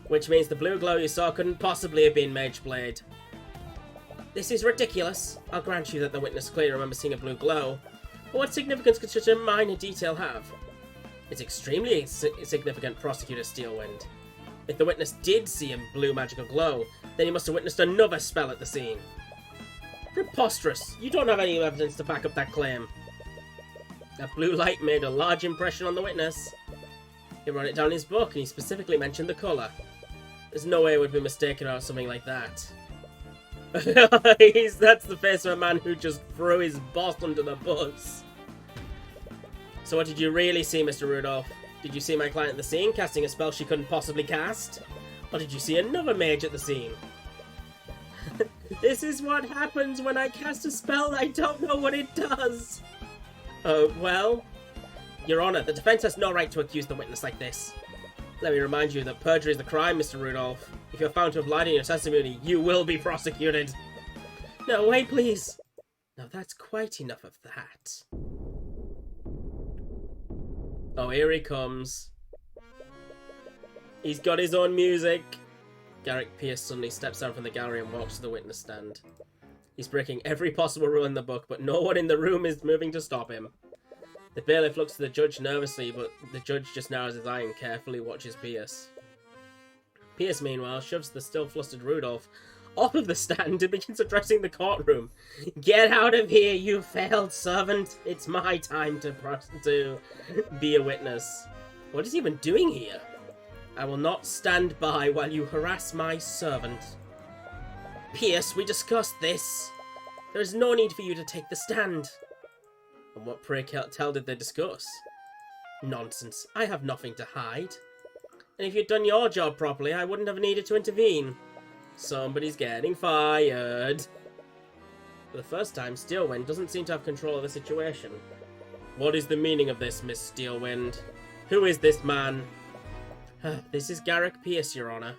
Which means the blue glow you saw couldn't possibly have been Mageblade. This is ridiculous. I'll grant you that the witness clearly remembers seeing a blue glow. But what significance could such a minor detail have? It's extremely significant, Prosecutor Steelwind. If the witness did see a blue magical glow, then he must have witnessed another spell at the scene. Preposterous! You don't have any evidence to back up that claim. That blue light made a large impression on the witness. He wrote it down in his book, and he specifically mentioned the colour. There's no way it would be mistaken about something like that. That's the face of a man who just threw his boss under the bus. So what did you really see, Mr. Rudolph? Did you see my client at the scene casting a spell she couldn't possibly cast? Or did you see another mage at the scene? This is what happens when I cast a spell I don't know what it does. Well... Your Honor, the defense has no right to accuse the witness like this. Let me remind you that perjury is the crime, Mr. Rudolph. If you're found to have lied in your testimony, you will be prosecuted. No, wait, please. Now that's quite enough of that. Oh, here he comes. He's got his own music. Garrick Pierce suddenly steps down from the gallery and walks to the witness stand. He's breaking every possible rule in the book, but no one in the room is moving to stop him. The bailiff looks to the judge nervously, but the judge just narrows his eye and carefully watches Pierce. Pierce, meanwhile, shoves the still flustered Rudolph off of the stand and begins addressing the courtroom. Get out of here, you failed servant! It's my time to be a witness. What is he even doing here? I will not stand by while you harass my servant. Pierce, we discussed this. There is no need for you to take the stand. And what, pray tell, did they discuss? Nonsense. I have nothing to hide. And if you'd done your job properly, I wouldn't have needed to intervene. Somebody's getting fired. For the first time, Steelwind doesn't seem to have control of the situation. What is the meaning of this, Miss Steelwind? Who is this man? This is Garrick Pierce, Your Honor.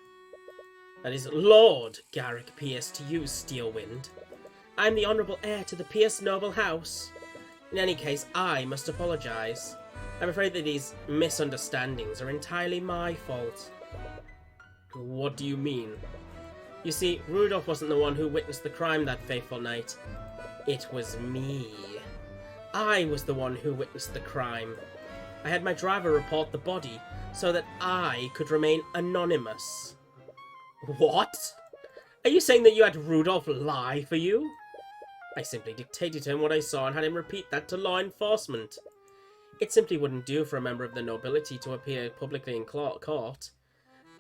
That is Lord Garrick Pierce to you, Steelwind. I'm the honourable heir to the Pierce noble house. In any case, I must apologise. I'm afraid that these misunderstandings are entirely my fault. What do you mean? You see, Rudolph wasn't the one who witnessed the crime that fateful night. It was me. I was the one who witnessed the crime. I had my driver report the body so that I could remain anonymous. What? Are you saying that you had Rudolph lie for you? I simply dictated to him what I saw and had him repeat that to law enforcement. It simply wouldn't do for a member of the nobility to appear publicly in court.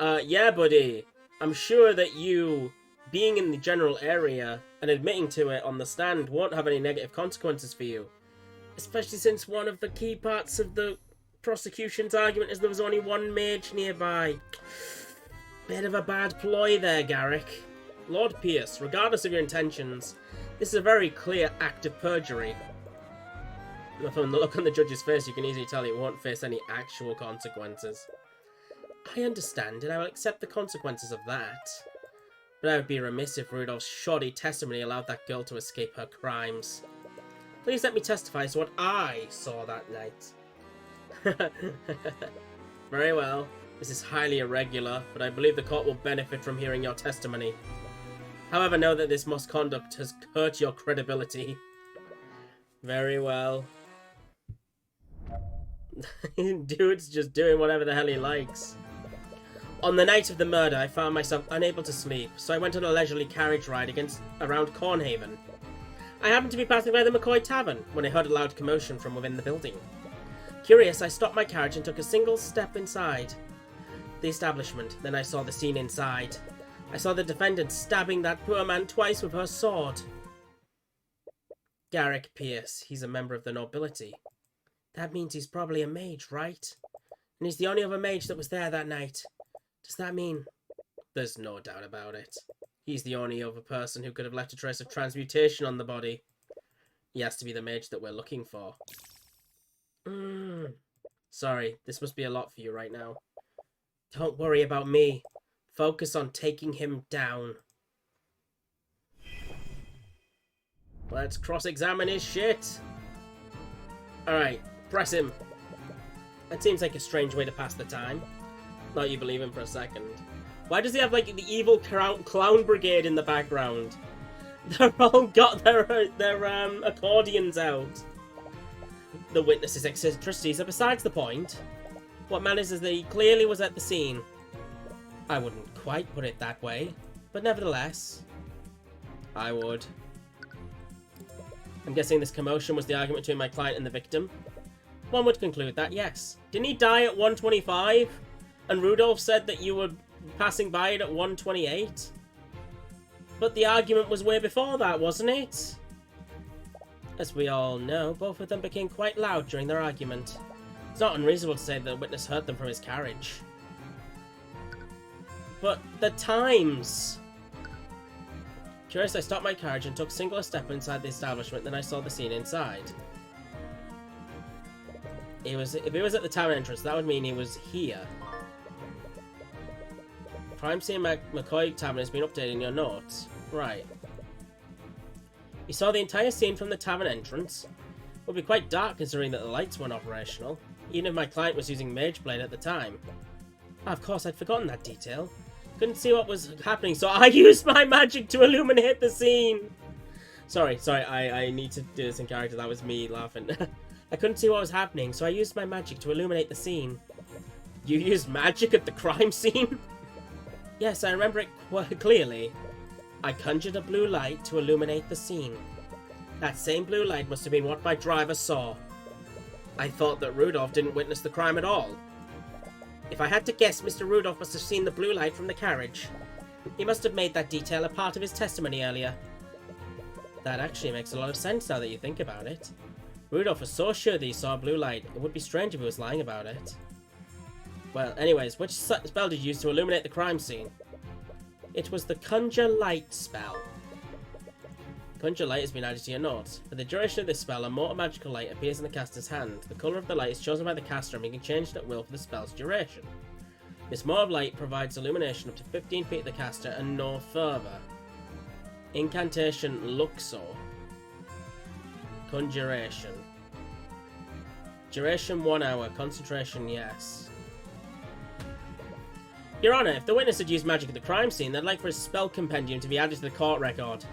Yeah, buddy. I'm sure that you being in the general area and admitting to it on the stand won't have any negative consequences for you. Especially since one of the key parts of the prosecution's argument is there was only one mage nearby. Bit of a bad ploy there, Garrick. Lord Pierce, regardless of your intentions, this is a very clear act of perjury. From the look on the judge's face, you can easily tell it won't face any actual consequences. I understand, and I will accept the consequences of that. But I would be remiss if Rudolph's shoddy testimony allowed that girl to escape her crimes. Please let me testify to what I saw that night. Very well. This is highly irregular, but I believe the court will benefit from hearing your testimony. However, know that this misconduct has hurt your credibility. Very well. Dude's just doing whatever the hell he likes. On the night of the murder, I found myself unable to sleep, so I went on a leisurely carriage ride around Cornhaven. I happened to be passing by the McCoy Tavern when I heard a loud commotion from within the building. Curious, I stopped my carriage and took a single step inside the establishment. Then I saw the scene inside. I saw the defendant stabbing that poor man twice with her sword. Garrick Pierce, he's a member of the nobility. That means he's probably a mage, right? And he's the only other mage that was there that night. Does that mean... There's no doubt about it. He's the only other person who could have left a trace of transmutation on the body. He has to be the mage that we're looking for. Sorry, this must be a lot for you right now. Don't worry about me. Focus on taking him down. Let's cross-examine his shit. Alright, press him. That seems like a strange way to pass the time. Not you believe him for a second. Why does he have, like, the evil clown brigade in the background? They're all got their accordions out. The witness's eccentricities are besides the point. What matters is that he clearly was at the scene. I wouldn't quite put it that way, but nevertheless, I would. I'm guessing this commotion was the argument between my client and the victim. One would conclude that, yes. Didn't he die at 125? And Rudolph said that you were passing by it at 128? But the argument was way before that, wasn't it? As we all know, both of them became quite loud during their argument. It's not unreasonable to say that the witness heard them from his carriage. But the times! Curious, I stopped my carriage and took a single step inside the establishment, then I saw the scene inside. If he was at the town entrance, that would mean he was here. Crime scene McCoy Tavern has been updated in your notes. Right. You saw the entire scene from the tavern entrance. It would be quite dark considering that the lights weren't operational, even if my client was using Mage Blade at the time. Of course, I'd forgotten that detail. Couldn't see what was happening, so I used my magic to illuminate the scene. Sorry, I need to do this in character. That was me laughing. I couldn't see what was happening, so I used my magic to illuminate the scene. You used magic at the crime scene? Yes, I remember it quite clearly. I conjured a blue light to illuminate the scene. That same blue light must have been what my driver saw. I thought that Rudolph didn't witness the crime at all. If I had to guess, Mr. Rudolph must have seen the blue light from the carriage. He must have made that detail a part of his testimony earlier. That actually makes a lot of sense now that you think about it. Rudolph was so sure that he saw a blue light, it would be strange if he was lying about it. Well, anyways, which spell did you use to illuminate the crime scene? It was the Conjure Light spell. Conjure light has been added to your notes. For the duration of this spell, a mortal magical light appears in the caster's hand. The colour of the light is chosen by the caster and may be changed at will for the spell's duration. This mortal light provides illumination up to 15 feet of the caster and no further. Incantation Luxor. Conjuration. Duration 1 hour. Concentration yes. Your Honour, if the witness had used magic at the crime scene, they'd like for his spell compendium to be added to the court record.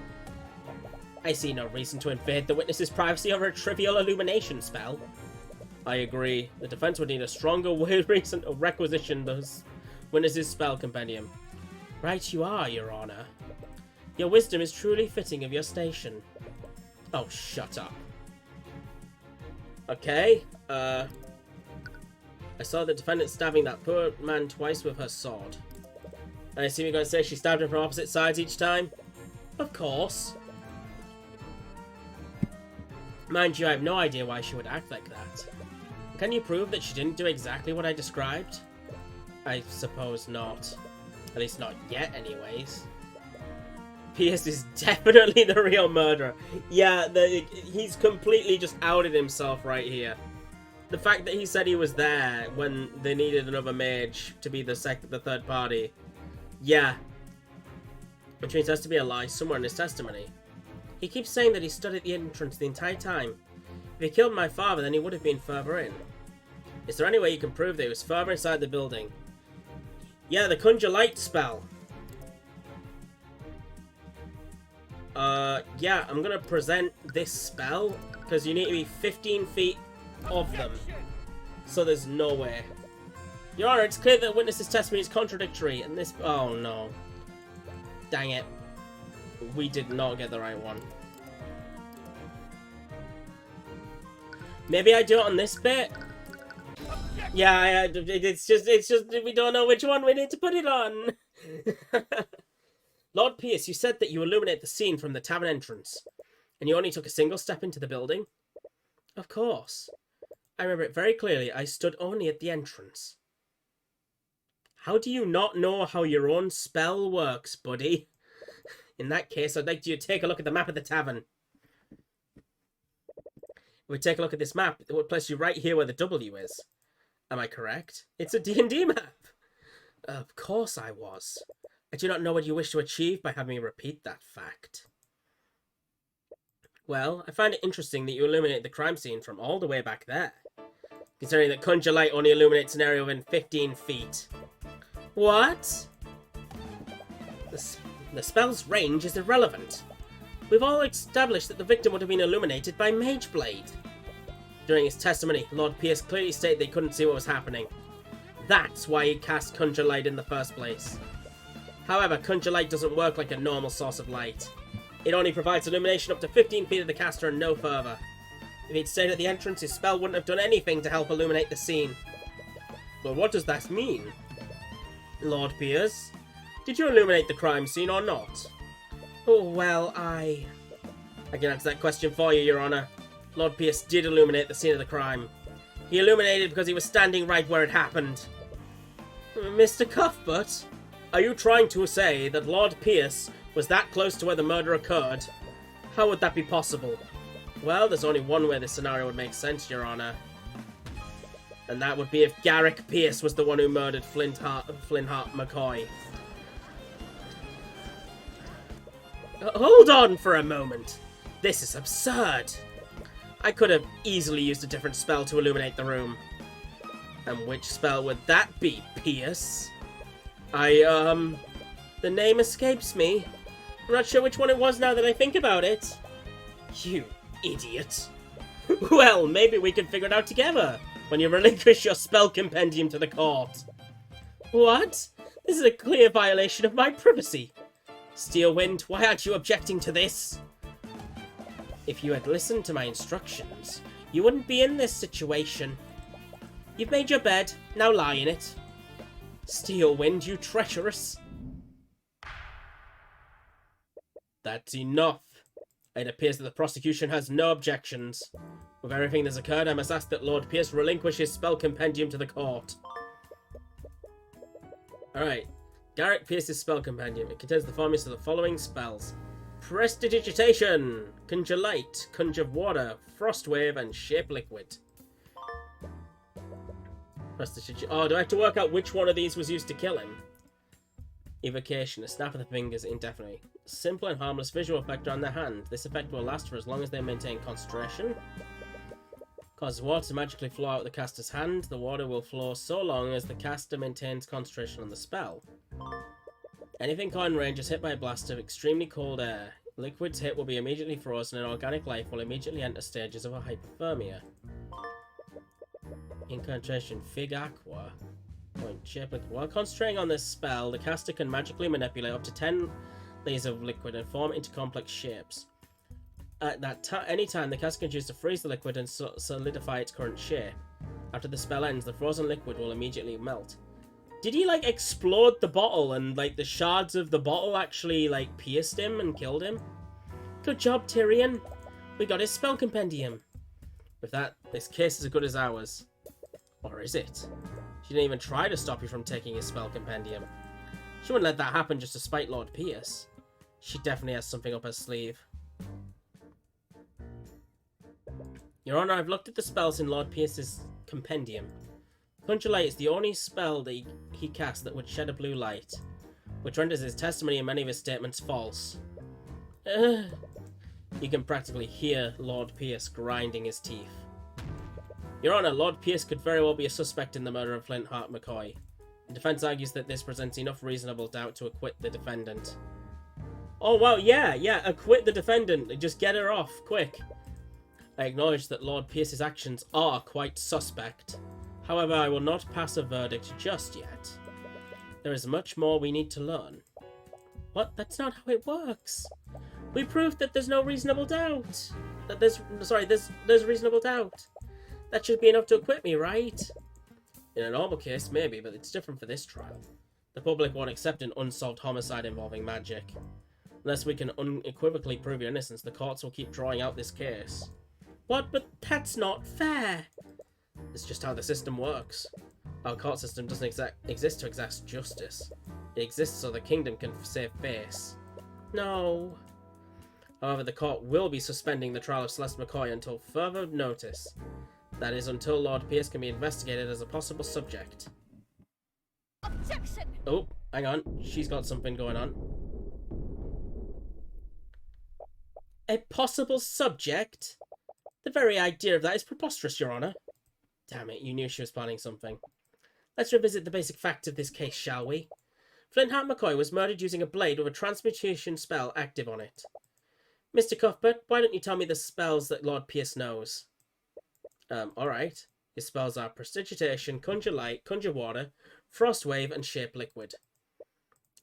I see no reason to invade the witness's privacy over a trivial illumination spell. I agree. The defense would need a stronger reason to requisition the witness's spell compendium. Right you are, Your Honour. Your wisdom is truly fitting of your station. Oh, shut up. Okay, I saw the defendant stabbing that poor man twice with her sword. I assume you're going to say she stabbed him from opposite sides each time? Of course. Mind you, I have no idea why she would act like that. Can you prove that she didn't do exactly what I described? I suppose not. At least not yet, anyways. Pierce is definitely the real murderer. Yeah, he's completely just outed himself right here. The fact that he said he was there when they needed another mage to be the third party. Yeah. Which means there has to be a lie somewhere in his testimony. He keeps saying that he stood at the entrance the entire time. If he killed my father, then he would have been further in. Is there any way you can prove that he was further inside the building? Yeah, the Conjure Light spell. Yeah, I'm gonna present this spell, because you need to be 15 feet of them. So there's no way. Your Honor, it's clear that the witness's testimony is contradictory, and this... Oh, no. Dang it. We did not get the right one. Maybe I do it on this bit? Yeah, it's just we don't know which one we need to put it on. Lord Pierce, you said that you illuminate the scene from the tavern entrance, and you only took a single step into the building? Of course. I remember it very clearly. I stood only at the entrance. How do you not know how your own spell works, buddy? In that case, I'd like you to take a look at the map of the tavern. If we take a look at this map, it would place you right here where the W is. Am I correct? It's a D&D map. Of course I was. I do not know what you wish to achieve by having me repeat that fact. Well, I find it interesting that you illuminate the crime scene from all the way back there, considering that Conjure Light only illuminates an area within 15 feet. What? The spell's range is irrelevant. We've all established that the victim would have been illuminated by Mage Blade. During his testimony, Lord Pierce clearly stated they couldn't see what was happening. That's why he cast Conjure Light in the first place. However, Conjure Light doesn't work like a normal source of light. It only provides illumination up to 15 feet of the caster and no further. If he'd stayed at the entrance, his spell wouldn't have done anything to help illuminate the scene. But what does that mean? Lord Pierce, did you illuminate the crime scene or not? Oh, well, I can answer that question for you, Your Honor. Lord Pierce did illuminate the scene of the crime. He illuminated because he was standing right where it happened. Mr. Cuthbert, are you trying to say that Lord Pierce was that close to where the murder occurred? How would that be possible? Well, there's only one way this scenario would make sense, Your Honor. And that would be if Garrick Pierce was the one who murdered Flintheart McCoy. Hold on for a moment. This is absurd. I could have easily used a different spell to illuminate the room. And which spell would that be, Pierce? The name escapes me. I'm not sure which one it was now that I think about it. You idiot. Well, maybe we can figure it out together when you relinquish your spell compendium to the court. What? This is a clear violation of my privacy. Steelwind, why aren't you objecting to this? If you had listened to my instructions, you wouldn't be in this situation. You've made your bed, now lie in it. Steelwind, you treacherous. That's enough. It appears that the prosecution has no objections. With everything that's occurred, I must ask that Lord Pierce relinquish his spell compendium to the court. Alright. Garrick Pierce's spell compendium. It contains the formulas of the following spells. Prestidigitation! Conjure light, conjure water, frost wave, and shape liquid. Prestidigitation. Oh, do I have to work out which one of these was used to kill him? Evocation, a snap of the fingers indefinitely. Simple and harmless visual effect on their hand. This effect will last for as long as they maintain concentration. Causes water to magically flow out the caster's hand. The water will flow so long as the caster maintains concentration on the spell. Anything caught in range is hit by a blast of extremely cold air. Liquid's hit will be immediately frozen and organic life will immediately enter stages of a hypothermia. Incantation Fig Aqua. Point shape liquid. While concentrating on this spell, the caster can magically manipulate up to 10 layers of liquid and form into complex shapes. At any time, the caster can choose to freeze the liquid and solidify its current shape. After the spell ends, the frozen liquid will immediately melt. Did he, like, explode the bottle and, like, the shards of the bottle actually, like, pierced him and killed him? Good job, Tyrion. We got his spell compendium. With that, this case is as good as ours. Or is it? She didn't even try to stop you from taking his spell compendium. She wouldn't let that happen just to spite Lord Pierce. She definitely has something up her sleeve. Your Honor, I've looked at the spells in Lord Pierce's compendium. Conjure Light is the only spell that he cast that would shed a blue light, which renders his testimony and many of his statements false. You can practically hear Lord Pierce grinding his teeth. Your Honor, Lord Pierce could very well be a suspect in the murder of Flintheart McCoy. The defense argues that this presents enough reasonable doubt to acquit the defendant. Oh, wow, yeah, acquit the defendant. Just get her off, quick. I acknowledge that Lord Pierce's actions are quite suspect. However, I will not pass a verdict just yet. There is much more we need to learn. What? That's not how it works. We proved that there's no reasonable doubt. There's reasonable doubt. That should be enough to acquit me, right? In a normal case, maybe, but it's different for this trial. The public won't accept an unsolved homicide involving magic. Unless we can unequivocally prove your innocence, the courts will keep drawing out this case. What? But that's not fair! It's just how the system works. Our court system doesn't exist to exact justice. It exists so the kingdom can save face. No. However, the court will be suspending the trial of Celeste McCoy until further notice. That is, until Lord Pierce can be investigated as a possible subject. Objection! Oh, hang on. She's got something going on. A possible subject? The very idea of that is preposterous, Your Honor. Damn it, you knew she was planning something. Let's revisit the basic facts of this case, shall we? Flintheart McCoy was murdered using a blade with a transmutation spell active on it. Mr. Cuthbert, why don't you tell me the spells that Lord Pierce knows? Alright. His spells are Prestidigitation, Conjure Light, Conjure Water, Frost Wave, and Shape Liquid.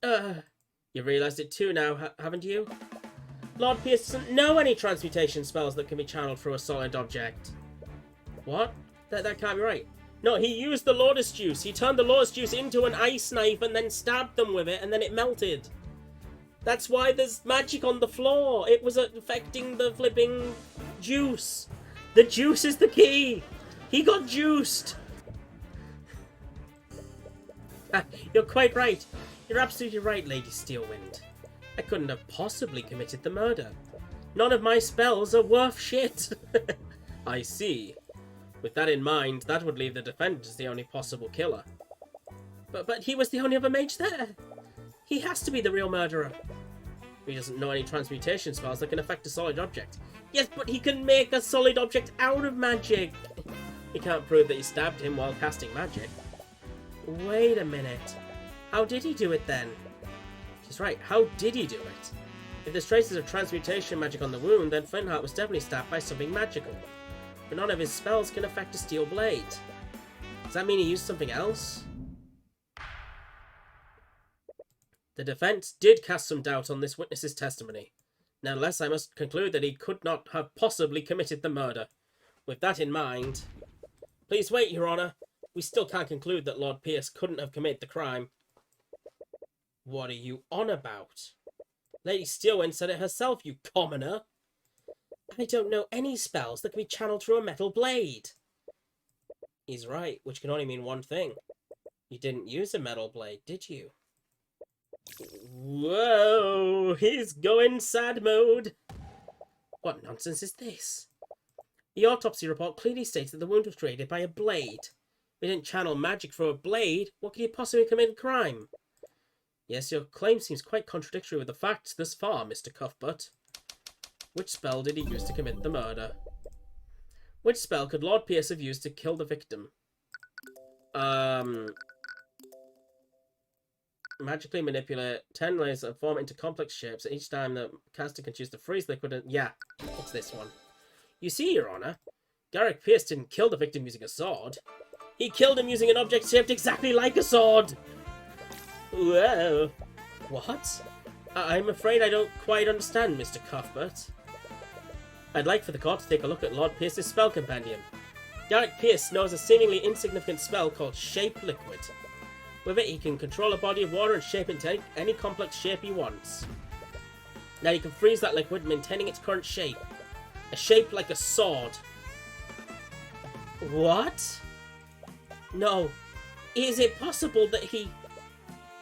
You realised it too now, haven't you? Lord Pierce doesn't know any transmutation spells that can be channeled through a solid object. What? That can't be right. No, he used the Lotus Juice. He turned the Lotus Juice into an ice knife and then stabbed them with it, and then it melted. That's why there's magic on the floor. It was affecting the flipping juice. The juice is the key. He got juiced. You're quite right. You're absolutely right, Lady Steelwind. I couldn't have possibly committed the murder. None of my spells are worth shit. I see. With that in mind, that would leave the defendant as the only possible killer. But he was the only other mage there. He has to be the real murderer. He doesn't know any transmutation spells that can affect a solid object. Yes, but he can make a solid object out of magic. He can't prove that he stabbed him while casting magic. Wait a minute. How did he do it then? She's right. How did he do it? If there's traces of transmutation magic on the wound, then Flintheart was definitely stabbed by something magical. But none of his spells can affect a steel blade. Does that mean he used something else? The defense did cast some doubt on this witness's testimony. Nevertheless, I must conclude that he could not have possibly committed the murder. With that in mind... Please wait, Your Honor. We still can't conclude that Lord Pierce couldn't have committed the crime. What are you on about? Lady Steelwind said it herself, you commoner. I don't know any spells that can be channeled through a metal blade. He's right, which can only mean one thing. You didn't use a metal blade, did you? Whoa, he's going sad mode. What nonsense is this? The autopsy report clearly states that the wound was created by a blade. We didn't channel magic for a blade. What could he possibly commit a crime? Yes, your claim seems quite contradictory with the facts thus far, Mr. Cuthbert. Which spell did he use to commit the murder? Which spell could Lord Pierce have used to kill the victim? Magically manipulate 10 layers and form into complex shapes. Each time the caster can choose to freeze liquid and... Yeah, it's this one. You see, Your Honor, Garrick Pierce didn't kill the victim using a sword. He killed him using an object shaped exactly like a sword! Whoa. What? I'm afraid I don't quite understand, Mr. Cuthbert. I'd like for the court to take a look at Lord Pierce's spell compendium. Garrick Pierce knows a seemingly insignificant spell called Shape Liquid. With it, he can control a body of water and shape it into any complex shape he wants. Now he can freeze that liquid, maintaining its current shape. A shape like a sword. What? No. Is it possible that he...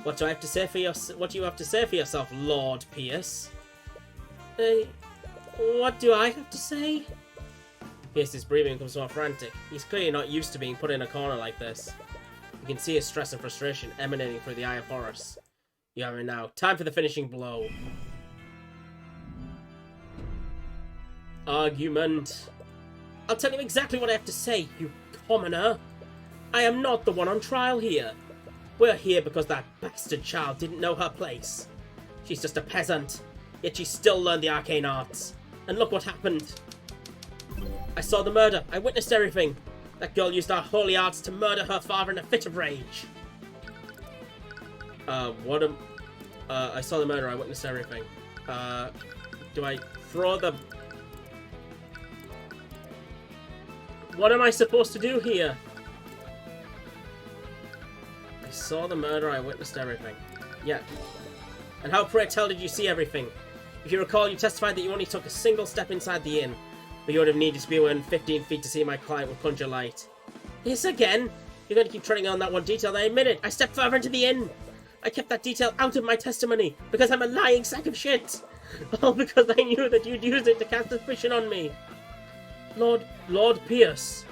What do you have to say for yourself, Lord Pierce? What do I have to say? Pierce's breathing becomes more frantic. He's clearly not used to being put in a corner like this. You can see his stress and frustration emanating through the eye of Horus. You have it now. Time for the finishing blow. Argument. I'll tell you exactly what I have to say, you commoner. I am not the one on trial here. We're here because that bastard child didn't know her place. She's just a peasant, yet she still learned the arcane arts. And look what happened. I saw the murder. I witnessed everything. That girl used our holy arts to murder her father in a fit of rage. I saw the murder. I witnessed everything. Do I throw the... What am I supposed to do here? I saw the murder. I witnessed everything. Yeah. And how, pray tell, did you see everything? If you recall, you testified that you only took a single step inside the inn. But you would have needed to be within 15 feet to see my client with conjure light. This again? You're going to keep treading on that one detail. I admit it. I stepped further into the inn. I kept that detail out of my testimony because I'm a lying sack of shit. All because I knew that you'd use it to cast suspicion on me. Lord Pierce.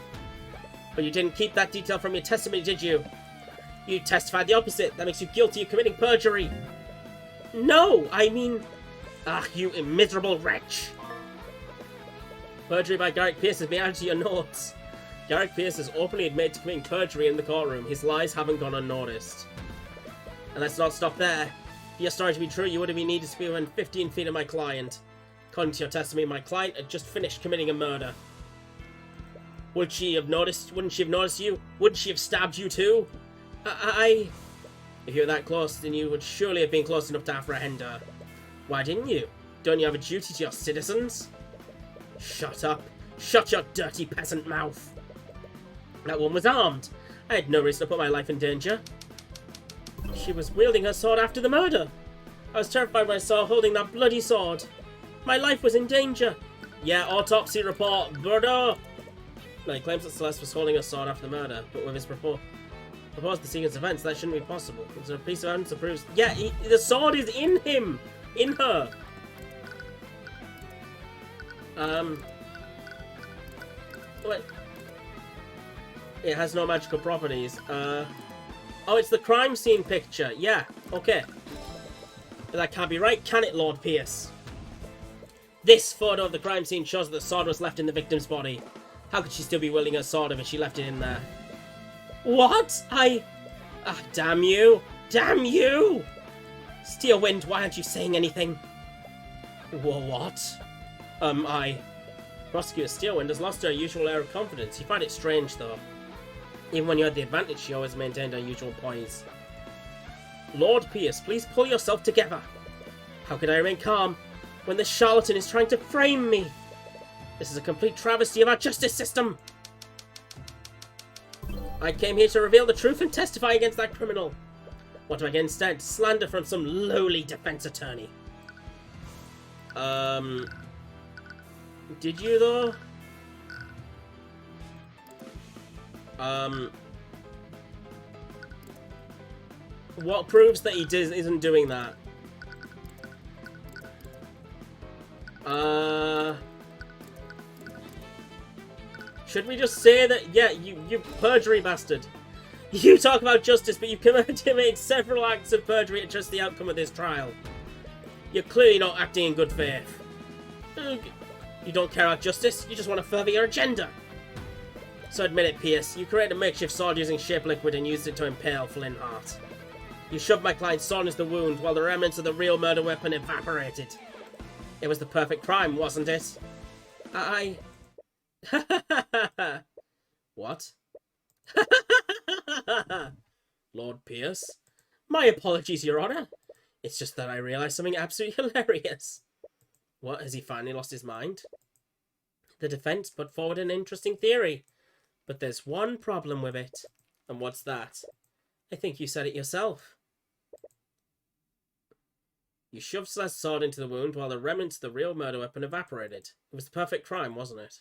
But you didn't keep that detail from your testimony, did you? You testified the opposite. That makes you guilty of committing perjury. No, I mean... Ah, you miserable wretch. Perjury by Garrick Pierce has been added to your notes. Garrick Pierce has openly admitted to committing perjury in the courtroom. His lies haven't gone unnoticed. And let's not stop there. For your story to be true, you would have been needed to be within 15 feet of my client. According to your testimony, my client had just finished committing a murder. Would she have noticed? Wouldn't she have noticed you? Wouldn't she have stabbed you too? If you were that close, then you would surely have been close enough to apprehend her. Why didn't you? Don't you have a duty to your citizens? Shut up. Shut your dirty peasant mouth. That woman was armed. I had no reason to put my life in danger. She was wielding her sword after the murder. I was terrified when I saw her holding that bloody sword. My life was in danger. Yeah, autopsy report, Bordeaux. No, he claims that Celeste was holding her sword after the murder, but with his proposed the sequence of events, that shouldn't be possible. Is there a piece of evidence that proves... Yeah, the sword is in him! In her! Wait. It has no magical properties. Oh, it's the crime scene picture. Yeah, okay. That can't be right, can it, Lord Pierce? This photo of the crime scene shows that the sword was left in the victim's body. How could she still be wielding her sword if she left it in there? What? Ah, damn you! Damn you! Steelwind, why aren't you saying anything? What? Prosecutor Steelwind has lost her usual air of confidence. You find it strange, though. Even when you had the advantage, she always maintained her usual poise. Lord Pierce, please pull yourself together. How could I remain calm when this charlatan is trying to frame me? This is a complete travesty of our justice system. I came here to reveal the truth and testify against that criminal. What do I get instead? Slander from some lowly defense attorney. Did you, though? What proves that he isn't doing that? Should we just say that, yeah, you perjury bastard. You talk about justice, but you committed several acts of perjury to trust the outcome of this trial. You're clearly not acting in good faith. You don't care about justice, you just want to further your agenda. So admit it, Pierce, you created a makeshift sword using shape liquid and used it to impale Flintheart. You shoved my client's sword into the wound while the remnants of the real murder weapon evaporated. It was the perfect crime, wasn't it? What? Lord Pierce? My apologies, Your Honor. It's just that I realised something absolutely hilarious. What, has he finally lost his mind? The defence put forward an interesting theory, but there's one problem with it. And what's that? I think you said it yourself. You shoved Celeste's sword into the wound while the remnants of the real murder weapon evaporated. It was the perfect crime, wasn't it?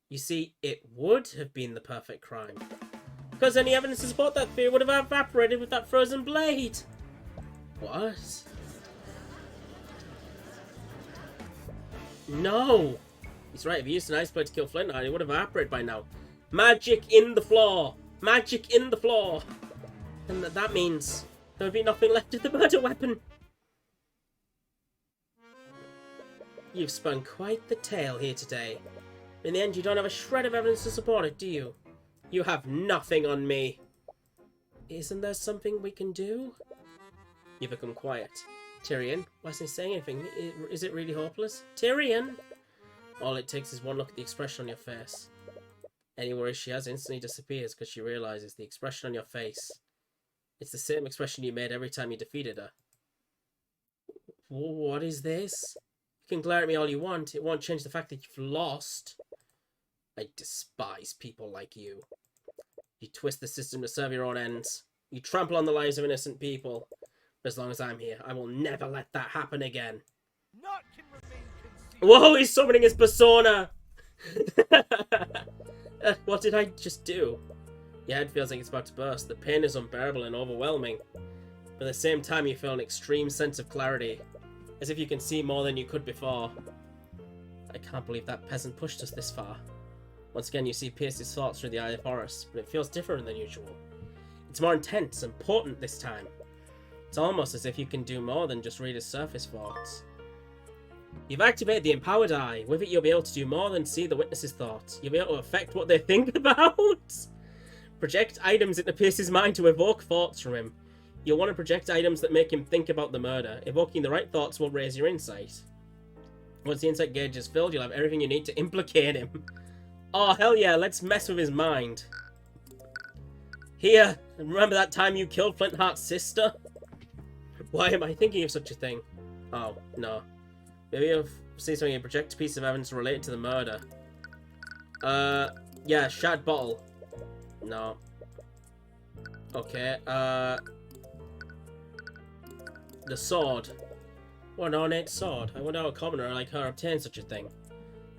You see, it would have been the perfect crime. Because any evidence to support that theory would have evaporated with that frozen blade. What? No! He's right, if he used an ice blade to kill Flintheart, it would have evaporated by now. Magic in the floor! Magic in the floor! And that means there would be nothing left of the murder weapon. You've spun quite the tale here today. In the end, you don't have a shred of evidence to support it, do you? You have nothing on me. Isn't there something we can do? You become quiet. Tyrion, why isn't he saying anything? Is it really hopeless? Tyrion! All it takes is one look at the expression on your face. Any worries she has instantly disappears because she realises the expression on your face. It's the same expression you made every time you defeated her. What is this? You can glare at me all you want. It won't change the fact that you've lost. I despise people like you. You twist the system to serve your own ends. You trample on the lives of innocent people. But as long as I'm here, I will never let that happen again. Whoa, he's summoning his persona! What did I just do? Your head feels like it's about to burst. The pain is unbearable and overwhelming. But at the same time, you feel an extreme sense of clarity. As if you can see more than you could before. I can't believe that peasant pushed us this far. Once again, you see Pierce's thoughts through the eye of Horus, but it feels different than usual. It's more intense and potent this time. It's almost as if you can do more than just read his surface thoughts. You've activated the Empowered Eye. With it, you'll be able to do more than see the witness's thoughts. You'll be able to affect what they think about. Project items into Pierce's mind to evoke thoughts from him. You'll want to project items that make him think about the murder. Evoking the right thoughts will raise your insight. Once the insight gauge is filled, you'll have everything you need to implicate him. Oh, hell yeah, let's mess with his mind. Here, remember that time you killed Flintheart's sister? Why am I thinking of such a thing? Oh, no. Maybe you'll see something and project a piece of evidence related to the murder. Yeah, shattered bottle. No. Okay, the sword. What an ornate sword. I wonder how a commoner like her obtained such a thing.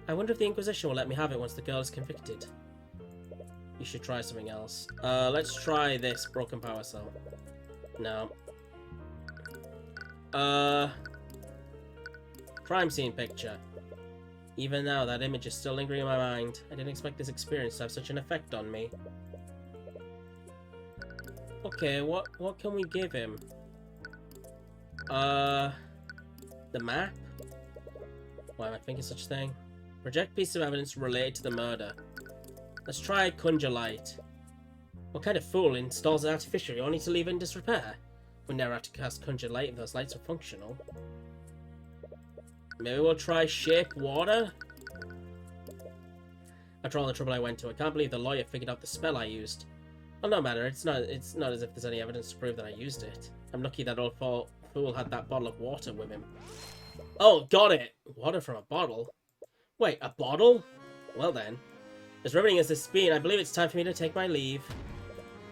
I wonder if the Inquisition will let me have it once the girl is convicted. You should try something else. Let's try this broken power cell. No. Crime scene picture. Even now, that image is still lingering in my mind. I didn't expect this experience to have such an effect on me. Okay, what can we give him? The map? Why am I thinking such a thing? Project piece of evidence related to the murder. Let's try Conjure Light. What kind of fool installs it artificially only to leave it in disrepair? We never have to cast Conjure Light if those lights are functional. Maybe we'll try Shape Water? After all the trouble I went to, I can't believe the lawyer figured out the spell I used. Well, no matter, it's not as if there's any evidence to prove that I used it. I'm lucky that old fool had that bottle of water with him. Oh, got it! Water from a bottle? Wait, a bottle? Well then. As riveting as this has been, I believe it's time for me to take my leave.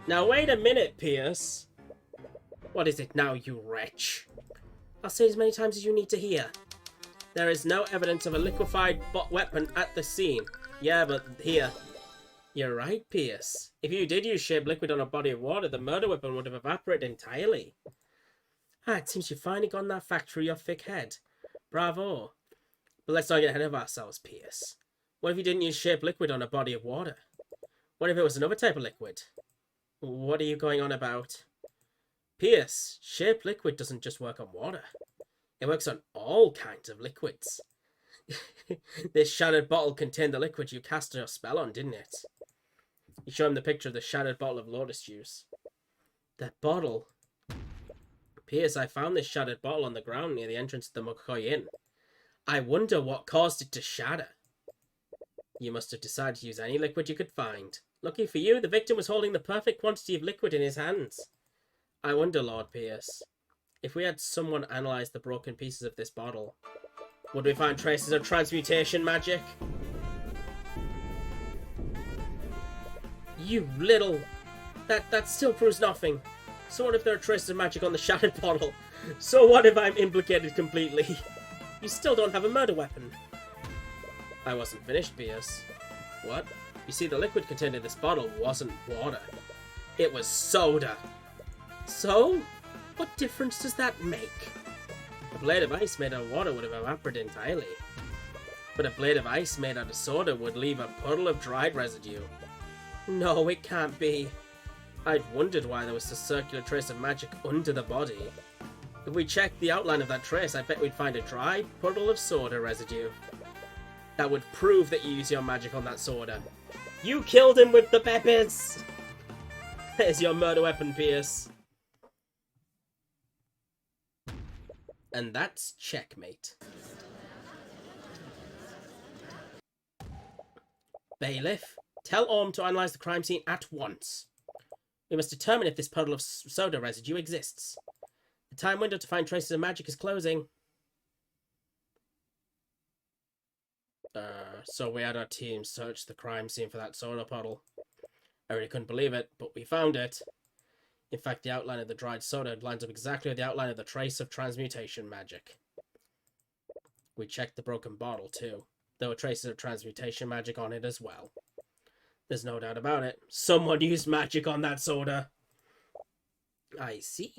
Now wait a minute, Pierce. What is it now, you wretch? I'll say as many times as you need to hear. There is no evidence of a liquefied weapon at the scene. Yeah, but here. You're right, Pierce. If you did use shape liquid on a body of water, the murder weapon would have evaporated entirely. Ah, it seems you've finally gotten that fact through your thick head. Bravo. But let's not get ahead of ourselves, Pierce. What if you didn't use shape liquid on a body of water? What if it was another type of liquid? What are you going on about? Pierce, shape liquid doesn't just work on water. It works on all kinds of liquids. This shattered bottle contained the liquid you cast your spell on, didn't it? You show him the picture of the shattered bottle of lotus juice. That bottle. Pierce, I found this shattered bottle on the ground near the entrance to the McCoy Inn. I wonder what caused it to shatter. You must have decided to use any liquid you could find. Lucky for you, the victim was holding the perfect quantity of liquid in his hands. I wonder, Lord Pierce, if we had someone analyze the broken pieces of this bottle, would we find traces of transmutation magic? You little... That still proves nothing. So what if there are traces of magic on the shattered bottle? So what if I'm implicated completely? You still don't have a murder weapon. I wasn't finished, Pierce. What? You see, the liquid contained in this bottle wasn't water. It was soda. So? What difference does that make? A blade of ice made out of water would have evaporated entirely. But a blade of ice made out of soda would leave a puddle of dried residue. No, it can't be. I'd wondered why there was a circular trace of magic under the body. If we checked the outline of that trace, I bet we'd find a dry puddle of soda residue. That would prove that you used your magic on that soda. You killed him with the peppers! There's your murder weapon, Pierce. And that's checkmate. Bailiff, tell Orm to analyze the crime scene at once. We must determine if this puddle of soda residue exists. The time window to find traces of magic is closing. So we had our team search the crime scene for that soda puddle. I really couldn't believe it, but we found it. In fact, the outline of the dried soda lines up exactly with the outline of the trace of transmutation magic. We checked the broken bottle, too. There were traces of transmutation magic on it as well. There's no doubt about it. Someone used magic on that soda. I see.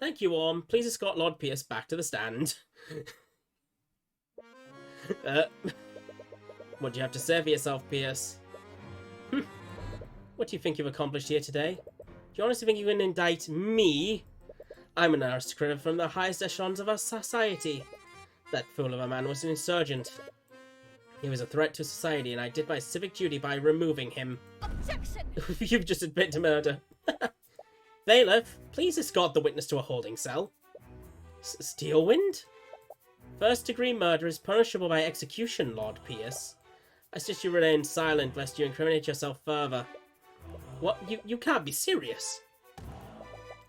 Thank you, Orm. Please escort Lord Pierce back to the stand. What do you have to say for yourself, Pierce? What do you think you've accomplished here today? Do you honestly think you can indict me? I'm an aristocrat from the highest echelons of our society. That fool of a man was an insurgent. He was a threat to society, and I did my civic duty by removing him. Objection! You've just admitted to murder. Bailiff, please escort the witness to a holding cell. Steelwind? First-degree murder is punishable by execution, Lord Pierce. I suggest you remain silent lest you incriminate yourself further. What? You can't be serious.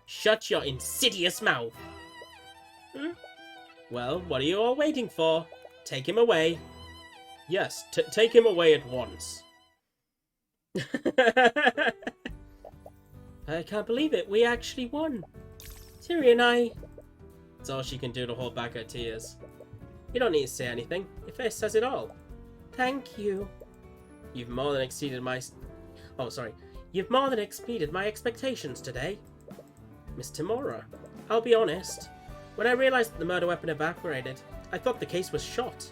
Shut your insidious mouth. Well, what are you all waiting for? Take him away. Yes, take him away at once. I can't believe it. We actually won. Tyrion, That's all she can do to hold back her tears. You don't need to say anything. Your face says it all. Thank you. You've more than exceeded my... You've more than exceeded my expectations today. Miss Tamora, I'll be honest. When I realized that the murder weapon evaporated, I thought the case was shot.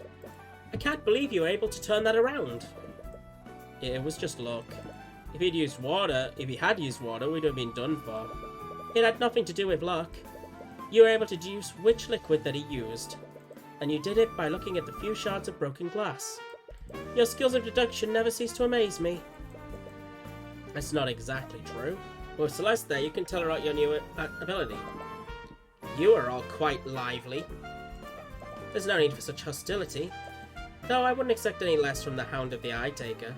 I can't believe you were able to turn that around. It was just luck. If he had used water, we'd have been done for. It had nothing to do with luck. You were able to deduce which liquid that he used. And you did it by looking at the few shards of broken glass. Your skills of deduction never cease to amaze me. That's not exactly true. With Celeste there, you can tell her out your new ability. You are all quite lively. There's no need for such hostility. Though I wouldn't expect any less from the Hound of the Eye Taker.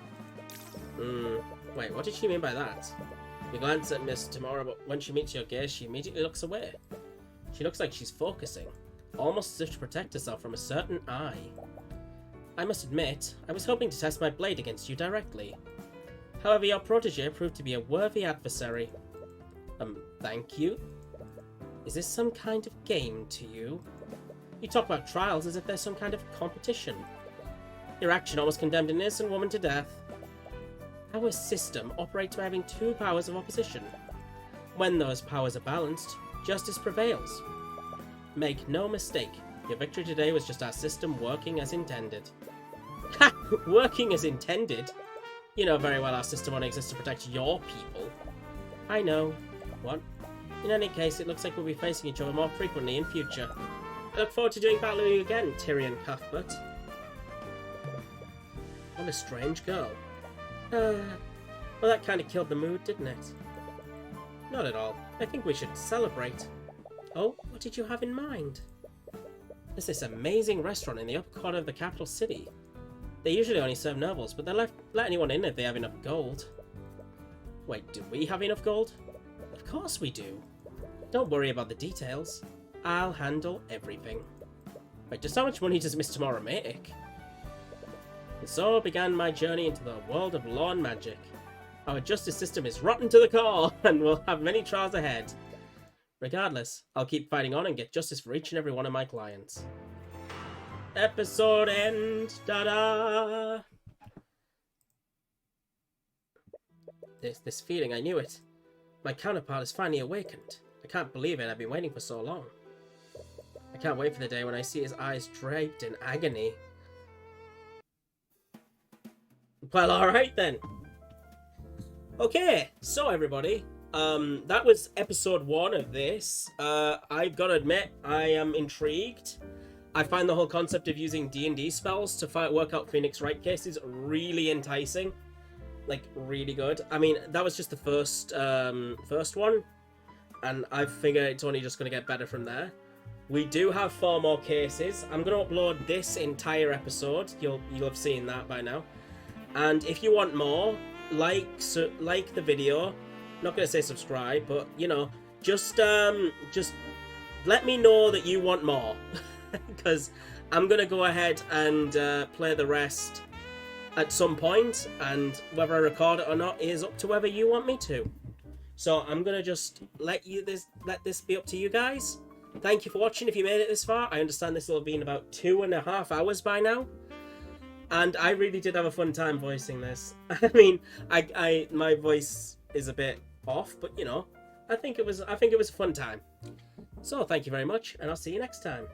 Wait, what did she mean by that? You glance at Miss Tamora, but when she meets your gaze, she immediately looks away. She looks like she's focusing, almost as if to protect herself from a certain eye. I must admit, I was hoping to test my blade against you directly. However, your protege proved to be a worthy adversary. Thank you? Is this some kind of game to you? You talk about trials as if there's some kind of competition. Your action almost condemned an innocent woman to death. Our system operates by having two powers of opposition. When those powers are balanced, justice prevails. Make no mistake, Your victory today was just our system working as intended. Ha! Working as intended? You know very well our system only exists to protect your people. I know. What? In any case, it looks like we'll be facing each other more frequently in future. I look forward to doing battle with you again, Tyrion Cuthbert. What a strange girl. Well, that kind of killed the mood, didn't it? Not at all. I think we should celebrate. Oh, what did you have in mind? There's this amazing restaurant in the upper corner of the capital city. They usually only serve nobles, but they'll let anyone in if they have enough gold. Wait, do we have enough gold? Of course we do. Don't worry about the details. I'll handle everything. Wait, just how much money does Mr. Mora make? And so began my journey into the world of law and magic. Our justice system is rotten to the core, and we'll have many trials ahead. Regardless, I'll keep fighting on and get justice for each and every one of my clients. Episode end. Da-da! This feeling, I knew it. My counterpart has finally awakened. I can't believe it, I've been waiting for so long. I can't wait for the day when I see his eyes draped in agony. Well, alright then. Okay, so everybody, that was episode 1 of this. I've got to admit, I am intrigued. I find the whole concept of using D&D spells to work out Phoenix Wright cases really enticing. Like, really good. I mean, that was just the first one, and I figure it's only just going to get better from there. We do have 4 more cases. I'm going to upload this entire episode. You'll have seen that by now. And if you want more, like the video. I'm not going to say subscribe, but, you know, just let me know that you want more. Because I'm going to go ahead and play the rest at some point, and whether I record it or not is up to whether you want me to. So I'm going to just let this be up to you guys. Thank you for watching if you made it this far. I understand this will have been about 2.5 hours by now. And I really did have a fun time voicing this. I mean, my voice is a bit off, but you know, I think it was a fun time. So thank you very much, and I'll see you next time.